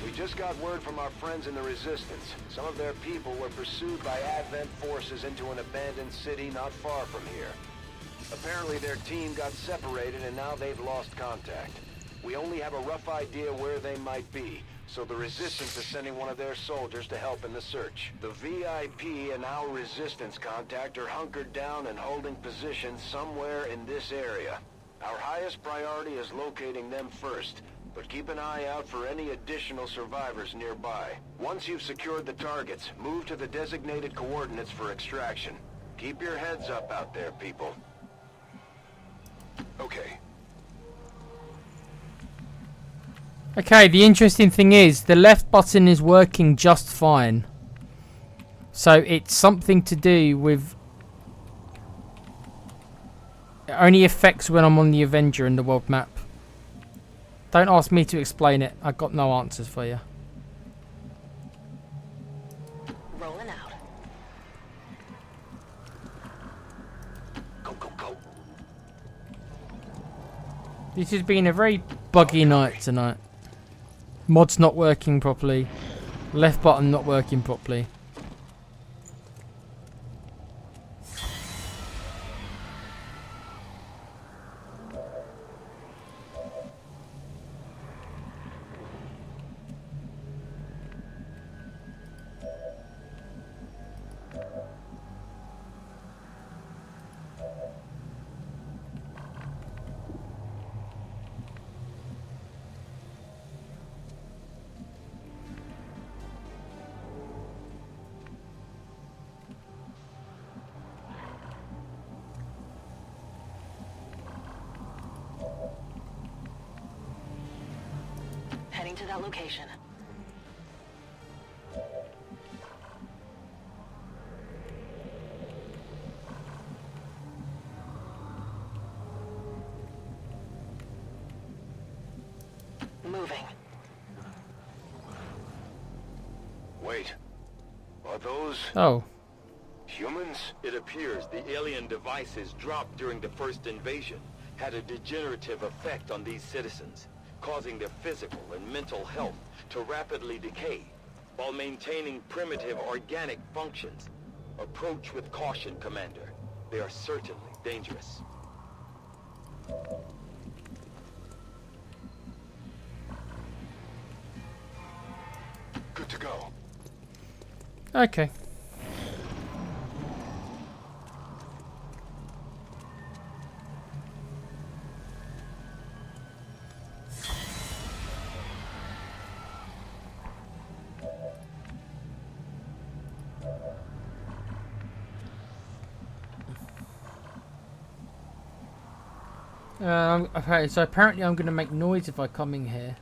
We just got word from our friends in the Resistance. Some of their people were pursued by Advent forces into an abandoned city not far from here. Apparently their team got separated and now they've lost contact. We only have a rough idea where they might be, so the Resistance is sending one of their soldiers to help in the search. The VIP and our Resistance contact are hunkered down and holding positions somewhere in this area. Our highest priority is locating them first, but keep an eye out for any additional survivors nearby. Once you've secured the targets, move to the designated coordinates for extraction. Keep your heads up out there, people. Okay. Okay, the interesting thing is the left button is working just fine. So it's something to do with... It only affects when I'm on the Avenger in the world map. Don't ask me to explain it. I've got no answers for you. Rolling out. Go, go, go. This has been a very buggy night tonight. Mod's not working properly. Left button not working properly. Heading to that location. Moving. Wait. Are those... Oh. humans? It appears the alien devices dropped during the first invasion had a degenerative effect on these citizens, causing their physical and mental health to rapidly decay while maintaining primitive organic functions. Approach with caution, Commander. They are certainly dangerous. Good to go. Okay. Okay, so apparently I'm going to make noise if I come in here.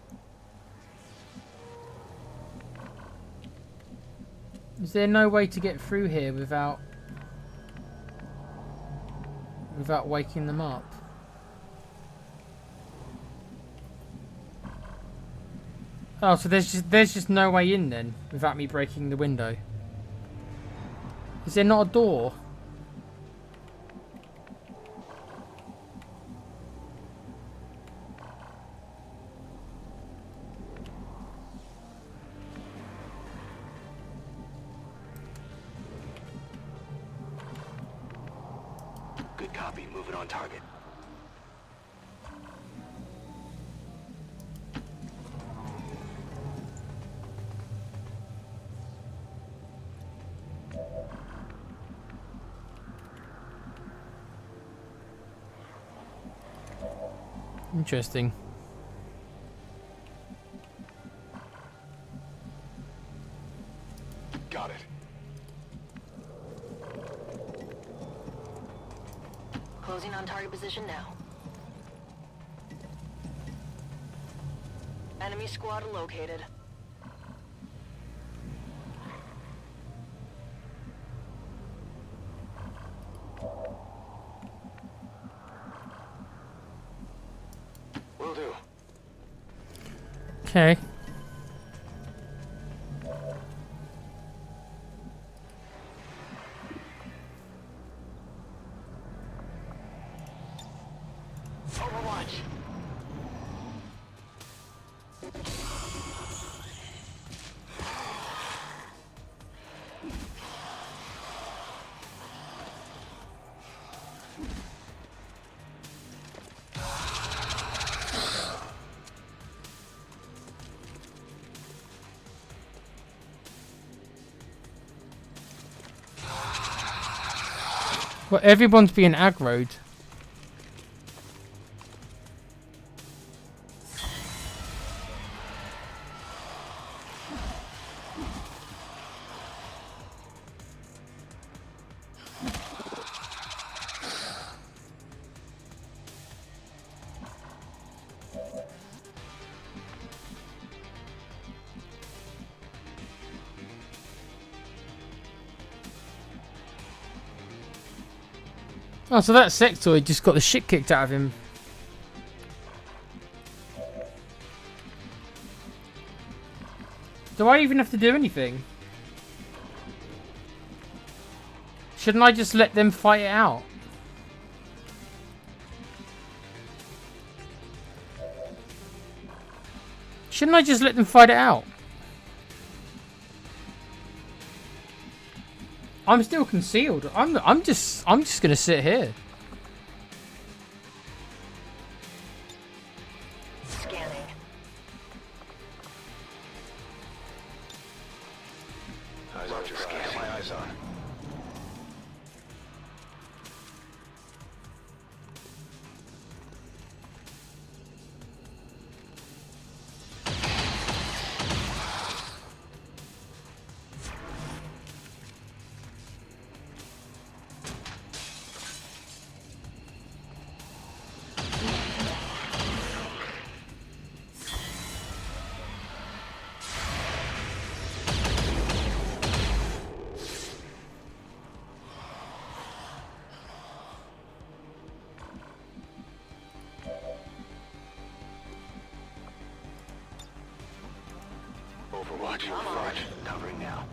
Is there no way to get through here without waking them up? Oh, so there's just no way in then without me breaking the window. Is there not a door? Good copy. Moving on target. Interesting. position now. Enemy squad located. Will do. Okay. Overwatch. Well, everyone's being aggroed. Oh, so that sectoid just got the shit kicked out of him. Do I even have to do anything? Shouldn't I just let them fight it out? Shouldn't I just let them fight it out? I'm still concealed. I'm just gonna sit here. Scanning. Eyes on your scan. My eyes on. Overwatch in front. Covering now.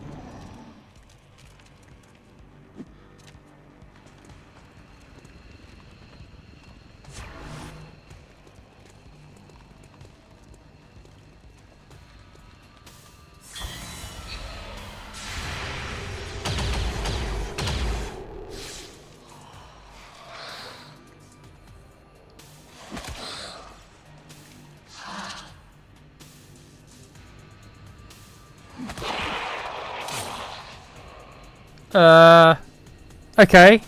Okay.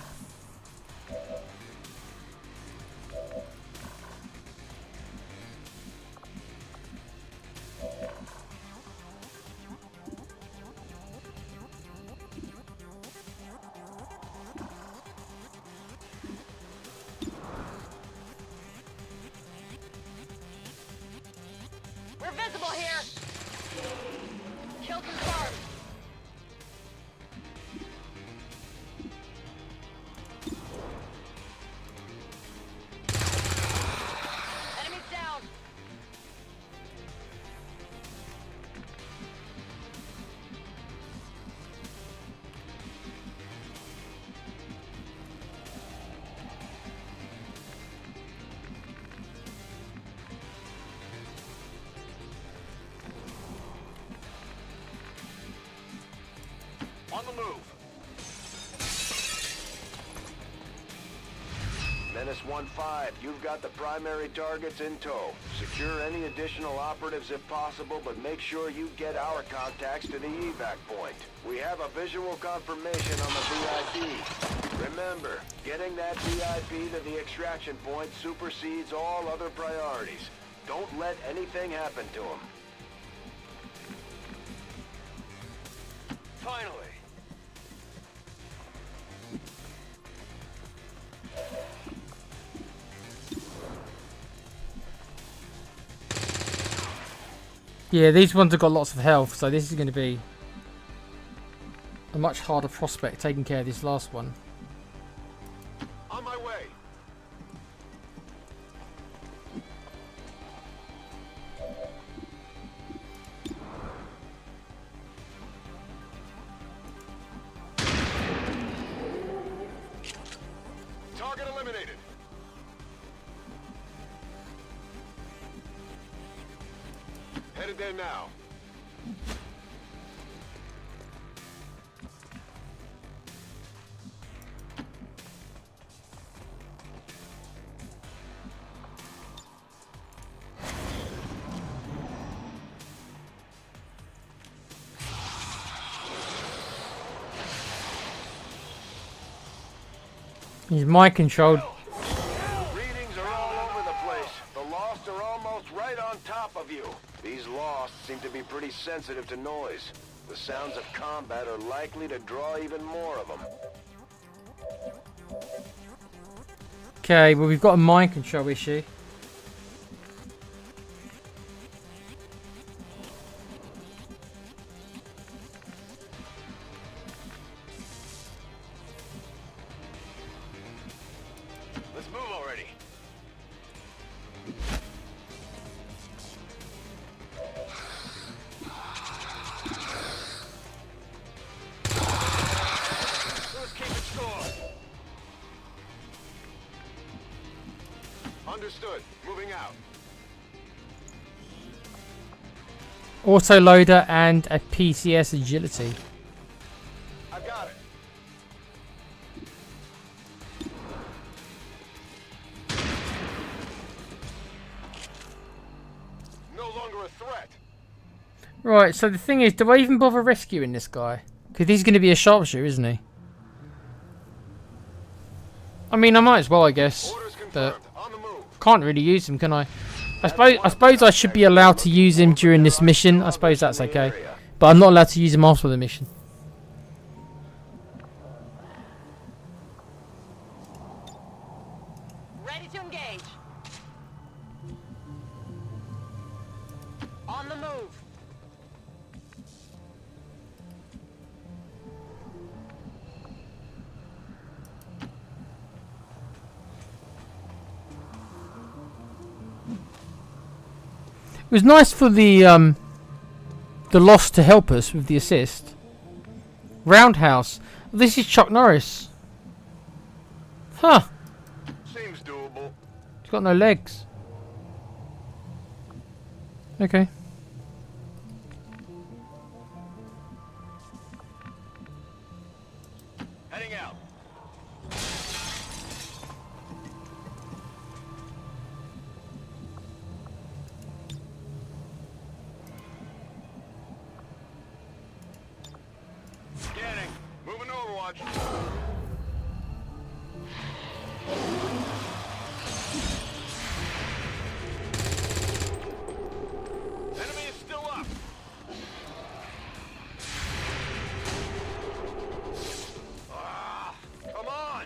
We're visible here. Kill confirmed. Enemies down. On the move. Menace 1-5, you've got the primary targets in tow. Secure any additional operatives if possible, but make sure you get our contacts to the evac point. We have a visual confirmation on the VIP. Remember, getting that VIP to the extraction point supersedes all other priorities. Don't let anything happen to him. Finally. Yeah, these ones have got lots of health, so this is going to be a much harder prospect taking care of this last one. On my way. Target eliminated. Headed there now. He's mind controlled. Readings are all over the place. The Lost are almost right on top of you. These Lost seem to be pretty sensitive to noise. The sounds of combat are likely to draw even more of them. Okay, well we've got a mind control issue. Let's move already. Let's keep it score. Understood. Moving out. Auto loader and a PCS agility. I've got it. No longer a threat. Right, so the thing is, do I even bother rescuing this guy? Because he's going to be a sharpshooter, isn't he? I mean, I might as well, I guess. But can't really use him, can I? I suppose I should be allowed to use him during this mission. I suppose that's okay. But I'm not allowed to use him after the mission. Ready to engage. On the move. It was nice for the Lost to help us with the assist. Roundhouse. This is Chuck Norris. Huh. Seems doable. He's got no legs. Okay. Heading out. Scanning. Moving to Overwatch. Enemy is still up. Ah, come on.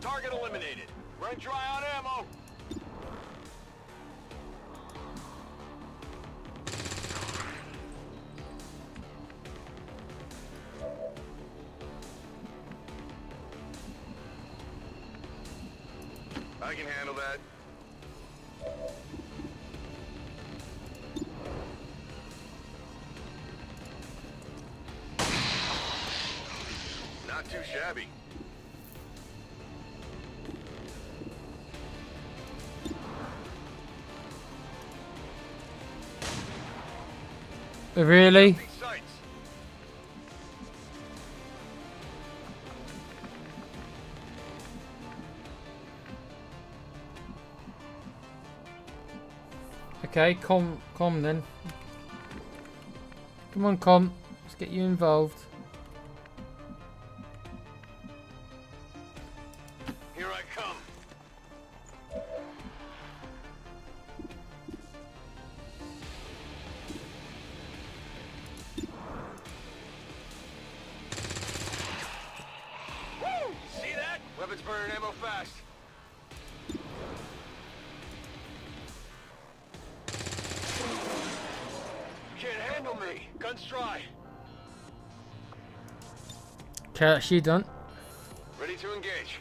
Target eliminated. Run dry on ammo. I can handle that. Not too shabby. Really? Sights. Okay, com then. Come on, com. Let's get you involved. Here I come. Return ammo fast. You can't handle me. Guns dry. Okay, that's you done. Ready to engage.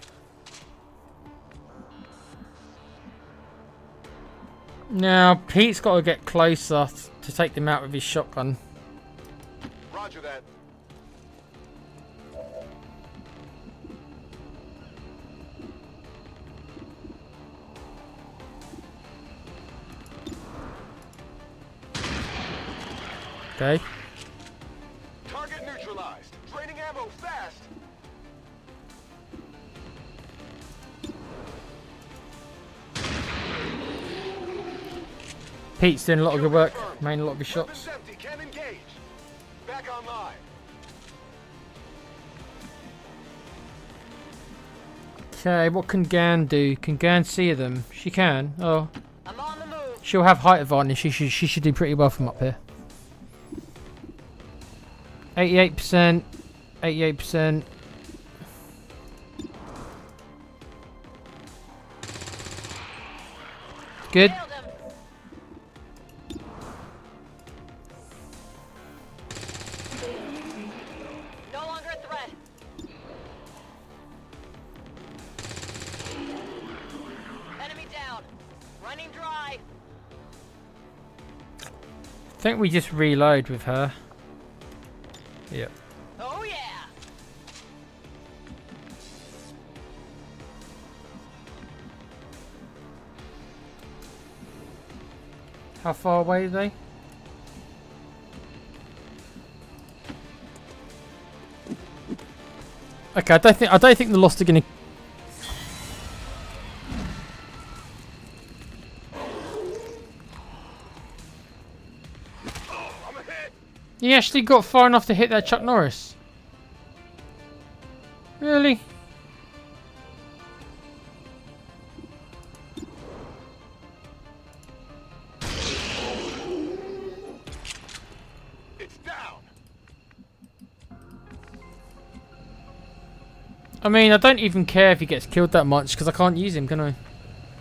Now, Pete's got to get closer to take them out with his shotgun. Roger that. Okay. Target neutralized. Draining ammo fast. Pete's doing a lot of good work, making a lot of his shots. Empty. Can't engage. Back online. Okay, what can Gan do? Can Gan see them? She can. Oh. I'm on the move. She'll have height advantage. She should do pretty well from up here. 88%. 88%. Good. Nailed him. No longer a threat. Enemy down. Running dry. I think we just reload with her. Yep. Oh yeah. How far away are they? Okay, I don't think the Lost are gonna. He actually got far enough to hit that Chuck Norris. Really? It's down. I mean, I don't even care if he gets killed that much because I can't use him, can I?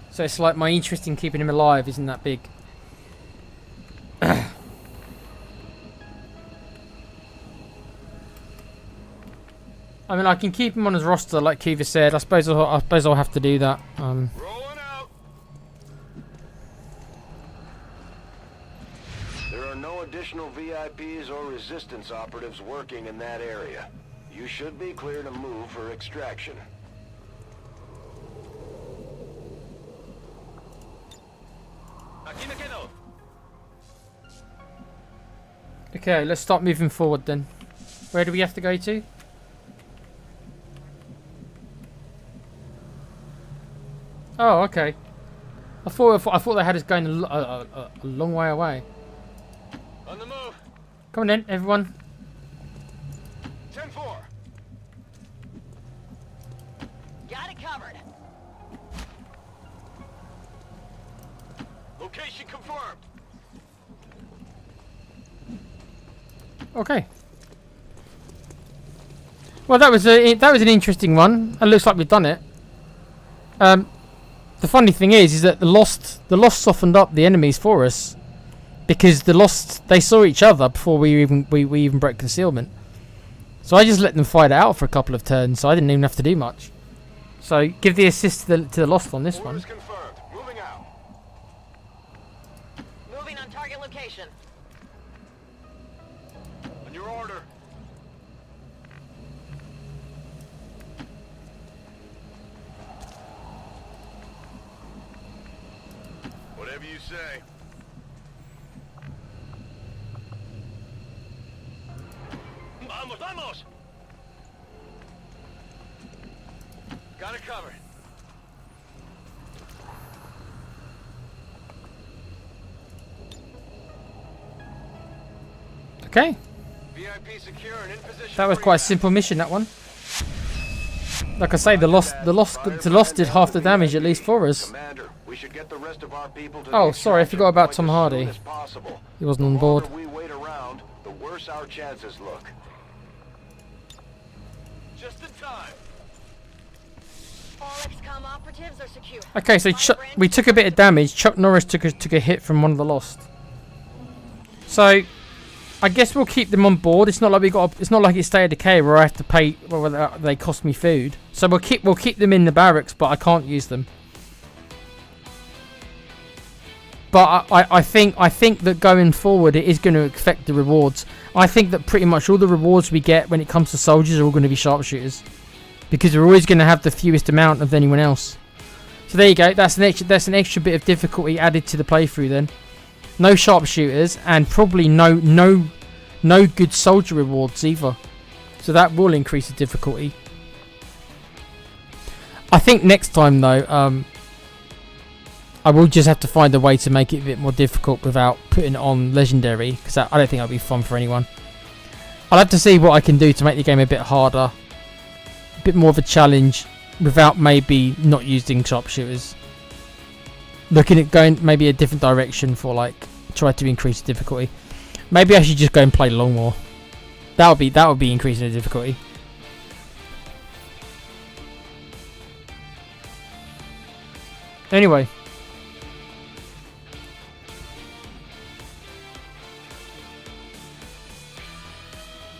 So it's like my interest in keeping him alive isn't that big. I mean, I can keep him on his roster, like Kiva said. I suppose I'll have to do that. Rolling out. There are no additional VIPs or resistance operatives working in that area. You should be clear to move for extraction. Okay, let's start moving forward then. Where do we have to go to? Oh, okay. I thought they had us going a long way away. On the move. Come on then, everyone. 10-4. Got it covered. Location confirmed. Okay. Well, that was an interesting one. It looks like we've done it. The funny thing is that the Lost softened up the enemies for us because the Lost, they saw each other before we even broke concealment. So I just let them fight it out for a couple of turns, so I didn't even have to do much. So give the assist to the Lost on this one. Orders confirmed. Moving out. Moving on target location. On your order. Whatever you say. Vamos, vamos! Got it covered. Okay. VIP secure and in position. That was quite a simple mission, that one. Like I say, the Lost did half the damage at least for us. Commander, we should get the rest of our people to Oh, sorry, I forgot about Tom Hardy. He wasn't on board. The longer we wait around, the worse our chances look. Just in time. All XCOM operatives are secure. Okay, so we took a bit of damage. Chuck Norris took a hit from one of the Lost. So I guess we'll keep them on board. It's not like it's not like it's State of Decay where I have to pay. Well, they cost me food. So we'll keep them in the barracks, but I can't use them. But I think that going forward it is going to affect the rewards. I think that pretty much all the rewards we get when it comes to soldiers are all going to be sharpshooters, because we're always going to have the fewest amount of anyone else. So there you go. That's an extra bit of difficulty added to the playthrough then. No sharpshooters and probably no good soldier rewards either. So that will increase the difficulty. I think next time though, I will just have to find a way to make it a bit more difficult without putting it on legendary, because I don't think that'll be fun for anyone. I'll have to see what I can do to make the game a bit harder, a bit more of a challenge, without maybe not using sharpshooters. Looking at going maybe a different direction for like try to increase the difficulty. Maybe I should just go and play long war. That would be increasing the difficulty. Anyway.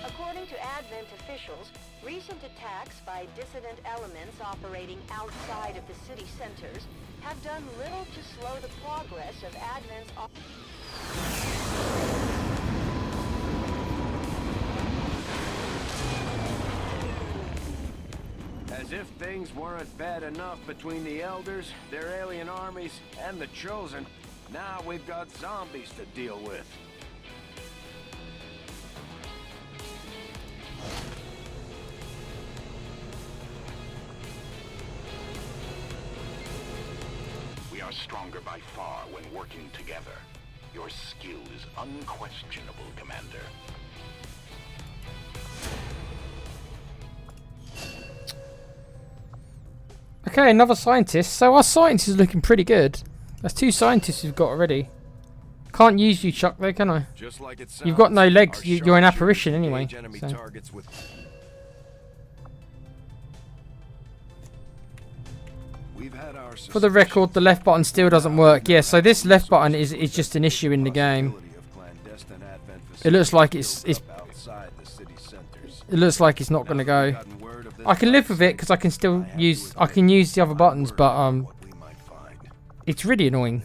According to Advent officials, recent attacks by dissident elements operating outside of the city centers have done little to slow the progress of Advent's As if things weren't bad enough between the Elders, their alien armies, and the Chosen, now we've got zombies to deal with. We are stronger by far when working together. Your skill is unquestionable, Commander. Okay, another scientist. So our scientist is looking pretty good. That's 2 scientists we've got already. Can't use you, Chuck, though, can I? Just like it sounds, you've got no legs. You're an apparition anyway. So. For the record, the left button still doesn't work. Yeah, so this left button is just an issue in the game. It looks like it looks like it's not going to go. I can live with it because I can still use the other buttons, but it's really annoying.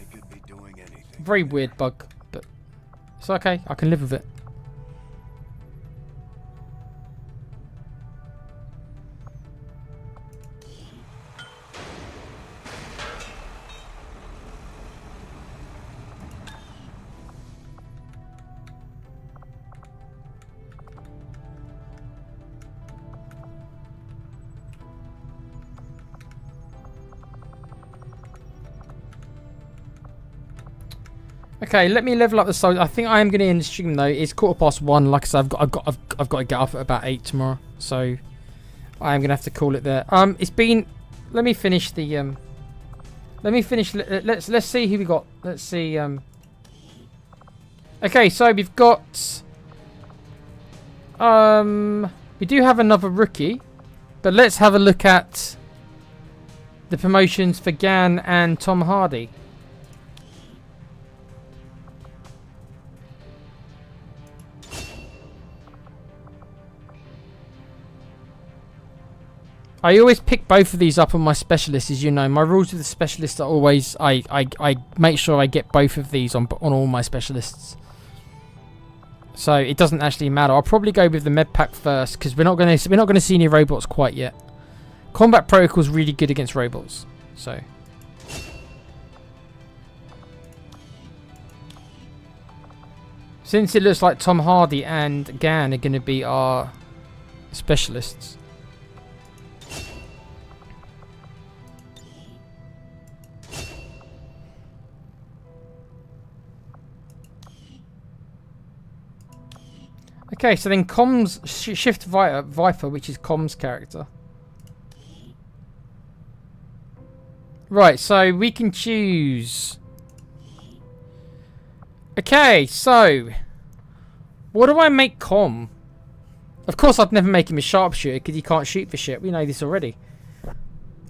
Very weird bug, but it's okay. I can live with it. Okay, let me level up the soldier. I think I am going to end the stream though. It's 1:15. Like I said, I've got to get up at about 8 tomorrow, so I am going to have to call it there. It's been. Let me finish the. Let me finish. Let's see who we got. Let's see. Okay, so we've got. We do have another rookie, but let's have a look at the promotions for Gan and Tom Hardy. I always pick both of these up on my specialists, as you know. My rules with the specialists are always I make sure I get both of these on all my specialists. So it doesn't actually matter. I'll probably go with the med pack first because we're not going to see any robots quite yet. Combat protocol is really good against robots. So since it looks like Tom Hardy and Gan are going to be our specialists. Okay, so then Comms Shift Viper, which is Com's character. Right, so we can choose. Okay, so what do I make Com? Of course, I'd never make him a sharpshooter because he can't shoot for shit. We know this already.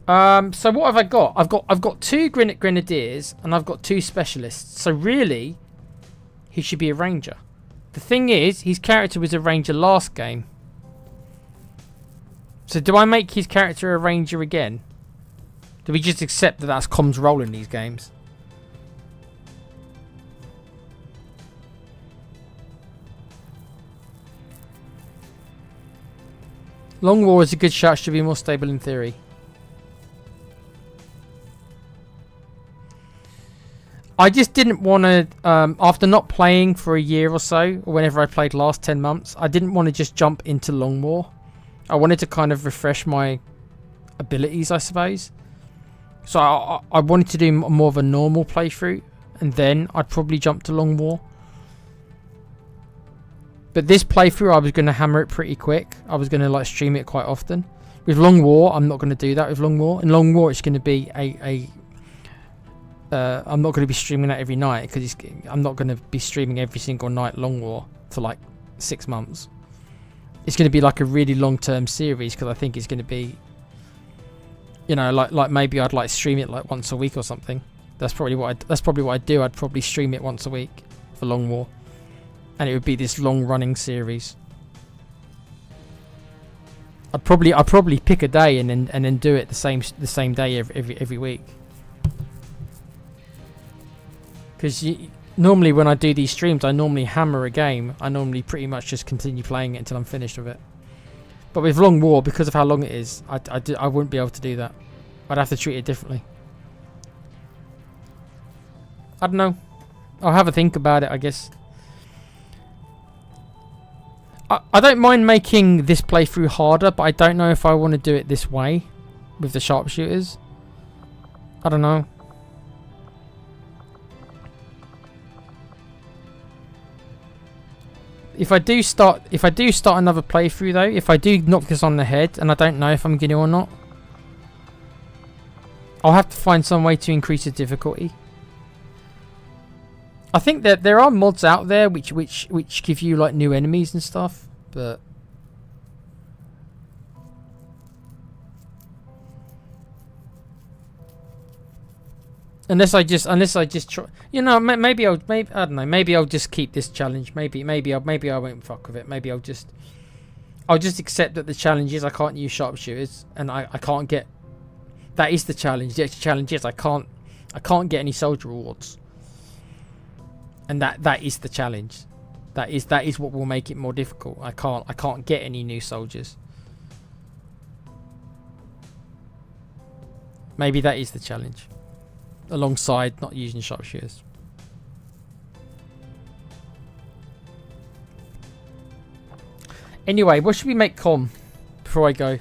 So what have I got? I've got 2 grenadiers and I've got 2 specialists. So really, he should be a ranger. The thing is, his character was a ranger last game. So do I make his character a ranger again? Do we just accept that that's Com's role in these games? Long War is a good shot. Should be more stable in theory. I just didn't want to, after not playing for a year or so, or whenever I played last 10 months, I didn't want to just jump into Long War. I wanted to kind of refresh my abilities, I suppose. So I wanted to do more of a normal playthrough, and then I'd probably jump to Long War. But this playthrough, I was going to hammer it pretty quick. I was going to like stream it quite often. With Long War, I'm not going to do that with Long War. In Long War, it's going to be I'm not going to be streaming that every night, because I'm not going to be streaming every single night Long War for like 6 months. It's going to be like a really long-term series, because I think it's going to be, you know, like maybe I'd like stream it like once a week or something. That's probably what I'd do. I'd probably stream it once a week for Long War, and it would be this long-running series. I'd probably pick a day and then do it the same day every week. Because normally when I do these streams, I normally hammer a game. I normally pretty much just continue playing it until I'm finished with it. But with Long War, because of how long it is, I wouldn't be able to do that. I'd have to treat it differently. I don't know. I'll have a think about it, I guess. I don't mind making this playthrough harder, but I don't know if I want to do it this way with the sharpshooters. I don't know. If I do start another playthrough though, if I do knock this on the head and I don't know if I'm going to or not, I'll have to find some way to increase the difficulty. I think that there are mods out there which give you like new enemies and stuff, but unless I just try, you know, maybe I don't know, maybe I'll just keep this challenge. Maybe I won't fuck with it. Maybe I'll just accept that the challenge is I can't use sharpshooters, and I can't get. That is the challenge. The extra challenge is I can't get any soldier rewards, and that is the challenge. That is what will make it more difficult. I can't get any new soldiers. Maybe that is the challenge, alongside not using sharpshooters. Anyway, what should we make Com before I go?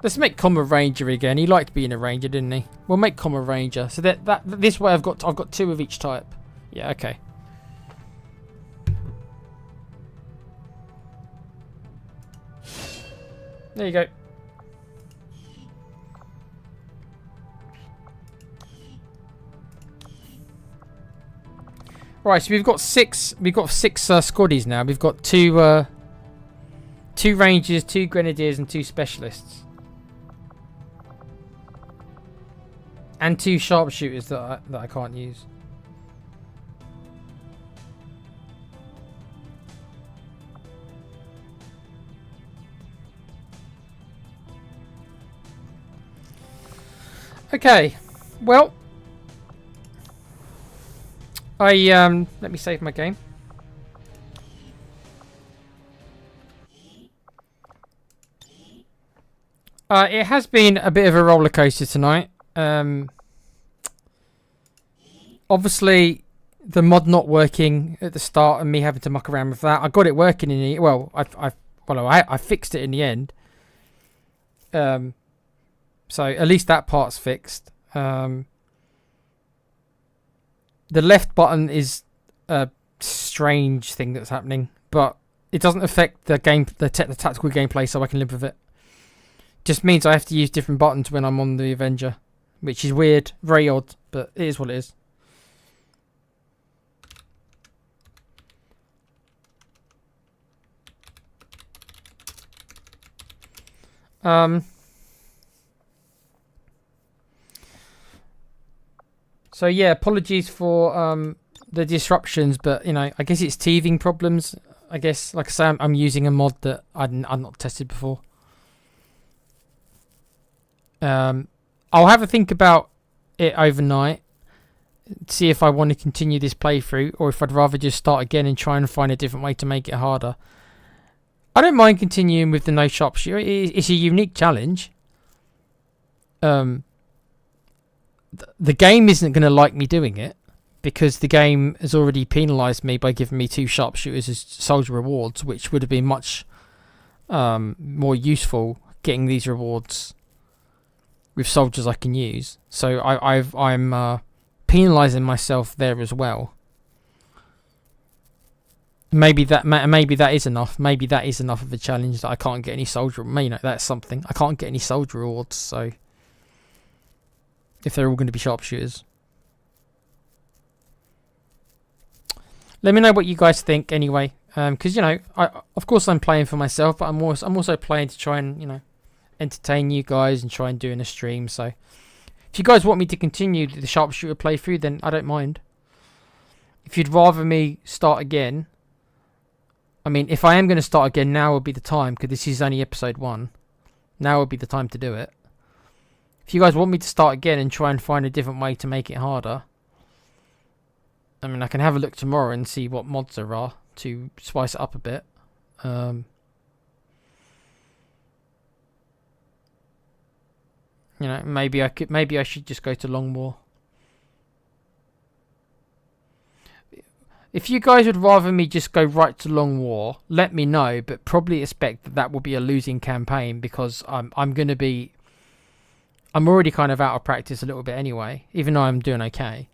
Let's make Com a ranger again. He liked being a ranger, didn't he? We'll make Com a ranger. So that this way I've got 2 of each type. Yeah, okay. There you go. Right, so we've got 6 squaddies now. We've got 2 rangers, 2 grenadiers, and 2 specialists. And 2 sharpshooters that I can't use. Okay, well, let me save my game. It has been a bit of a roller coaster tonight. Obviously, the mod not working at the start and me having to muck around with that. I got it working in the I fixed it in the end. So at least that part's fixed. The left button is a strange thing that's happening, but it doesn't affect the tactical gameplay, so I can live with it. Just means I have to use different buttons when I'm on the Avenger, which is weird, very odd, but it is what it is. So yeah, apologies for the disruptions, but you know, I guess it's teething problems. I guess, like I say, I'm using a mod that I've not tested before. I'll have a think about it overnight, see if I want to continue this playthrough or if I'd rather just start again and try and find a different way to make it harder. I don't mind continuing with the no sharpshooter. It's a unique challenge. The game isn't going to like me doing it because the game has already penalised me by giving me 2 sharpshooters as soldier rewards, which would have been much more useful getting these rewards with soldiers I can use. So I'm penalising myself there as well. Maybe that is enough. Maybe that is enough of a challenge that I can't get any soldier. You know, that's something. I can't get any soldier rewards. So if they're all going to be sharpshooters, let me know what you guys think. Anyway, because you know, of course I'm playing for myself, but I'm also playing to try and, you know, entertain you guys and try and do in a stream. So if you guys want me to continue the sharpshooter playthrough, then I don't mind. If you'd rather me start again, I mean, if I am going to start again, now would be the time, because this is only episode 1. Now would be the time to do it. If you guys want me to start again and try and find a different way to make it harder, I mean, I can have a look tomorrow and see what mods there are to spice it up a bit. You know, maybe I should just go to Long War. If you guys would rather me just go right to Long War, let me know, but probably expect that will be a losing campaign because I'm already kind of out of practice a little bit anyway, even though I'm doing okay.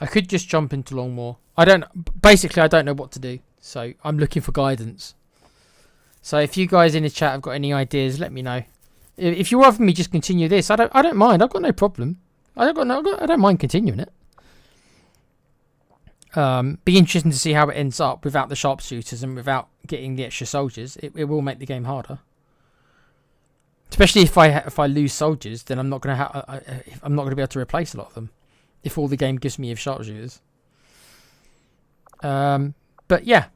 I could just jump into Long War. I don't know what to do, so I'm looking for guidance. So if you guys in the chat have got any ideas, let me know. If you rather me just continue this, I don't mind. I've got no problem. I don't mind continuing it. Be interesting to see how it ends up without the sharpshooters and without getting the extra soldiers. It will make the game harder. Especially if I lose soldiers, then I'm not gonna be able to replace a lot of them. If all the game gives me is sharpshooters. But yeah.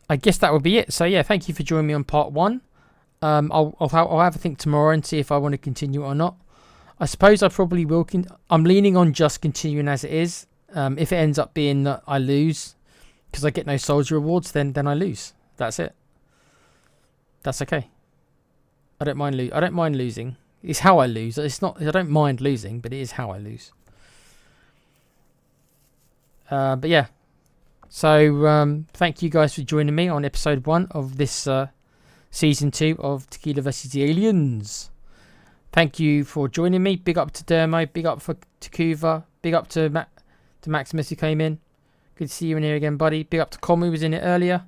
I guess that would be it. So yeah, thank you for joining me on part 1. I'll have a think tomorrow and see if I want to continue or not. I suppose I probably will. I'm leaning on just continuing as it is. If it ends up being that I lose because I get no soldier rewards, then I lose. That's it. That's okay. I don't mind losing. It's how I lose. It's not. I don't mind losing, but it is how I lose. But yeah. So thank you guys for joining me on episode 1 of this season 2 of Tequila vs the Aliens. Thank you for joining me. Big up to Dermo. Big up for Takuva. Big up to Maximus who came in. Good to see you in here again, buddy. Big up to Com who was in it earlier.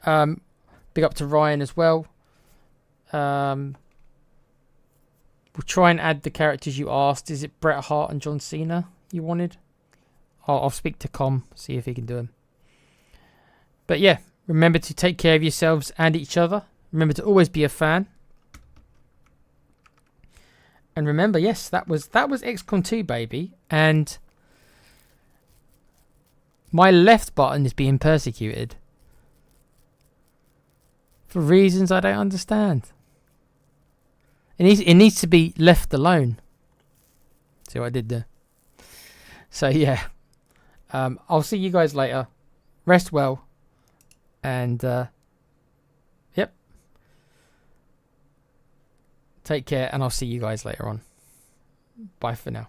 Big up to Ryan as well. We'll try and add the characters you asked. Is it Bret Hart and John Cena you wanted? I'll speak to Com, see if he can do them. But yeah, remember to take care of yourselves and each other. Remember to always be a fan. And remember, yes, that was XCOM 2, baby. And my left button is being persecuted for reasons I don't understand. It needs to be left alone. See what I did there? So yeah, I'll see you guys later. Rest well, and yep. Take care, and I'll see you guys later on. Bye for now.